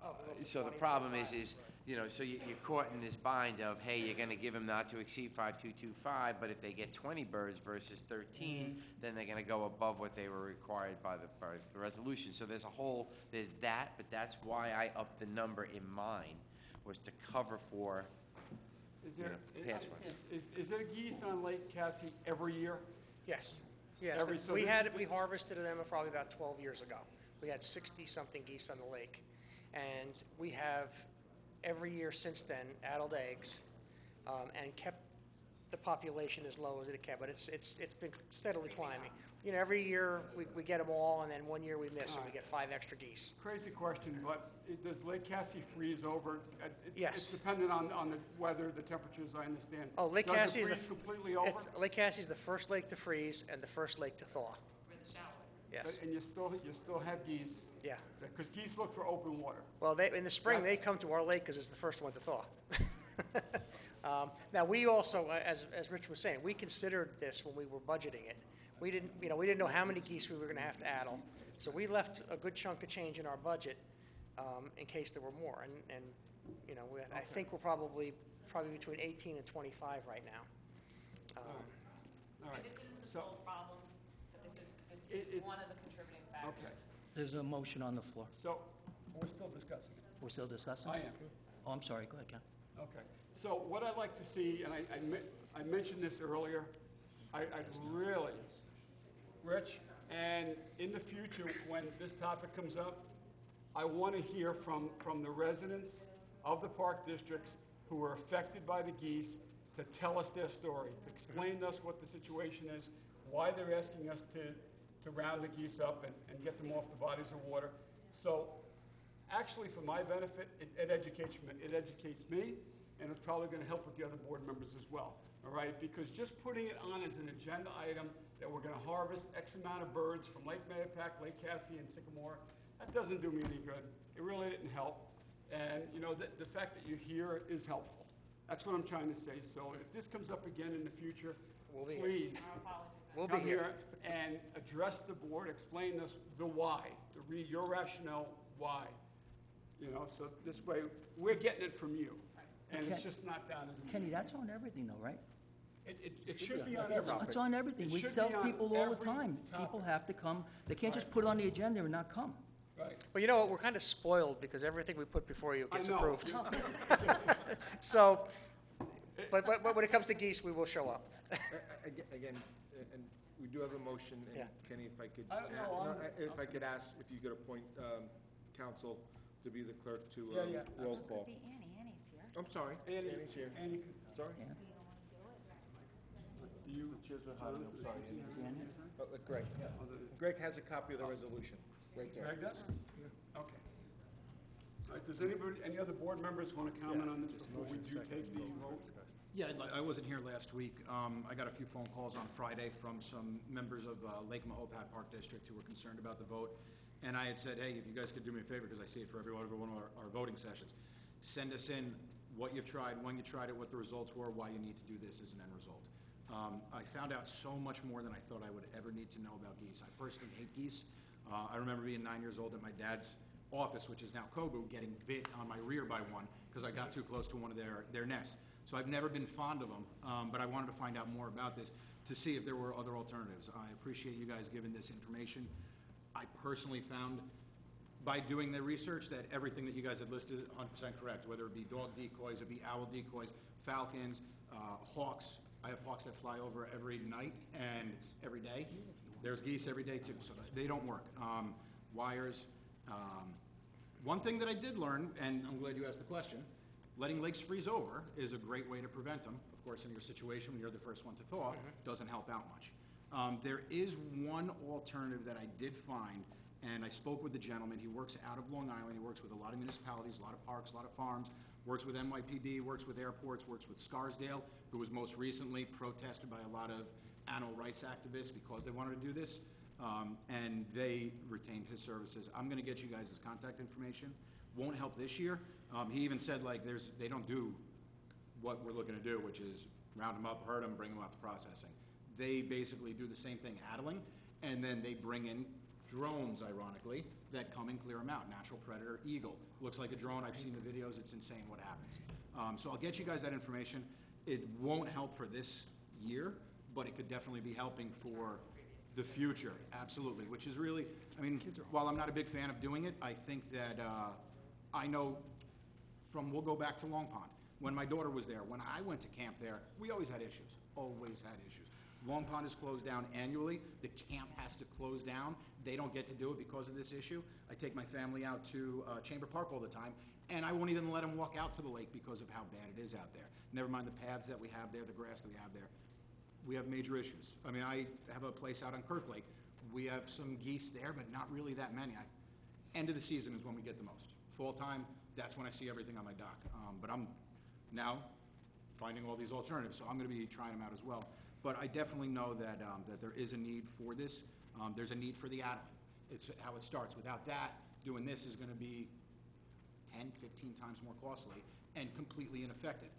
Oh, So the problem is, you know, so you're caught in this bind of, hey, you're going to give them not to exceed 5,225, but if they get 20 birds versus 13, then they're going to go above what they were required by the resolution. So there's that, but that's why I upped the number in mine, was to cover for Is there, Past one. is there geese on Lake Cassie every year? Yes, yes. Every- so We this- had, we harvested them probably about 12 years ago. We had 60-something geese on the lake. And we have, every year since then, addled eggs and kept the population as low as it can, but it's been steadily climbing. You know, every year we get them all, and then one year we miss, and we get 5 extra geese. Crazy question, but does Lake Cassie freeze over? Yes. It's dependent on the weather, the temperatures, I understand. Oh, Lake Cassie is Does it freeze completely over? Lake Cassie is the first lake to freeze and the first lake to thaw. Yes. And you still have geese? Yeah. Because geese look for open water. Well, in the spring, they come to our lake because it's the first one to thaw. Now, we also, as Rich was saying, we considered this when we were budgeting it. We didn't know how many geese we were going to have to addle. So we left a good chunk of change in our budget in case there were more. And you know, I think we're probably between 18 and 25 right now. All right. And this isn't the So- sole problem, but this It's- is one of the contributing factors. Okay. There's a motion on the floor. So, we're still discussing it. We're still discussing? I am. Oh, I'm sorry, go ahead, Ken. Okay. So what I'd like to see, and I mentioned this earlier, I'd really, Rich, and in the future, when this topic comes up, I want to hear from the residents of the park districts who are affected by the geese to tell us their story, to explain to us what the situation is, why they're asking us to round the geese up and get them off the bodies of water. So actually, for my benefit, it educates me, and it's probably going to help with the other board members as well, all right? Because just putting it on as an agenda item that we're going to harvest X amount of birds from Lake Mayapack, Lake Cassie, and Sycamore, that doesn't do me any good. It really didn't help. And, you know, the fact that you're here is helpful. That's what I'm trying to say. So if this comes up again in the future, We'll be here. please, We'll be come here. here and address the board, explain us the why, your rationale why. You know, so this way, we're getting it from you, and it's just not down as a... Kenny, that's on everything though, right? It should be on every... It's on everything. It We should tell be on people all the every time. People topic. have to come. They can't just put it on the agenda and not come. Right. Well, you know what, we're kind of spoiled because everything we put before you gets I know. approved. So, but when it comes to geese, we will show up. Again, and we do have a motion, Yeah. and Kenny, if I could, I don't know, if I could ask if you could appoint counsel to be the clerk to Yeah, roll call. Could be Annie. Annie's here. I'm sorry. Annie, Annie's here. Annie, Sorry? you... Greg. Greg has a copy of the resolution, right there. Greg does? Okay. All right, does any other board members want to comment on this before we do take the vote? Yeah, I wasn't here last week. I got a few phone calls on Friday from some members of Lake Mahopac Park District who were concerned about the vote. And I had said, hey, if you guys could do me a favor, because I see it for every one of our voting sessions, send us in what you've tried, when you tried it, what the results were, why you need to do this as an end result. I found out so much more than I thought I would ever need to know about geese. I personally hate geese. I remember being 9 years old at my dad's office, which is now Kobu, getting bit on my rear by one because I got too close to one of their nests. So I've never been fond of them, but I wanted to find out more about this to see if there were other alternatives. I appreciate you guys giving this information. I personally found, by doing the research, that everything that you guys had listed is 100% correct, whether it be dog decoys, it be owl decoys, falcons, hawks. I have hawks that fly over every night and every day. There's geese every day too, so they don't work. Wires. One thing that I did learn, and I'm glad you asked the question, letting lakes freeze over is a great way to prevent them. Of course, in your situation, when you're the first one to thaw, doesn't help out much. There is one alternative that I did find, and I spoke with the gentleman. He works out of Long Island. He works with a lot of municipalities, a lot of parks, a lot of farms, works with NYPD, works with airports, works with Scarsdale, who was most recently protested by a lot of animal rights activists because they wanted to do this, and they retained his services. I'm going to get you guys his contact information. Won't help this year. He even said, like, they don't do what we're looking to do, which is round them up, herd them, bring them out to processing. They basically do the same thing, addling, and then they bring in drones, ironically, that come and clear them out. Natural predator, eagle. Looks like a drone. I've seen the videos. It's insane what happens. So I'll get you guys that information. It won't help for this year, but it could definitely be helping for the future. Absolutely. Which is really, I mean, while I'm not a big fan of doing it, I think that I know we'll go back to Long Pond. When my daughter was there, when I went to camp there, we always had issues, always had issues. Long Pond is closed down annually. The camp has to close down. They don't get to do it because of this issue. I take my family out to Chamber Park all the time, and I won't even let them walk out to the lake because of how bad it is out there. Never mind the paths that we have there, the grass that we have there. We have major issues. I mean, I have a place out on Kirk Lake. We have some geese there, but not really that many. End of the season is when we get the most. Fall time, that's when I see everything on my dock. But I'm now finding all these alternatives, so I'm going to be trying them out as well. But I definitely know that, that there is a need for this. There's a need for the add-on. It's how it starts. Without that, doing this is going to be 10, 15 times more costly and completely ineffective.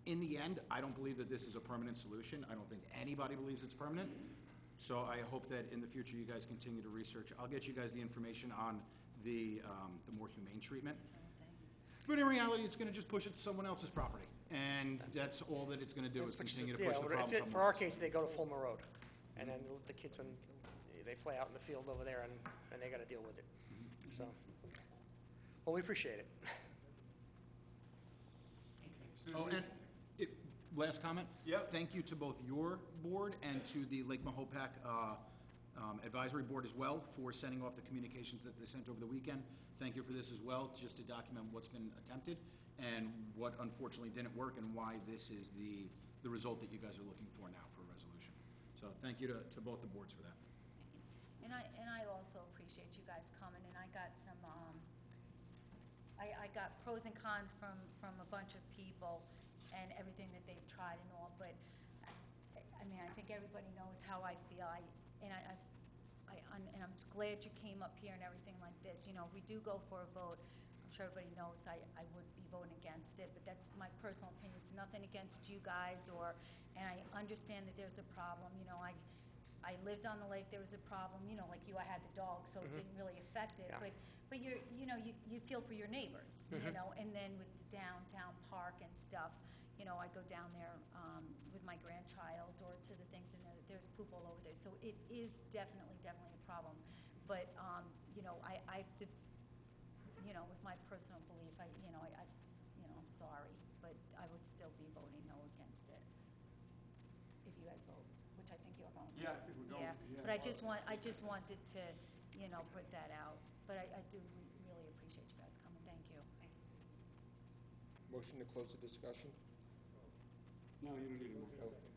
In the end, I don't believe that this is a permanent solution. I don't think anybody believes it's permanent. So I hope that in the future you guys continue to research. I'll get you guys the information on the more humane treatment. But in reality, it's going to just push it to someone else's property. And that's all that it's going to do is continue to push the problem somewhere For our else. case, they go to Fulmer Road, and then the kids, they play out in the field over there, and they got to deal with it. So, well, we appreciate it. Oh, and last comment? Yep. Thank you to both your board and to the Lake Mahopac Advisory Board as well for sending off the communications that they sent over the weekend. Thank you for this as well, just to document what's been attempted and what unfortunately didn't work and why this is the result that you guys are looking for now for a resolution. So thank you to both the boards for that. And I also appreciate you guys coming, and I got some, I got pros and cons from a bunch of people and everything that they've tried and all, but I mean, I think everybody knows how I feel. And I'm glad you came up here and everything like this. You know, if we do go for a vote, I'm sure everybody knows I would be voting against it, but that's my personal opinion. It's nothing against you guys, and I understand that there's a problem. You know, I lived on the lake, there was a problem, you know, like you, I had the dog, so it didn't really affect it. Yeah. But you feel for your neighbors, you know, and then with the downtown park and stuff, you know, I go down there with my grandchild or to the things, and there's poop all over there. So it is definitely a problem. But, you know, I have to, you know, with my personal belief, I'm sorry, but I would still be voting no against it if you guys vote, which I think you're going to. Yeah, I think we're going to, yeah. But I just wanted to, you know, put that out. But I do really appreciate you guys coming. Thank you. Motion to close the discussion? No, you don't need a motion.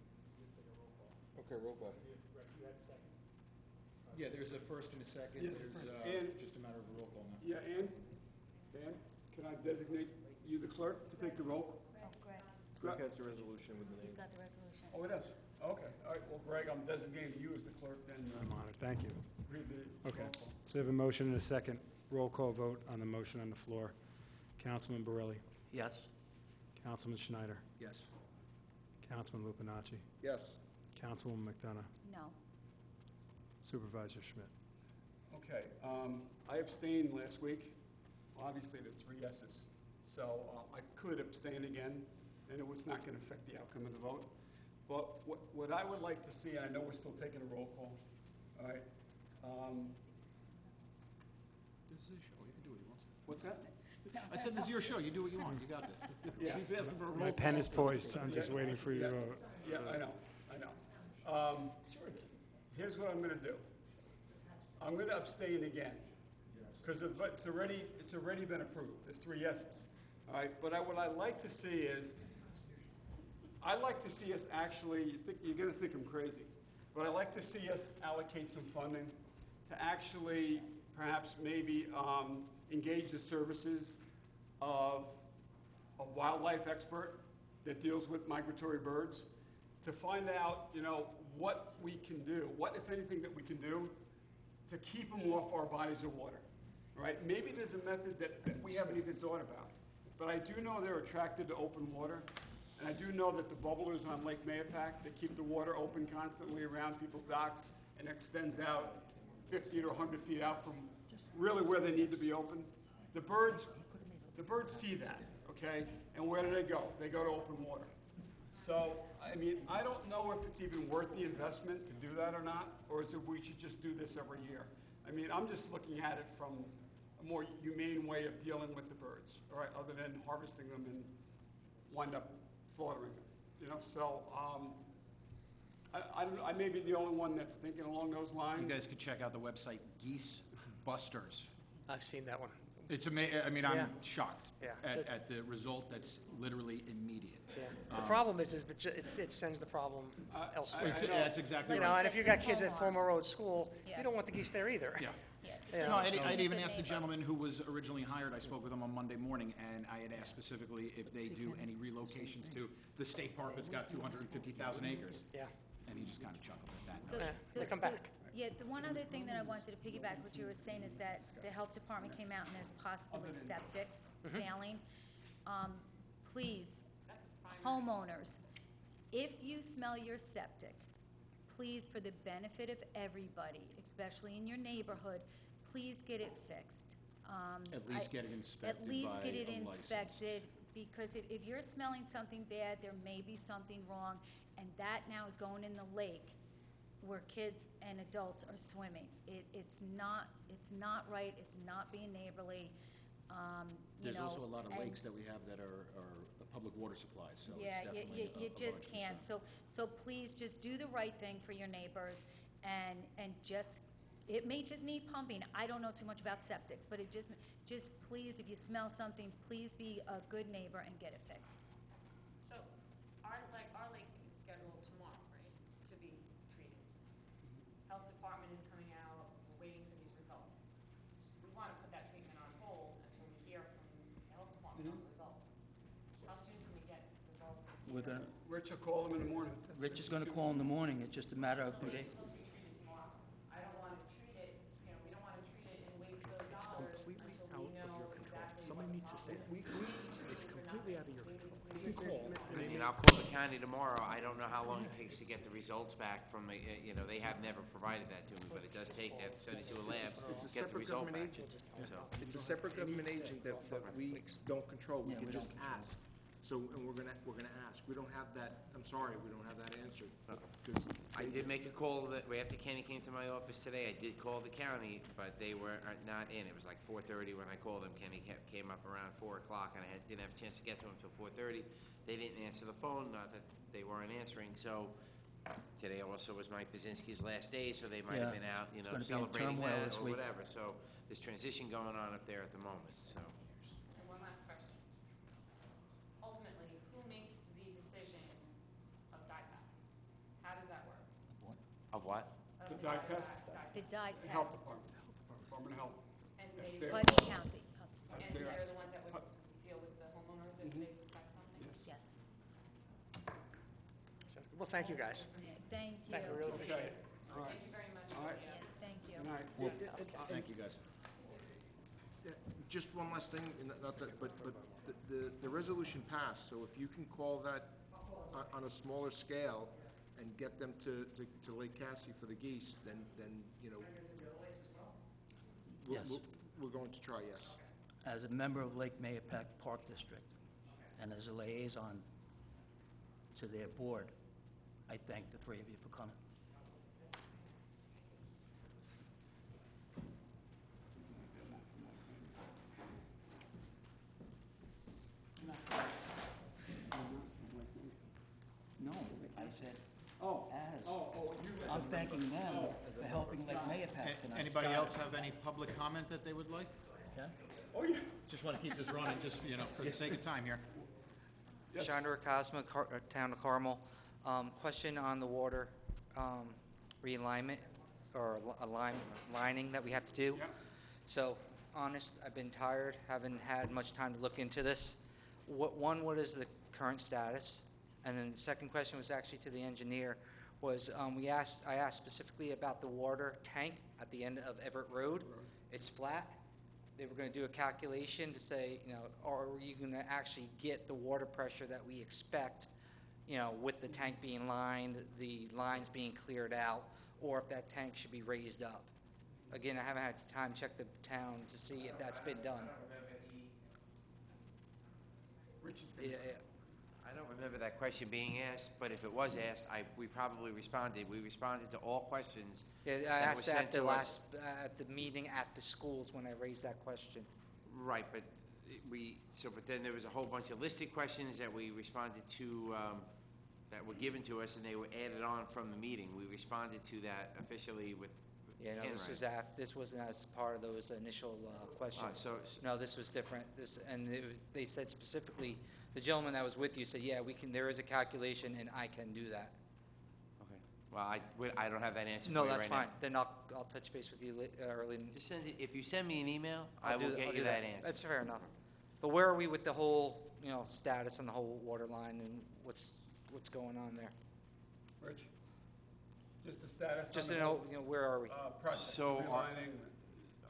Okay, roll call. Yeah, there's a first and a second. Yes, There's first. And- just a matter of a roll call now. Yeah, Ann, can I designate you the clerk to take the roll? Oh, Greg, Greg has the resolution with the you've name. got the resolution. Oh, it is? Okay, all right, well, Greg, I'm designating you as the clerk, then I'm on it, thank you. read the Okay, roll call. so we have a motion and a second. Roll call vote on the motion on the floor. Councilman Borelli. Yes? Councilman Schneider. Yes. Councilman Lupinacci. Yes. Councilwoman McDonough. No. Supervisor Schmidt. Okay, I abstained last week. Obviously, there's 3 yeses. So I could abstain again, and it was not going to affect the outcome of the vote. But what I would like to see, and I know we're still taking a roll call, all right? This is his show, you can do what you want. What's that? I said, this is your show, you do what you want, you got this. Yeah. She's asking for a roll call. My pen is poised, I'm just waiting for you to Yeah. vote. Yeah, I know. Here's what I'm going to do. I'm going to abstain again, because it's already been approved. There's 3 yeses. All right, but what I'd like to see is, I'd like to see us actually, you're going to think I'm crazy, but I'd like to see us allocate some funding to actually perhaps maybe engage the services of a wildlife expert that deals with migratory birds to find out, you know, what we can do, what, if anything, that we can do to keep them off our bodies of water, right? Maybe there's a method that we haven't even thought about, but I do know they're attracted to open water, and I do know that the bubblers on Lake Mahopac that keep the water open constantly around people's docks and extends out 50 to 100 feet out from really where they need to be open. The birds see that, okay? And where do they go? They go to open water. So, I mean, I don't know if it's even worth the investment to do that or not, or is it we should just do this every year? I mean, I'm just looking at it from a more humane way of dealing with the birds, all right, other than harvesting them and wind up slaughtering them, you know, so, I may be the only one that's thinking along those lines. You guys could check out the website Geese Busters. I've seen that one. It's I mean, Yeah. I'm shocked Yeah. at the result that's literally immediate. Yeah. The problem is that it sends the problem elsewhere. That's exactly You know, right. and if you've got kids at Fulmer Road School, Yeah. you don't want the geese there either. Yeah. Yeah. No, I'd So- even asked the gentleman who was originally hired, I spoke with him on Monday morning, and I had asked specifically if they do any relocations to the state park that's got 250,000 acres. Yeah. And he just kind of chuckled at that. So- Yeah, so they come the- back. Yeah, the one other thing that I wanted to piggyback what you were saying is that the health department came out and there's possibly septics failing. Please, homeowners, if you smell your septic, please, for the benefit of everybody, especially in your neighborhood, please get it fixed. At least get it inspected At least by get it a licensed- inspected, because if you're smelling something bad, there may be something wrong, and that now is going in the lake where kids and adults are swimming. It's not right, it's not being neighborly, you There's know, also a lot of and- lakes that we have that are public water supplies, so it's Yeah, definitely you a just large can't. concern. So please just do the right thing for your neighbors and just, it may just need pumping. I don't know too much about septics, but it just please, if you smell something, please be a good neighbor and get it fixed. So our lake is scheduled tomorrow, right, to be treated. Health department is coming out, we're waiting for these results. We want to put that treatment on hold until we hear from the health department on the results. How soon can we get results? We're gonna, Rich will call him in the morning. Rich is gonna call in the morning, it's just a matter of the day. It's supposed to be treated tomorrow. I don't want to treat it, you know, we don't want to treat it and waste those dollars Completely until out we of know your control. exactly Somebody what needs to the say problem that. It's completely out of your control. You can call. I mean, I'll call the county tomorrow. I don't know how long it takes to get the results back from, you know, they have never provided that to me, but it does take, they have to send it to a lab, It's a get the separate result government back. agent. So, It's a separate government agent that we don't control. We Yeah, can we just don't ask. So, and we're gonna ask. We don't have that, I'm sorry, we don't have that answer. 'Cause I did make a call that, after Kenny came to my office today, I did call the county, but they were not in. It was like 4:30 when I called them. Kenny came up around 4 o'clock, and I didn't have a chance to get to him until 4:30. They didn't answer the phone, not that they weren't answering, so today also was Mike Bazinski's last day, so they might have Yeah, been out, you it's know, gonna be in celebrating turmoil that this or week. whatever. So there's transition going on up there at the moment, so. And one last question. Ultimately, who makes the decision of dye packs? How does that work? Of what? The dye test? The dye The health test, department, Department of Health. And That's they, their- Putney County, That's and their- they're the ones that would deal with the homeowners if they suspect something? yes. Sounds good. Well, thank you, guys. Yeah, Thank you. Thank you, I really appreciate Okay, it. all right. Thank you very much. All right. Yeah, thank you. Good night. Thank you, guys. Yeah, just one last thing, not that, but the resolution passed, so if you can call that on a smaller scale and get them to Lake Cassie for the geese, then, you know. Yes. We're going to try, yes. As a member of Lake Mayapack Park District, and as a liaison to their board, I thank the three of you for coming. No, I said, as. I'm thanking them for helping Lake Mayapack tonight. Anybody else have any public comment that they would like? Okay? Oh, yeah. Just want to keep this running, just, you know, for the sake of time here. Chandra Cosma, Town of Carmel. Question on the water realignment or lining that we have to do. Yep. So, honest, I've been tired, haven't had much time to look into this. What is the current status? And then the second question was actually to the engineer, was I asked specifically about the water tank at the end of Everett Road. It's flat. They were going to do a calculation to say, you know, are you going to actually get the water pressure that we expect, you know, with the tank being lined, the lines being cleared out, or if that tank should be raised up? Again, I haven't had time to check the town to see if that's been done. Rich is Yeah, yeah. I don't remember that question being asked, but if it was asked, we probably responded. We responded to all questions. Yeah, I that were asked sent at the to us. at the meeting at the schools when I raised that question. Right, but but then there was a whole bunch of listed questions that we responded to, that were given to us, and they were added on from the meeting. We responded to that officially with Yeah, no, this wasn't as part of those initial questions. No, this was different. They said specifically, the gentleman that was with you said, yeah, there is a calculation, and I can do that. Okay. Well, I don't have that answer for No, you right that's now. fine. Then I'll touch base with you early. Just if you send me an email, I will get you that answer. That's fair enough. But where are we with the whole, status on the whole water line and what's going on there? Rich? Just the status? Just to know, where are we? Project So, realigning.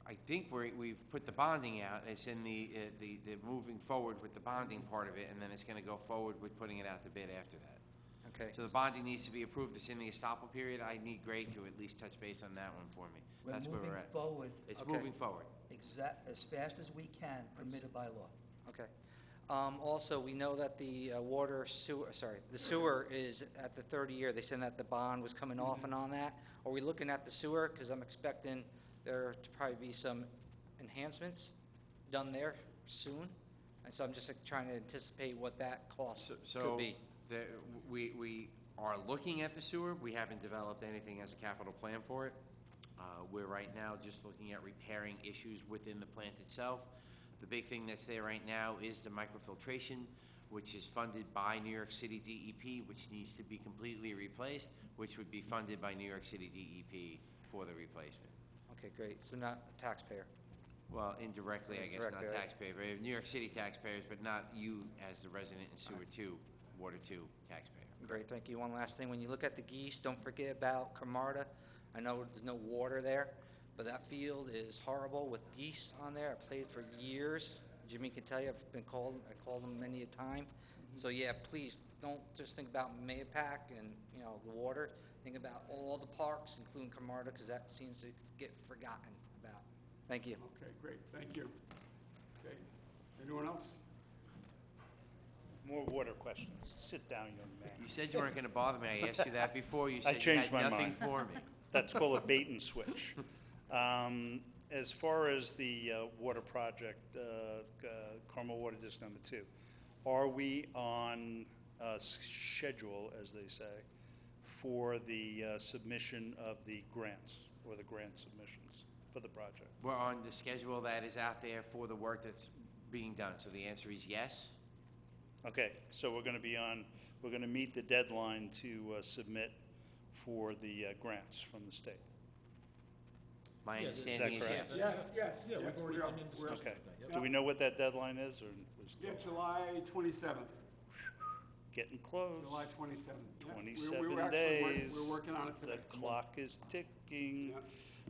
I think we've put the bonding out. It's in the moving forward with the bonding part of it, and then it's gonna go forward with putting it out to bid after that. Okay. So the bonding needs to be approved. It's in the estoppel period. I need Greg to at least touch base on that one for me. That's where we're at. Forward. It's Okay. moving forward. As fast as we can, permitted by law. Okay. Also, we know that the the sewer is at the 30-year. They said that the bond was coming off and on that. Are we looking at the sewer? Because I'm expecting there to probably be some enhancements done there soon. And so I'm just trying to anticipate what that cost could be. We are looking at the sewer. We haven't developed anything as a capital plan for it. We're right now just looking at repairing issues within the plant itself. The big thing that's there right now is the microfiltration, which is funded by New York City DEP, which needs to be completely replaced, which would be funded by New York City DEP for the replacement. Okay, great. So not a taxpayer. Well, indirectly, I guess, not Indirectly, right. taxpayer, but New York City taxpayers, but not you as the resident in sewer two, water two taxpayer. Great, thank you. One last thing, when you look at the geese, don't forget about Camarda. I know there's no water there, but that field is horrible with geese on there. I played for years. Jimmy can tell you, I called them many a time. So yeah, please, don't just think about Mayapack and, the water. Think about all the parks, including Camarda, because that seems to get forgotten about. Thank you. Okay, great, thank you. Okay, anyone else? More water questions. Sit down, young man. You said you weren't going to bother me. I asked you that before. You I said you changed had my nothing mind. for me. That's called a bait and switch. As far as the water project, Carmel Water District Number 2, are we on schedule, as they say, for the submission of the grants or the grant submissions for the project? We're on the schedule that is out there for the work that's being done. So the answer is yes. Okay, so we're going to meet the deadline to submit for the grants from the state. My Is understanding that is correct? yes. Yes, Yeah, we've yes, already we are. been in We're- Okay. Yeah. Do we know what that deadline is, or we're still Yeah, July 27th. getting close? July 27th. Yeah, 27 we're actually days. We're working on it today. The clock is ticking. Yeah.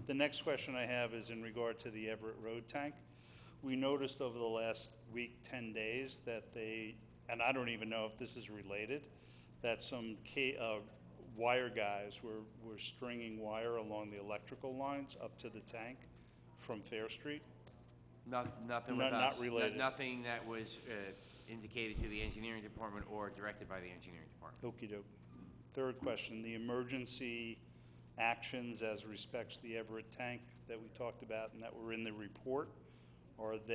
The next question I have is in regard to the Everett Road tank. We noticed over the last week, 10 days, that and I don't even know if this is related, that some wire guys were stringing wire along the electrical lines up to the tank from Fair Street. Nothing No, with us. not related. Nothing that was indicated to the engineering department or directed by the engineering department. Okey-doke. Third question, the emergency actions as respects the Everett tank that we talked about and that were in the report, have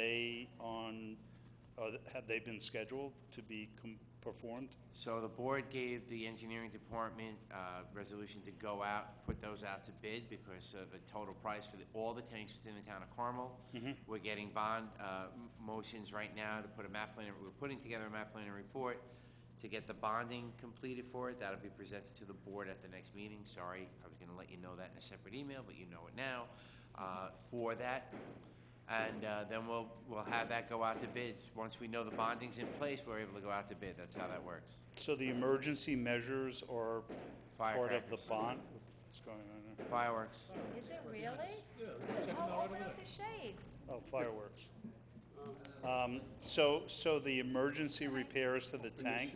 they been scheduled to be performed? So the board gave the engineering department resolution to go out, put those out to bid because of the total price for all the tanks within the town of Carmel. Mhm. We're getting bond motions right now to put a map plan. We're putting together a map plan and report to get the bonding completed for it. That'll be presented to the board at the next meeting. Sorry, I was going to let you know that in a separate email, but you know it now for that. And then we'll have that go out to bids. Once we know the bonding's in place, we're able to go out to bid. That's how that works. So the emergency measures are part of the Firecrackers. bond? What's going on there? Fireworks. Is it really? Yeah, Oh, open up the shades. Oh, fireworks. So the emergency repairs to the tank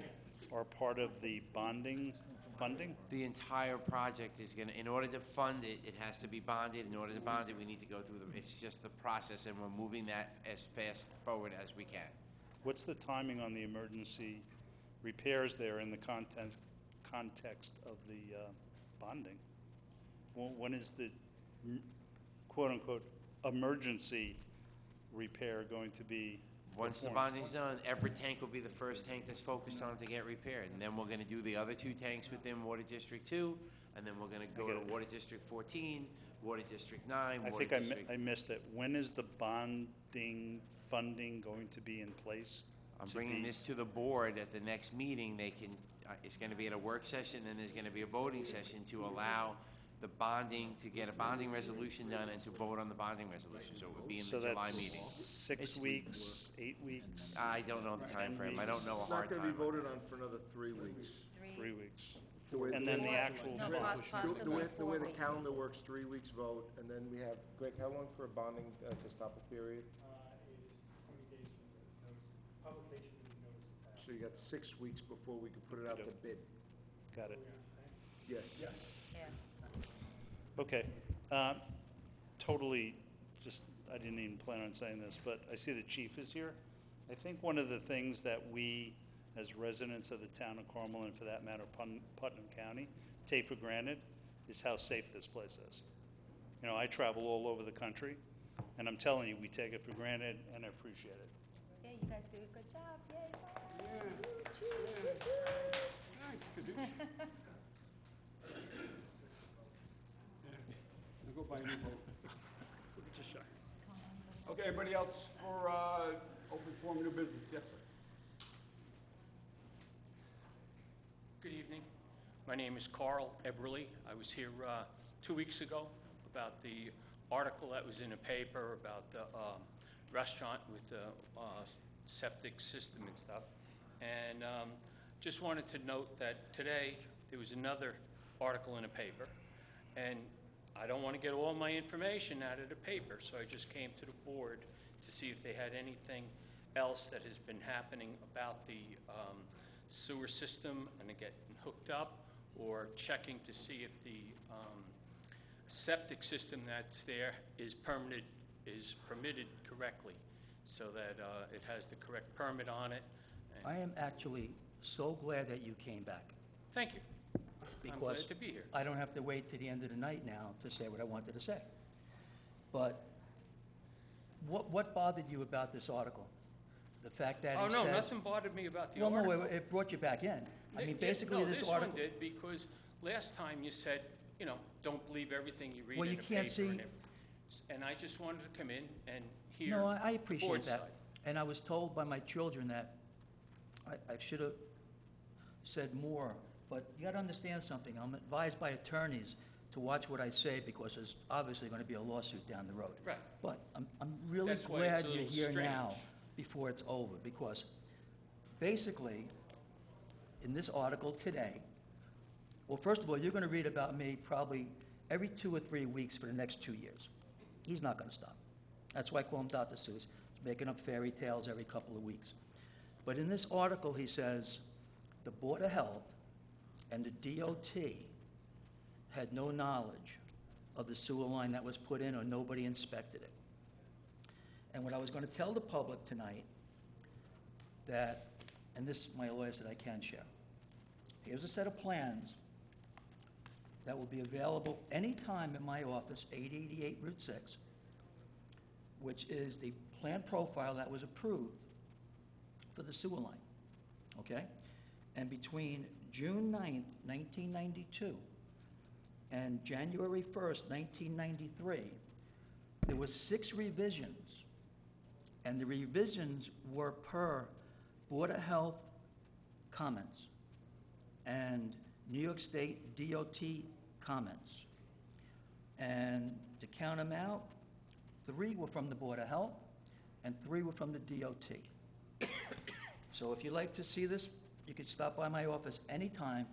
are part of the bonding funding? The entire project is going to, in order to fund it, it has to be bonded. In order to bond it, we need to go through it's just the process, and we're moving that as fast forward as we can. What's the timing on the emergency repairs there in the context of the bonding? When is the quote-unquote emergency repair going to be Once the performed. bonding's done, Everett tank will be the first tank that's focused on to get repaired. And then we're gonna do the other 2 tanks within Water District 2, and then we're gonna go to Water District 14, Water District 9, I Water think District... I missed it. When is the bonding funding going to be in place? I'm to bringing be- this to the board at the next meeting. They can, it's gonna be at a work session, then there's gonna be a voting session to allow the bonding, to get a bonding resolution done and to vote on the bonding resolution. So it would be in So the July that's meeting. 6 weeks, 8 weeks? I don't know the time frame. I don't know a It's hard not gonna time. be voted on for another 3 weeks. 3 weeks. The way- And then the actual No, vote. possibly The way 4 the weeks. calendar works, 3 weeks vote, and then we have, Greg, how long for a bonding to stop a period? So you got 6 weeks before we could put it out to bid. Got it. Yes. Yeah. Okay. Totally, just, I didn't even plan on saying this, but I see the chief is here. I think one of the things that we, as residents of the town of Carmel, and for that matter, Putnam County, take for granted is how safe this place is. You know, I travel all over the country, and I'm telling you, we take it for granted, and I appreciate it. Yeah, you guys do a good job. Yay, Thanks, Kadush. I'll go buy a new boat. Just shy. Okay, anybody else for open forum, new business? Yes, sir. Good evening. My name is Carl Eberly. I was here 2 weeks ago about the article that was in a paper about the restaurant with the septic system and stuff. And just wanted to note that today there was another article in a paper. And I don't want to get all my information out of the paper, so I just came to the board to see if they had anything else that has been happening about the sewer system and it getting hooked up, or checking to see if the septic system that's there is permitted correctly, so that it has the correct permit on it. And I am actually so glad that you came back. thank you. I'm Because glad to be here. I don't have to wait to the end of the night now to say what I wanted to say. But what bothered you about this article? The fact that Oh, it no, says... nothing bothered me about the Well, article. no, it brought you back in. I mean, Yeah, basically, no, this this article... one did, because last time you said, you know, don't believe everything you read Well, in you the can't paper. see- And I just wanted to come in and hear No, I the appreciate board's that. side. And I was told by my children that I should have said more. But you got to understand something. I'm advised by attorneys to watch what I say, because there's obviously going to be a lawsuit down the road. Right. But I'm really That's why it's glad a you're little here now strange. before it's over, because basically, in this article today, well, first of all, you're going to read about me probably every 2 or 3 weeks for the next 2 years. He's not going to stop. That's why I call him Dr. Seuss. He's making up fairy tales every couple of weeks. But in this article, he says, the Board of Health and the DOT had no knowledge of the sewer line that was put in, or nobody inspected it. And what I was going to tell the public tonight, that, and this, my lawyer said I can share. Here's a set of plans that will be available anytime in my office, 888 Route 6, which is the plan profile that was approved for the sewer line, okay? And between June 9th, 1992, and January 1st, 1993, there were 6 revisions, and the revisions were per Board of Health comments and New York State DOT comments. And to count them out, 3 were from the Board of Health and 3 were from the DOT. So if you'd like to see this, you could stop by my office anytime,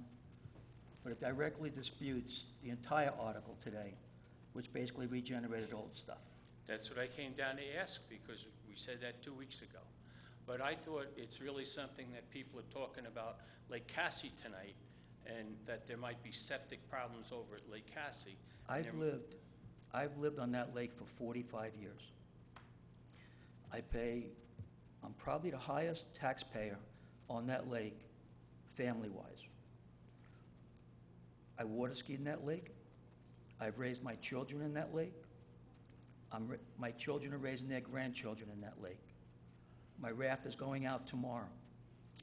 but it directly disputes the entire article today, which basically regenerated old stuff. That's what I came down to ask, because we said that 2 weeks ago. But I thought it's really something that people are talking about Lake Cassie tonight, and that there might be septic problems over at Lake Cassie. And I've lived on that lake for 45 years. I'm probably the highest taxpayer on that lake, family-wise. I water skied in that lake. I've raised my children in that lake. My children are raising their grandchildren in that lake. My raft is going out tomorrow.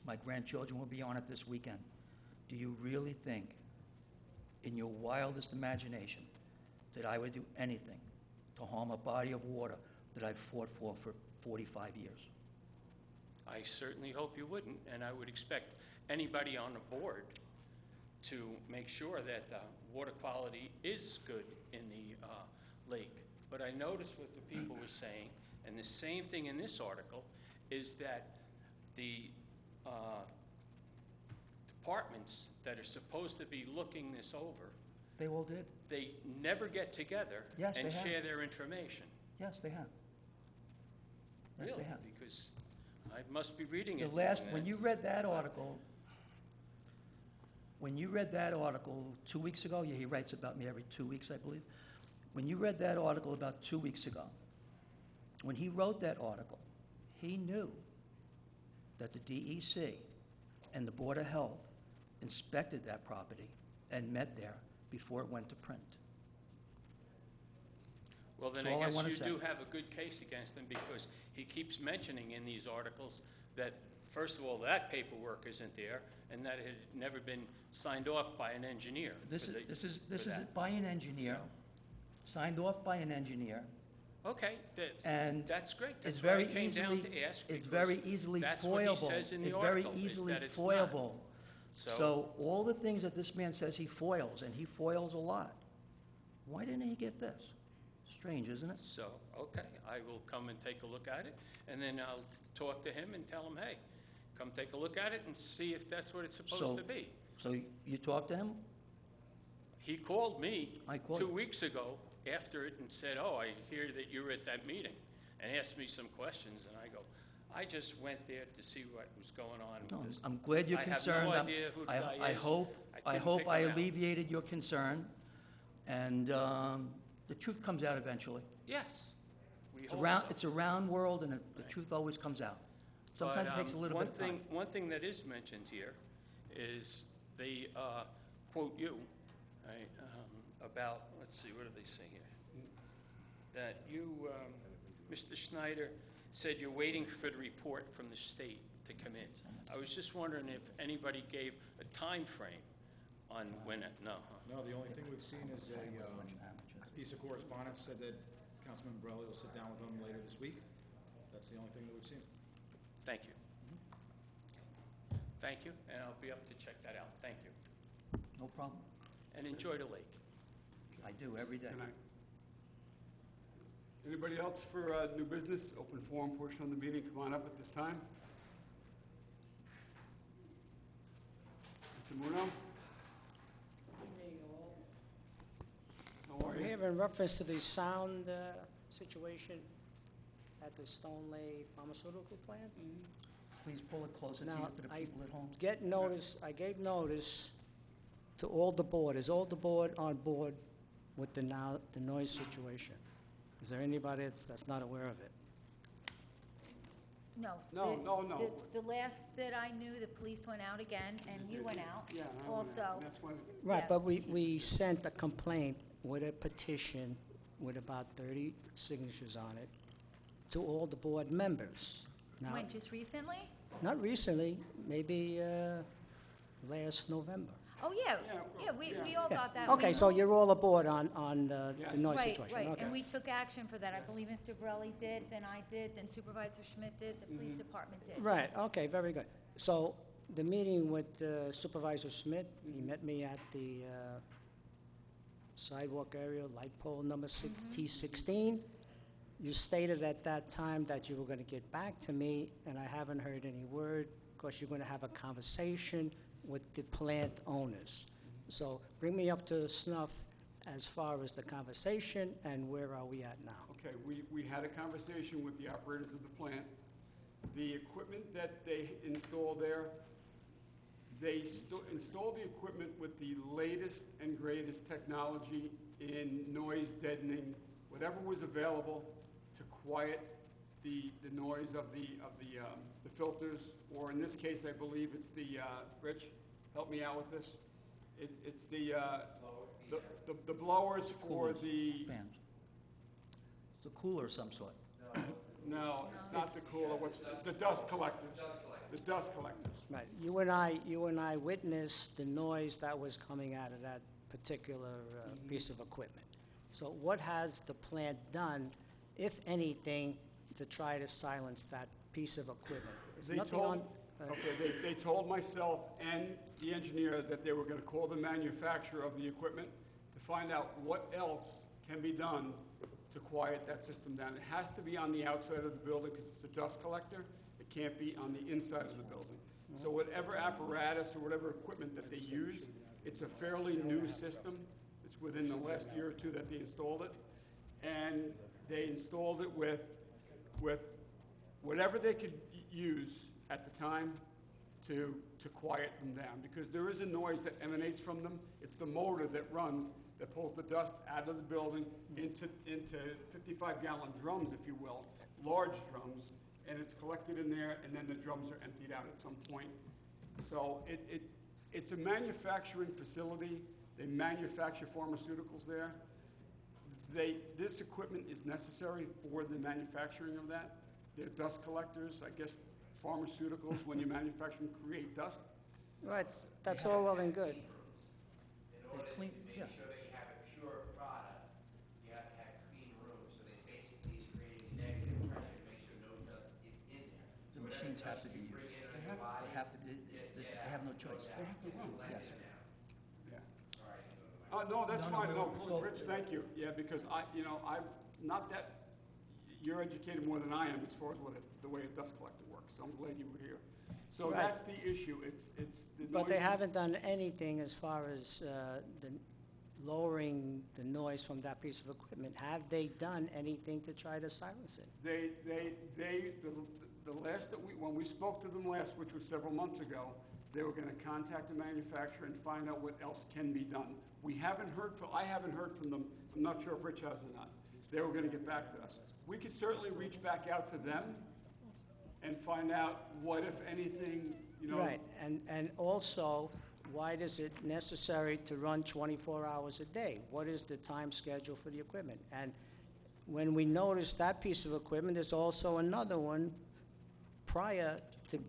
My grandchildren will be on it this weekend. Do you really think, in your wildest imagination, that I would do anything to harm a body of water that I've fought for 45 years? I certainly hope you wouldn't, and I would expect anybody on the board to make sure that the water quality is good in the lake. But I noticed what the people were saying, and the same thing in this article, is that the departments that are supposed to be looking this over, They all did. they never get together Yes, and they have. share their information. Yes, they have. Yes, Really? they have. Because I must be reading The it last, wrong when then. you read that article, 2 weeks ago, yeah, he writes about me every 2 weeks, I believe. When you read that article about 2 weeks ago, when he wrote that article, he knew that the DEC and the Board of Health inspected that property and met there before it went to print. Well, then That's all I I guess wanna you say. do have a good case against him, because he keeps mentioning in these articles that, first of all, that paperwork isn't there, and that it had never been signed off by an engineer. This for is, the- this for is that. by an engineer, signed off by an engineer, Okay, and that's great. it's That's why I very came down easily, to ask, it's because very easily that's what he foilable. says in the It's very article, is easily that it's not. foilable. So- So all the things that this man says he foils, and he foils a lot, why didn't he get this? Strange, isn't it? So, okay, I will come and take a look at it, and then I'll talk to him and tell him, hey, come take a look at it and see if that's what it's supposed to be. So you talked to him? He called me I called 2 you. weeks ago after it and said, oh, I hear that you were at that meeting, and asked me some questions, and I go, I just went there to see what was going on. No, with this. I'm glad you're concerned. I have I'm- no idea who the I- guy I is. hope, I couldn't hope pick I him out. alleviated your concern, and the truth comes out eventually. Yes, we It's hope around, so. it's a round world, and the truth always comes out. Sometimes it But, takes a little one bit of time. thing- One thing that is mentioned here is they quote you, right, about, let's see, what do they say here? That you, Mr. Schneider, said you're waiting for the report from the state to come in. I was just wondering if anybody gave a time frame on when it, no, huh? No, the only thing we've seen is a piece of correspondence said that Councilman Borelli will sit down with them later this week. That's the only thing that we've seen. Thank you. Thank you, and I'll be up to check that out. Thank you. No problem. And enjoy the lake. I do, every day. Good night. Anybody else for new business, open forum portion of the meeting? Come on up at this time. Mr. Muno? How are We you? have in reference to the sound situation at the Stoneleigh Pharmaceutical Plant. Please pull it closer to you Now, for the I people at home. I gave notice to all the board. Is all the board on board with the noise situation? Is there anybody that's not aware of it? No. No, the- no, no. The last that I knew, the police went out again, and you went out Yeah, I went also. out. That's when, Right, but Yes. we sent a complaint with a petition with about 30 signatures on it to all the board members. Now, When, just recently? not recently, maybe last November. Oh, yeah, yeah, we all Yeah. got that. Okay, We so moved- you're all aboard on the noise Right, situation? right, Okay. and we took action for that. I believe Mr. Borelli did, then I did, then Supervisor Schmidt did, the police department did. Right, yes. okay, very good. So the meeting with Supervisor Smith, he met me at the sidewalk area, light pole number T16. You stated at that time that you were going to get back to me, and I haven't heard any word, because you're going to have a conversation with the plant owners. So bring me up to snuff as far as the conversation, and where are we at now? okay, we had a conversation with the operators of the plant. The equipment that they installed there, they installed the equipment with the latest and greatest technology in noise deadening, whatever was available to quiet the noise of the filters, or in this case, I believe it's the, Rich, help me out with this. It's the blowers for the, Fans. It's a cooler of some sort. No, it's not the cooler, it's the dust collectors. The dust collectors. Right. You and I witnessed the noise that was coming out of that particular piece of equipment. So what has the plant done, if anything, to try to silence that piece of equipment? There's They nothing told, on. okay, they told myself and the engineer that they were gonna call the manufacturer of the equipment to find out what else can be done to quiet that system down. It has to be on the outside of the building because it's a dust collector. It can't be on the inside of the building. So whatever apparatus or whatever equipment that they use, it's a fairly new system. It's within the last year or two that they installed it. And they installed it with whatever they could use at the time to quiet them down. Because there is a noise that emanates from them. It's the motor that runs, that pulls the dust out of the building into 55-gallon drums, if you will, large drums, and it's collected in there, and then the drums are emptied out at some point. So it's a manufacturing facility. They manufacture pharmaceuticals there. This equipment is necessary for the manufacturing of that. They're dust collectors. I guess pharmaceuticals, when you manufacture them, create dust. Right, that's all well and good. In order to make sure that you have a pure product, you have to have clean rooms, so they basically is creating a negative pressure to make sure no dust is in there. The machines have to be, Bring in on they your body, have to be, they have no choice. Yes. Yeah. No, that's No, no, fine, no, we'll- Rich, thank you. Yeah, because I'm not that, you're educated more than I am as far as the way a dust collector works, so I'm glad you were here. So Right. that's the issue, it's the But they noise- haven't done anything as far as the lowering the noise from that piece of equipment. Have they done anything to try to silence it? The last when we spoke to them last, which was several months ago, they were gonna contact the manufacturer and find out what else can be done. I haven't heard from them, I'm not sure if Rich has or not. They were gonna get back to us. We could certainly reach back out to them and find out what, if anything, Right, and also, why is it necessary to run 24 hours a day? What is the time schedule for the equipment? And when we noticed that piece of equipment, there's also another one prior to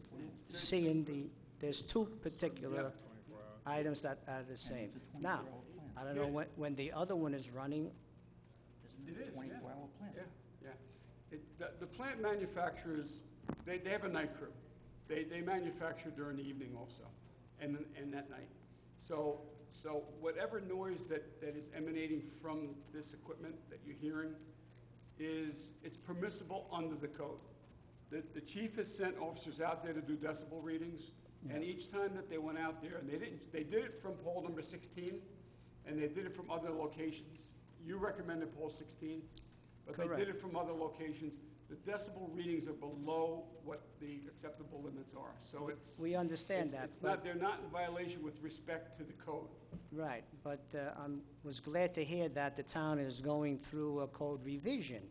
seeing there's two particular items that are the same. Now, I don't know when the other one is running. It is, yeah. 24-hour plant. Yeah. The plant manufacturers, they have a night crew. They manufacture during the evening also, and at night. So whatever noise that is emanating from this equipment that you're hearing it's permissible under the code. The chief has sent officers out there to do decibel readings, and each time that they went out there, and they did it from pole number 16, and they did it from other locations. You recommended pole 16, but they did it from other locations. The decibel readings are below what the acceptable limits are, so it's... We understand that, but... They're not in violation with respect to the code. Right, but I was glad to hear that the town is going through a code revision,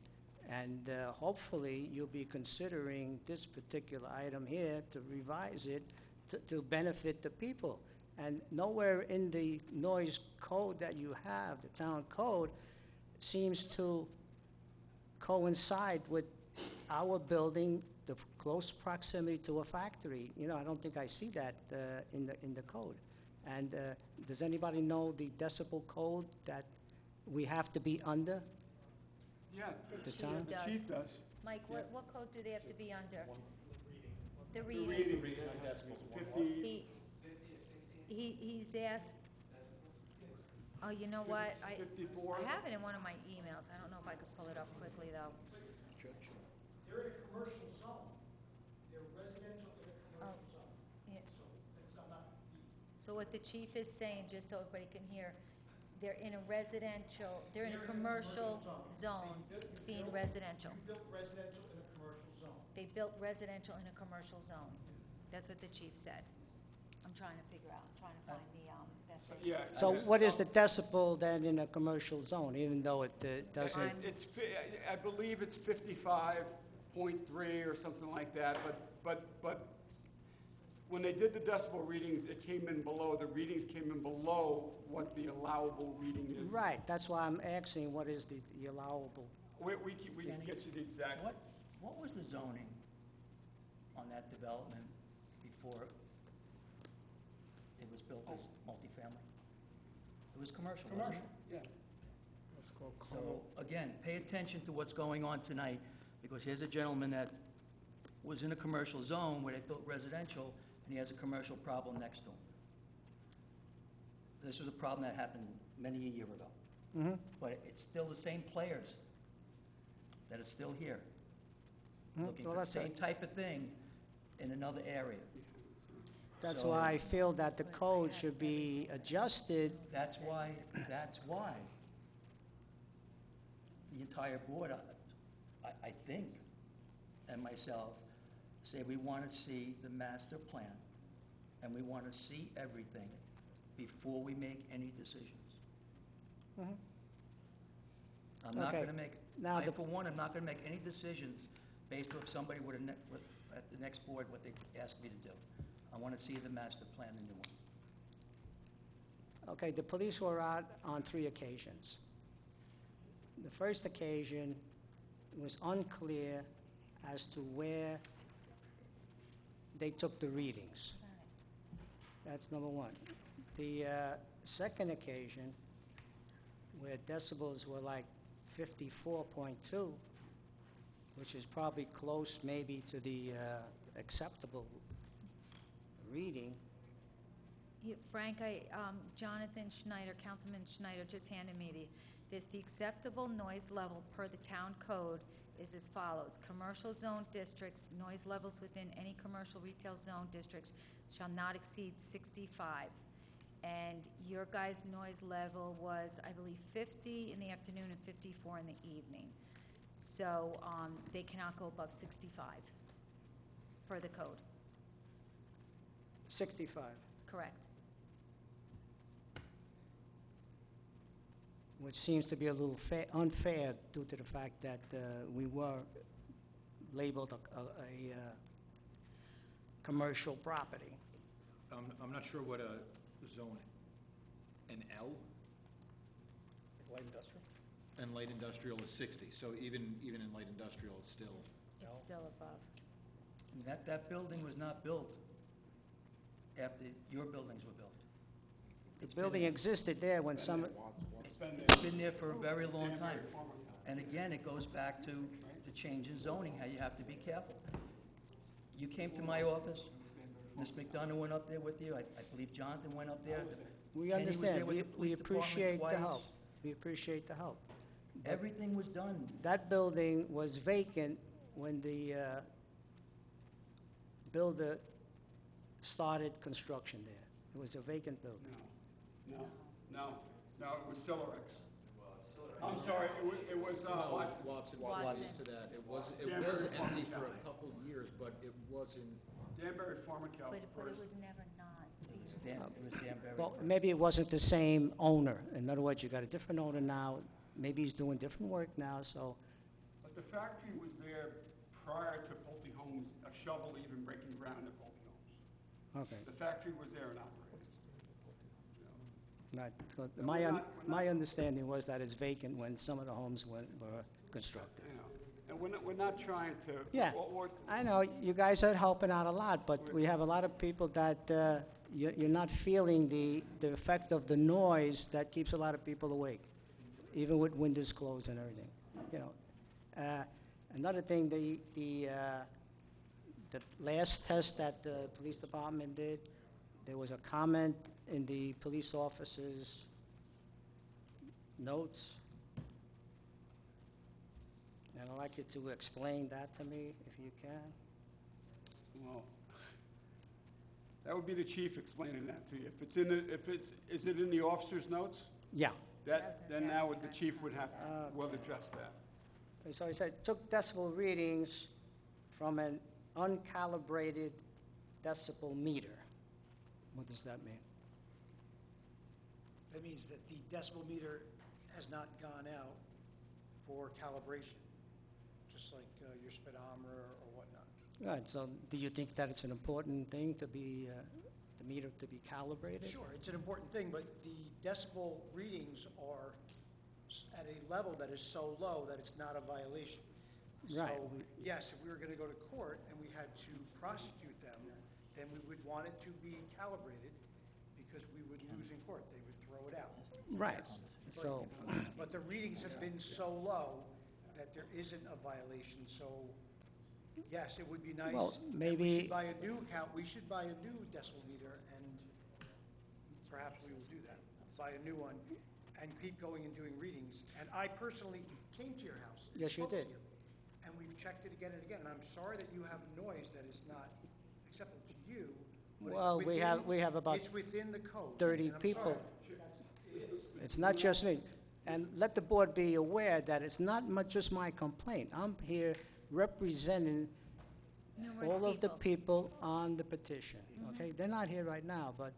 and hopefully you'll be considering this particular item here to revise it to benefit the people. And nowhere in the noise code that you have, the town code, seems to coincide with our building, the close proximity to a factory. I don't think I see that in the code. And does anybody know the decibel code that we have to be under? Yeah, The town? the chief does. Mike, what code do they have to be under? The The reading. reading, 50, He's asked, oh, you know what? I 54. have it in one of my emails. I don't know if I could pull it up quickly, though. They're in a commercial zone. They're residential in a commercial zone. Yeah. So it's not, So what the chief is saying, just so everybody can hear, they're in a commercial zone, being residential. you built residential in a commercial zone. They built residential in a commercial zone. That's what the chief said. I'm trying to figure out, I'm trying to find that thing. Yeah. So what is the decibel then in a commercial zone, even though it doesn't? I believe it's 55.3 or something like that, but when they did the decibel readings, the readings came in below what the allowable reading is. Right, that's why I'm asking what is the allowable. We can get you the exact. What was the zoning on that development before it was built as multifamily? It was commercial, wasn't it? Yeah. So, again, pay attention to what's going on tonight, because here's a gentleman that was in a commercial zone where they built residential, and he has a commercial problem next to him. This was a problem that happened many a year ago. Mm-hmm. But it's still the same players that are still here, looking Well, for the that's same type of thing in another area. That's So- why I feel that the code should be adjusted. That's why the entire board, I think, and myself, say we want to see the master plan, and we want to see everything before we make any decisions. Mhm. I'm not Okay. going to make, Now the- for one, I'm not going to make any decisions based off somebody at the next board, what they ask me to do. I want to see the master plan, the new one. Okay, the police were out on 3 occasions. The first occasion was unclear as to where they took the readings. That's number one. The second occasion, where decibels were like 54.2, which is probably close maybe to the acceptable reading. Frank, Jonathan Schneider, Councilman Schneider just handed me the acceptable noise level per the town code is as follows. Commercial zone districts, noise levels within any commercial retail zone districts shall not exceed 65. And your guys' noise level was, I believe, 50 in the afternoon and 54 in the evening. So they cannot go above 65 per the code. 65, Correct. which seems to be a little unfair due to the fact that we were labeled a commercial property. I'm not sure what a zone, an L? Light industrial? And light industrial is 60, so even in light industrial, it's still. It's still above. And that building was not built after your buildings were built. The building existed there when some, It's been there for a very long time. And again, it goes back to the change in zoning, how you have to be careful. You came to my office, Ms. McDonough went up there with you, I believe Jonathan went up there. we Kenny was there understand, with we the police department appreciate the twice. help. We appreciate the help. But Everything was done. that building was vacant when the builder started construction there. It was a vacant building. No, it was Silerex. I'm sorry, it was Watson. Watson. To that. It was Danbury empty Pharma for a County. couple years, but it wasn't. Danbury Pharmacal But it first. was never not. It was Danbury. Well, maybe it wasn't the same owner. In other words, you got a different owner now. Maybe he's doing different work now, so, But the factory was there prior to Pulte Homes, a shovel even breaking ground at Pulte Homes. okay. The factory was there and operating. Not, so we're my understanding was that it's vacant when some of the homes were constructed. You know, and we're not trying to. Yeah, or- I know, you guys are helping out a lot, but we have a lot of people that you're not feeling the effect of the noise that keeps a lot of people awake, even with windows closed and everything, you know. Another thing, the last test that the police department did, there was a comment in the police officer's notes. And I'd like you to explain that to me, if you can. Well, that would be the chief explaining that to you. Is it in the officer's notes? Yeah. Then now the chief would have, will address that. So he said, took decibel readings from an uncalibrated decibel meter. What does that mean? That means that the decibel meter has not gone out for calibration, just like your speedometer or whatnot. Right, so do you think that it's an important thing to be, the meter to be calibrated? Sure, it's an important thing, but the decibel readings are at a level that is so low that it's not a violation. Right. So, yes, if we were going to go to court and we had to prosecute them, then we would want it to be calibrated because we would lose in court. They would throw it out. Right. Yes. So, But the readings have been so low that there isn't a violation, so yes, it would be nice. Well, And maybe- we should buy a new we should buy a new decibel meter, and perhaps we will do that. Buy a new one and keep going and doing readings. And I personally came to your house. and Yes, you spoke to did. And we've checked it again and again, and I'm sorry that you have noise that is not acceptable to you. but it's Well, we have about It's within the code. 30 and I'm people. sorry. It's not just me. And let the board be aware that it's not just my complaint. I'm here representing Numerous all of the people. people on the petition, okay? They're not here right now, but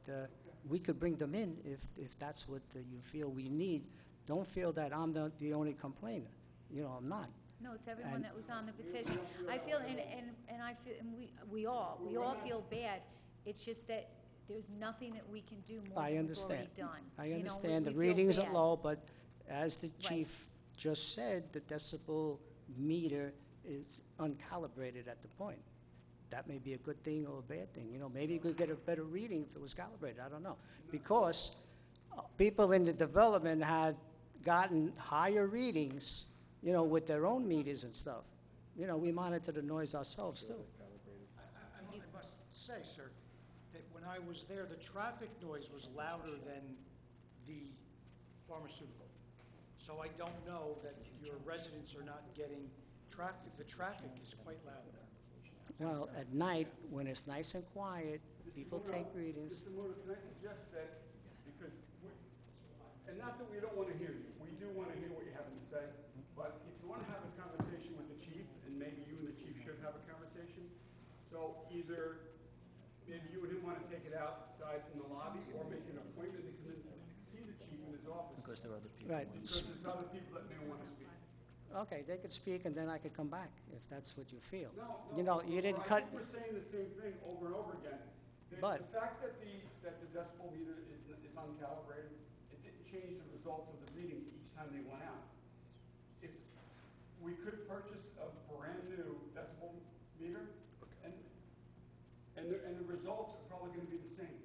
we could bring them in if that's what you feel we need. Don't feel that I'm the only complainer. You know, I'm not. No, it's everyone And- that was on the petition. I feel, and I feel, and we all feel bad. It's just that there's nothing that we can do more I than what's already understand. done. I You know, understand the we feel readings are bad. low, but as the chief just said, the decibel meter is uncalibrated at the point. That may be a good thing or a bad thing. You know, maybe you could get a better reading if it was calibrated. I don't know. Because people in the development had gotten higher readings, you know, with their own meters and stuff. You know, we monitor the noise ourselves too. I must say, sir, that when I was there, the traffic noise was louder than the pharmaceutical. So I don't know that your residents are not getting traffic. The traffic is quite loud there. Well, at night, when it's nice and quiet, people take readings. Mr. Muda, can I suggest that, because, and not that we don't want to hear you, we do want to hear what you're having to say, but if you want to have a conversation with the chief, and maybe you and the chief should have a conversation, so either, maybe you and him want to take it outside in the lobby, or make an appointment to come in to see the chief in his office. Because there are other people. Right. Because there's other people that may want to speak. Okay, they could speak, and then I could come back, if that's what you feel. No, You know, you didn't I cut, think we're saying the same thing over and over again. But- The fact that the decibel meter is uncalibrated, it didn't change the results of the readings each time they went out. If we could purchase a brand-new decibel meter, and the results are probably gonna be the same.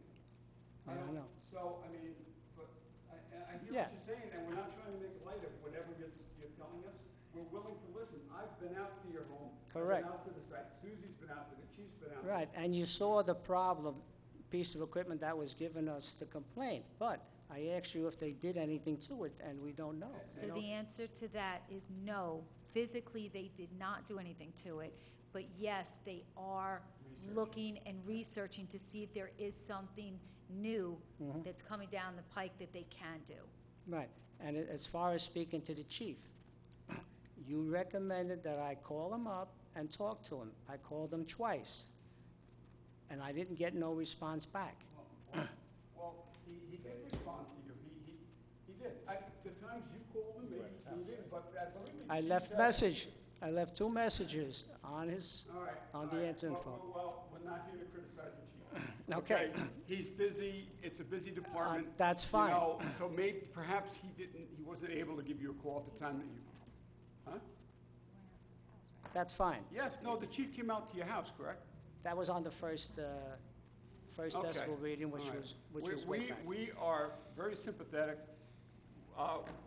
I don't know. So, I mean, but, I hear Yeah. what you're saying, and we're not trying to make light of whatever you're telling us. We're willing to listen. I've been out to your home. Correct. I've been out to the site. Susie's been out there, the chief's been out there. right, and you saw the problem, piece of equipment that was given us to complain, but I asked you if they did anything to it, and we don't know. you So know? the answer to that is no. Physically, they did not do anything to it, but yes, they are looking and researching to see if there is something new Mhm. that's coming down the pike that they can do. Right, and as far as speaking to the chief, you recommended that I call him up and talk to him. I called him twice, and I didn't get no response back. Well, he did respond to you. He did. The times you called him, maybe he didn't, but I believe the I chief left said- message, I left 2 messages on his, All right. on all the right. answering Well, phone. Well, we're not here to criticize the chief. Okay. He's busy, it's a busy department. That's you fine. know, So maybe, perhaps he wasn't able to give you a call at the time that you, huh? That's fine. Yes, no, the chief came out to your house, correct? That was on the first Okay. decibel reading, which All right. was way back. We are very sympathetic.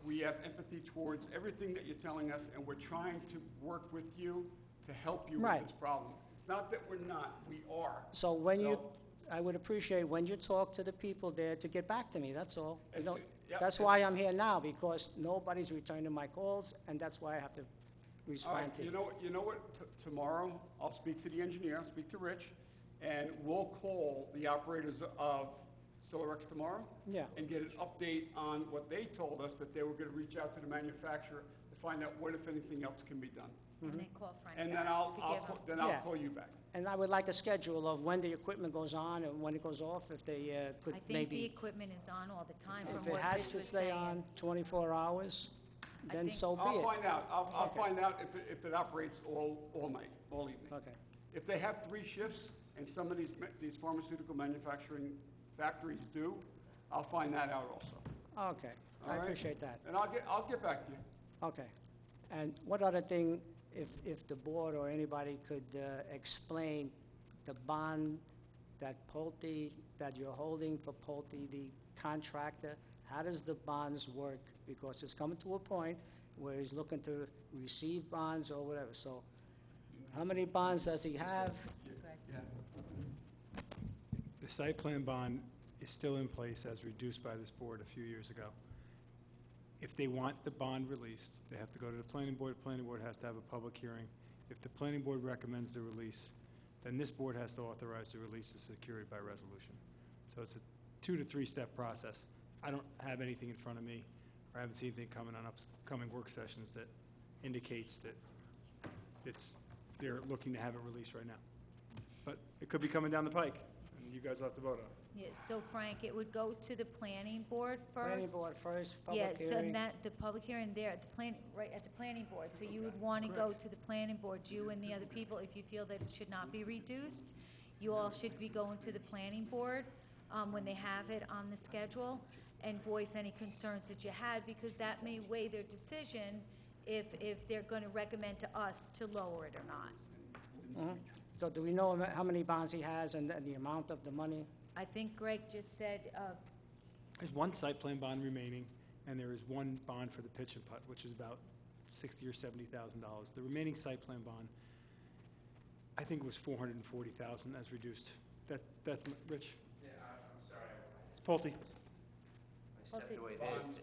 We have empathy towards everything that you're telling us, and we're trying to work with you to help you with Right. this problem. It's not that we're not, we are. So when you, So- I would appreciate when you talk to the people there to get back to me, that's all. You As know, soo- yeah, that's as- why I'm here now, because nobody's returning my calls, and that's why I have to All respond right, to you you. know what, tomorrow, I'll speak to the engineer, I'll speak to Rich, and we'll call the operators of Silerex tomorrow. Yeah. And get an update on what they told us, that they were gonna reach out to the manufacturer to find out what, if anything else can be done. And then call Frank And back then I'll, to give I'll, them. ca- then I'll Yeah. call you back. And I would like a schedule of when the equipment goes on and when it goes off, if they could I think the maybe, equipment is on all the time, from if it what has Rich to was stay saying. on 24 hours, then think- so be I'll it. find out, I'll Okay. find out if it operates all night, all evening. Okay. If they have 3 shifts, and some of these pharmaceutical manufacturing factories do, I'll find that out also. Okay, All I right? appreciate that. And I'll get back to you. Okay. And what other thing if the board or anybody could explain the bond that Pulte, that you're holding for Pulte, the contractor, how does the bonds work? Because it's coming to a point where he's looking to receive bonds or whatever. So how many bonds does he have? The site plan bond is still in place as reduced by this board a few years ago. If they want the bond released, they have to go to the planning board. The planning board has to have a public hearing. If the planning board recommends the release, then this board has to authorize the release of security by resolution. So it's a 2 to 3 step process. I don't have anything in front of me, or I haven't seen anything coming on upcoming work sessions that indicates that they're looking to have it released right now. But it could be coming down the pike, and you guys will have to vote on it. Yeah, so Frank, it would go to the planning board first? Planning board first, public Yeah, hearing? so that, the public hearing there at the right at the planning board. So you would want to go to the planning board, you and the other people, if you feel that it should not be reduced. You all should be going to the planning board when they have it on the schedule and voice any concerns that you had, because that may weigh their decision if they're going to recommend to us to lower it or not. Mhm. So do we know how many bonds he has and the amount of the money? I think Greg just said, There's one site plan bond remaining, and there is one bond for the pitch and putt, which is about $60,000 or $70,000. The remaining site plan bond, I think, was $440,000 as reduced. That's Rich? Yeah, I'm sorry. It's Pulte. I stepped away.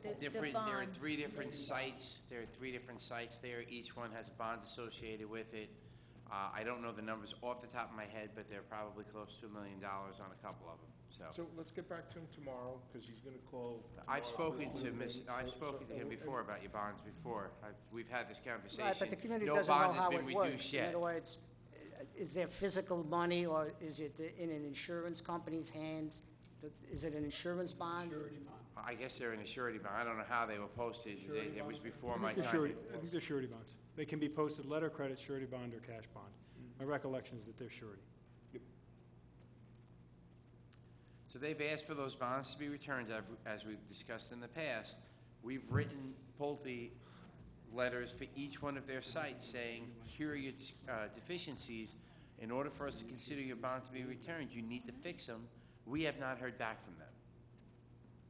The There are bonds. 3 different sites. There are 3 different sites there. Each one has a bond associated with it. I don't know the numbers off the top of my head, but they're probably close to $1 million on a couple of them, So let's get back to him tomorrow, because he's going to call. I've tomorrow. spoken to I've spoken to him before about your bonds before. We've had this conversation. Right, but the community No doesn't know bond has how been it works. reduced In yet. other words, is there physical money, or is it in an insurance company's hands? Is it an insurance bond? I guess they're in a surety bond. I don't know how they were posted. It was before my I think time. they're surety bonds. They can be posted letter credit, surety bond, or cash bond. My recollection is that they're surety. So they've asked for those bonds to be returned, as we've discussed in the past. We've written Pulte letters for each one of their sites saying, here are your deficiencies. In order for us to consider your bond to be returned, you need to fix them. We have not heard back from them.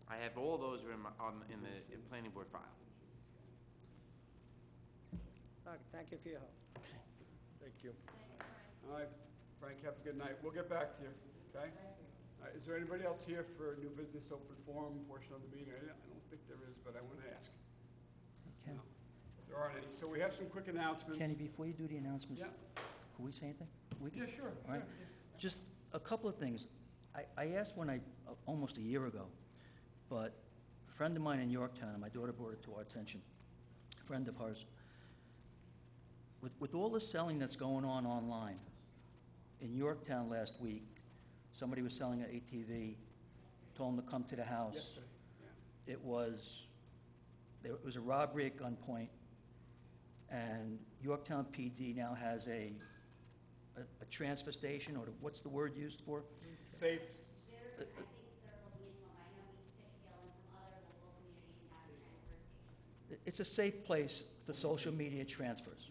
I have all those in the planning board file. Thank you for your help. Thank you. All right, Frank, have a good night. We'll get back to you, okay? All right, is there anybody else here for new business open forum portion of the meeting? I don't think there is, but I want to ask. Ken, No, there aren't any. So we have some quick announcements. Kenny, before you do the announcements, Yeah. could we say anything? Yeah, sure. All right. Yeah. Just a couple of things. I asked almost a year ago, but a friend of mine in Yorktown, and my daughter brought it to our attention, a friend of hers, with all the selling that's going on online, in Yorktown last week, somebody was selling an ATV, told them to come to the house. Yesterday, yeah. It was a robbery at gunpoint, and Yorktown PD now has a transfer station, or what's the word used for? Safe. It's a safe place for social media transfers.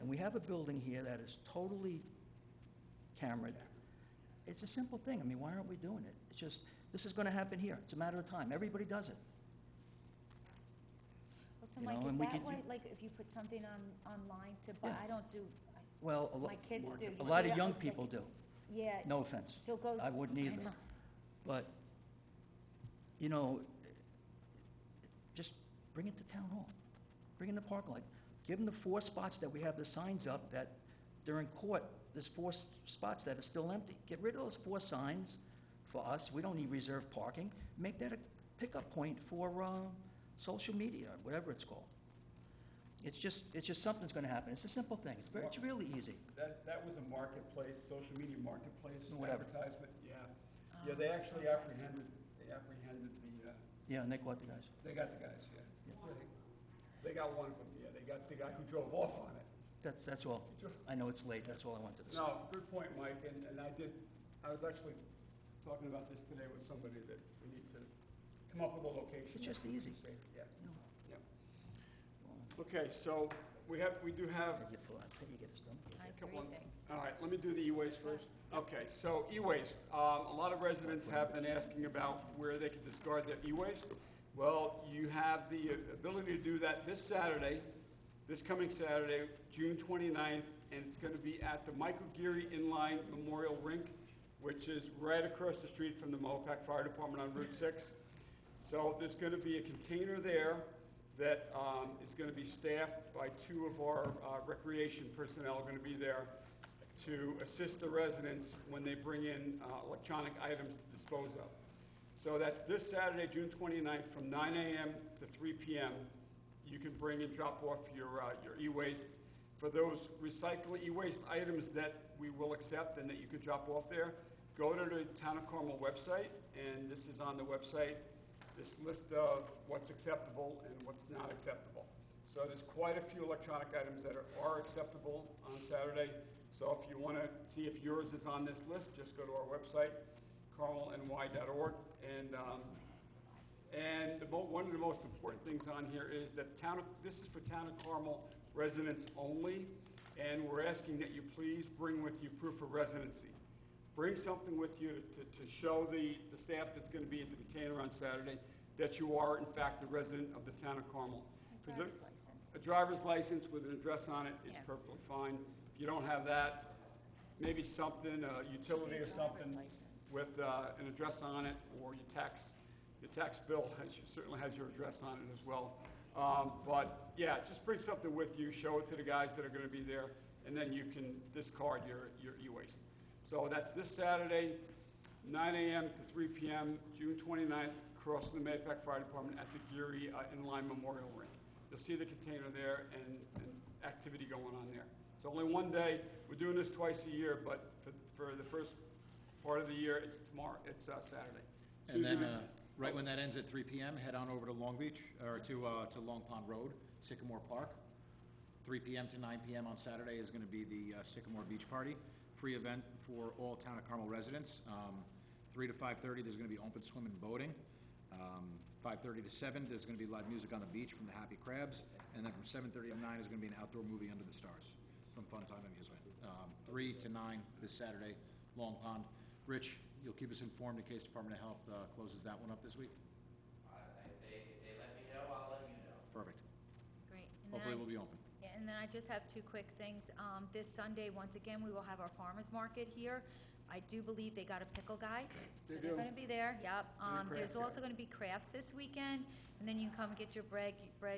And we have a building here that is totally cameraed. It's a simple thing. I mean, why aren't we doing it? It's just, this is going to happen here. It's a matter of time. Everybody does it. So You Mike, know, is and we that could why, do- like, if you put something online to buy, Yeah. I don't do, Well, my kids do. a lot Yeah, of young okay. people do. Yeah. No offense. So it goes. I wouldn't either. know. But, you know, just bring it to town hall. Bring it in the parking lot. Give them the 4 spots that we have the signs up that during court, there's 4 spots that are still empty. Get rid of those 4 signs for us. We don't need reserved parking. Make that a pickup point for social media, or whatever it's called. It's just something's going to happen. It's a simple thing. It's really easy. That was a marketplace, social media marketplace Whatever. advertisement, yeah. Yeah, they actually apprehended the, Yeah, and they caught the guys. they got the guys, yeah. Yeah, They got one of them, yeah, they got the guy who drove off on it. That's all. I know it's late. That's all I wanted to say. No, good point, Mike, and I was actually talking about this today with somebody that we need to come up with a location. It's just easy. Safe, yeah, yeah. Okay, so we do have, couple of- all right, let me do the e-waste first. Okay, so e-waste, a lot of residents have been asking about where they can discard their e-waste. Well, you have the ability to do that this Saturday, this coming Saturday, June 29th, and it's going to be at the Michael Geary Inline Memorial Rink, which is right across the street from the Mahopac Fire Department on Route 6. So there's going to be a container there that is going to be staffed by two of our recreation personnel going to be there to assist the residents when they bring in electronic items to dispose of. So that's this Saturday, June 29th, from 9 a.m. to 3 p.m. You can bring and drop off your e-waste. For those recyclable e-waste items that we will accept and that you can drop off there, go to the Town of Carmel website, and this is on the website, this list of what's acceptable and what's not acceptable. So there's quite a few electronic items that are acceptable on Saturday. So if you want to see if yours is on this list, just go to our website, carmelny.org. One of the most important things on here is that this is for Town of Carmel residents only, and we're asking that you please bring with you proof of residency. Bring something with you to show the staff that's going to be at the container on Saturday that you are, in fact, a resident of the Town of Carmel. A driver's license with an address on it is perfectly fine. If you don't have that, maybe something, a utility or something with an address on it, or your tax bill certainly has your address on it as well. But yeah, just bring something with you, show it to the guys that are going to be there, and then you can discard your e-waste. So that's this Saturday, 9 a.m. to 3 p.m., June 29th, across from the Mahopac Fire Department at the Geary Inline Memorial Rink. You'll see the container there and activity going on there. It's only one day. We're doing this twice a year, but for the first part of the year, it's tomorrow. It's Saturday. And then, right when that ends at 3 p.m., head on over to Long Beach, or to Long Pond Road, Sycamore Park. 3 p.m. to 9 p.m. on Saturday is going to be the Sycamore Beach Party. Free event for all Town of Carmel residents. 3 to 5:30, there's going to be open swim and boating. 5:30 to 7, there's going to be live music on the beach from the Happy Crabs. And then from 7:30 to 9 is going to be an outdoor movie under the stars from Fun Time Amusement. 3 to 9 this Saturday, Long Pond. Rich, you'll keep us informed in case Department of Health closes that one up this week? If they let me know, I'll let you know. Perfect. Great. And then Hopefully we'll be open. Yeah, and then I just have two quick things. This Sunday, once again, we will have our farmer's market here. I do believe they got a pickle guy. They So do. they're gonna be there, yep. And a There's craft also guy. gonna be crafts this weekend, and then you can come and get your bread,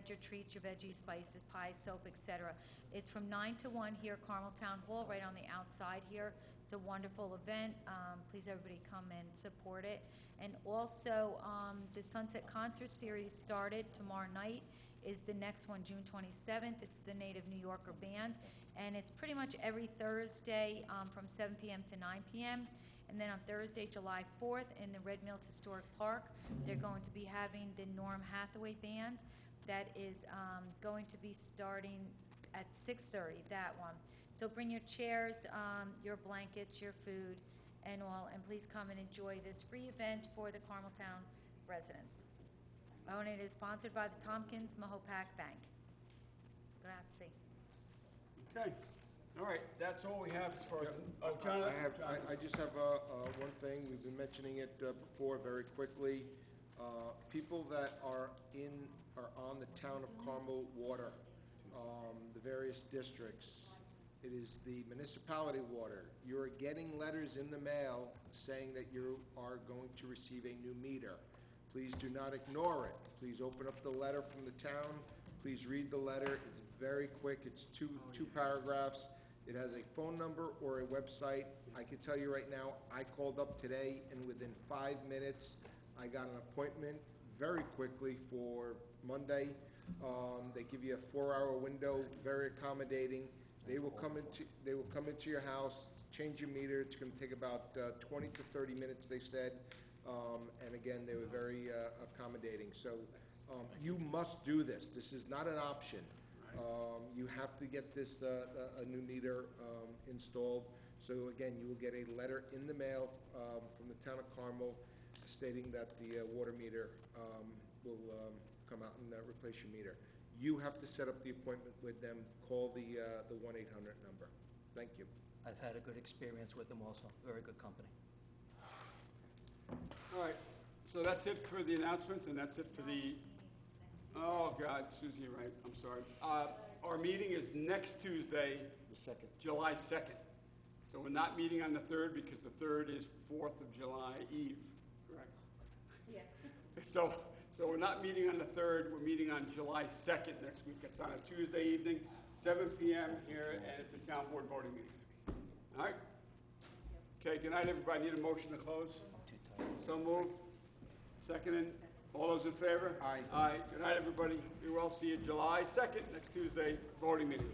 your treats, your veggies, spices, pies, soap, et cetera. It's from 9 to 1 here, Carmel Town Hall, right on the outside here. It's a wonderful event. Please, everybody, come and support it. And also, the Sunset Concert Series started tomorrow night. Is the next one, June 27th. It's the Native New Yorker Band, and it's pretty much every Thursday from 7 p.m. to 9 p.m. And then on Thursday, July 4th, in the Red Mills Historic Park, they're going to be having the Norm Hathaway Band. That is going to be starting at 6:30, that one. So bring your chairs, your blankets, your food, and all, and please come and enjoy this free event for the Carmeltown residents. And it is sponsored by the Tompkins Mahopac Bank. Grazie. Okay. All right, that's all we have as far as, oh, John. I just have one thing. We've been mentioning it before very quickly. People that are on the Town of Carmel water, the various districts. It is the municipality water. You're getting letters in the mail saying that you are going to receive a new meter. Please do not ignore it. Please open up the letter from the town. Please read the letter. It's very quick. It's two paragraphs. It has a phone number or a website. I can tell you right now, I called up today, and within 5 minutes, I got an appointment very quickly for Monday. They give you a 4-hour window, very accommodating. They will come into your house, change your meter. It's going to take about 20 to 30 minutes, they said. And again, they were very accommodating. So you must do this. This is not an option. You have to get this a new meter installed. So again, you will get a letter in the mail from the Town of Carmel stating that the water meter will come out and replace your meter. You have to set up the appointment with them, call the 1-800 number. Thank you. I've had a good experience with them also, very good company. All right, so that's it for the announcements, and that's it for the, oh, God, Susie, you're right, I'm sorry. Our meeting is next Tuesday, The second. July 2nd. So we're not meeting on the 3rd because the 3rd is 4th of July Eve, correct? Yeah. So we're not meeting on the 3rd, we're meeting on July 2nd next week. It's on a Tuesday evening, 7 PM here, and it's a town board voting meeting. All right? Okay, good night, everybody. Need a motion to close? So moved. Seconded. All those in favor? Aye. Aye. Good night, everybody. We will see you July 2nd, next Tuesday, voting meeting.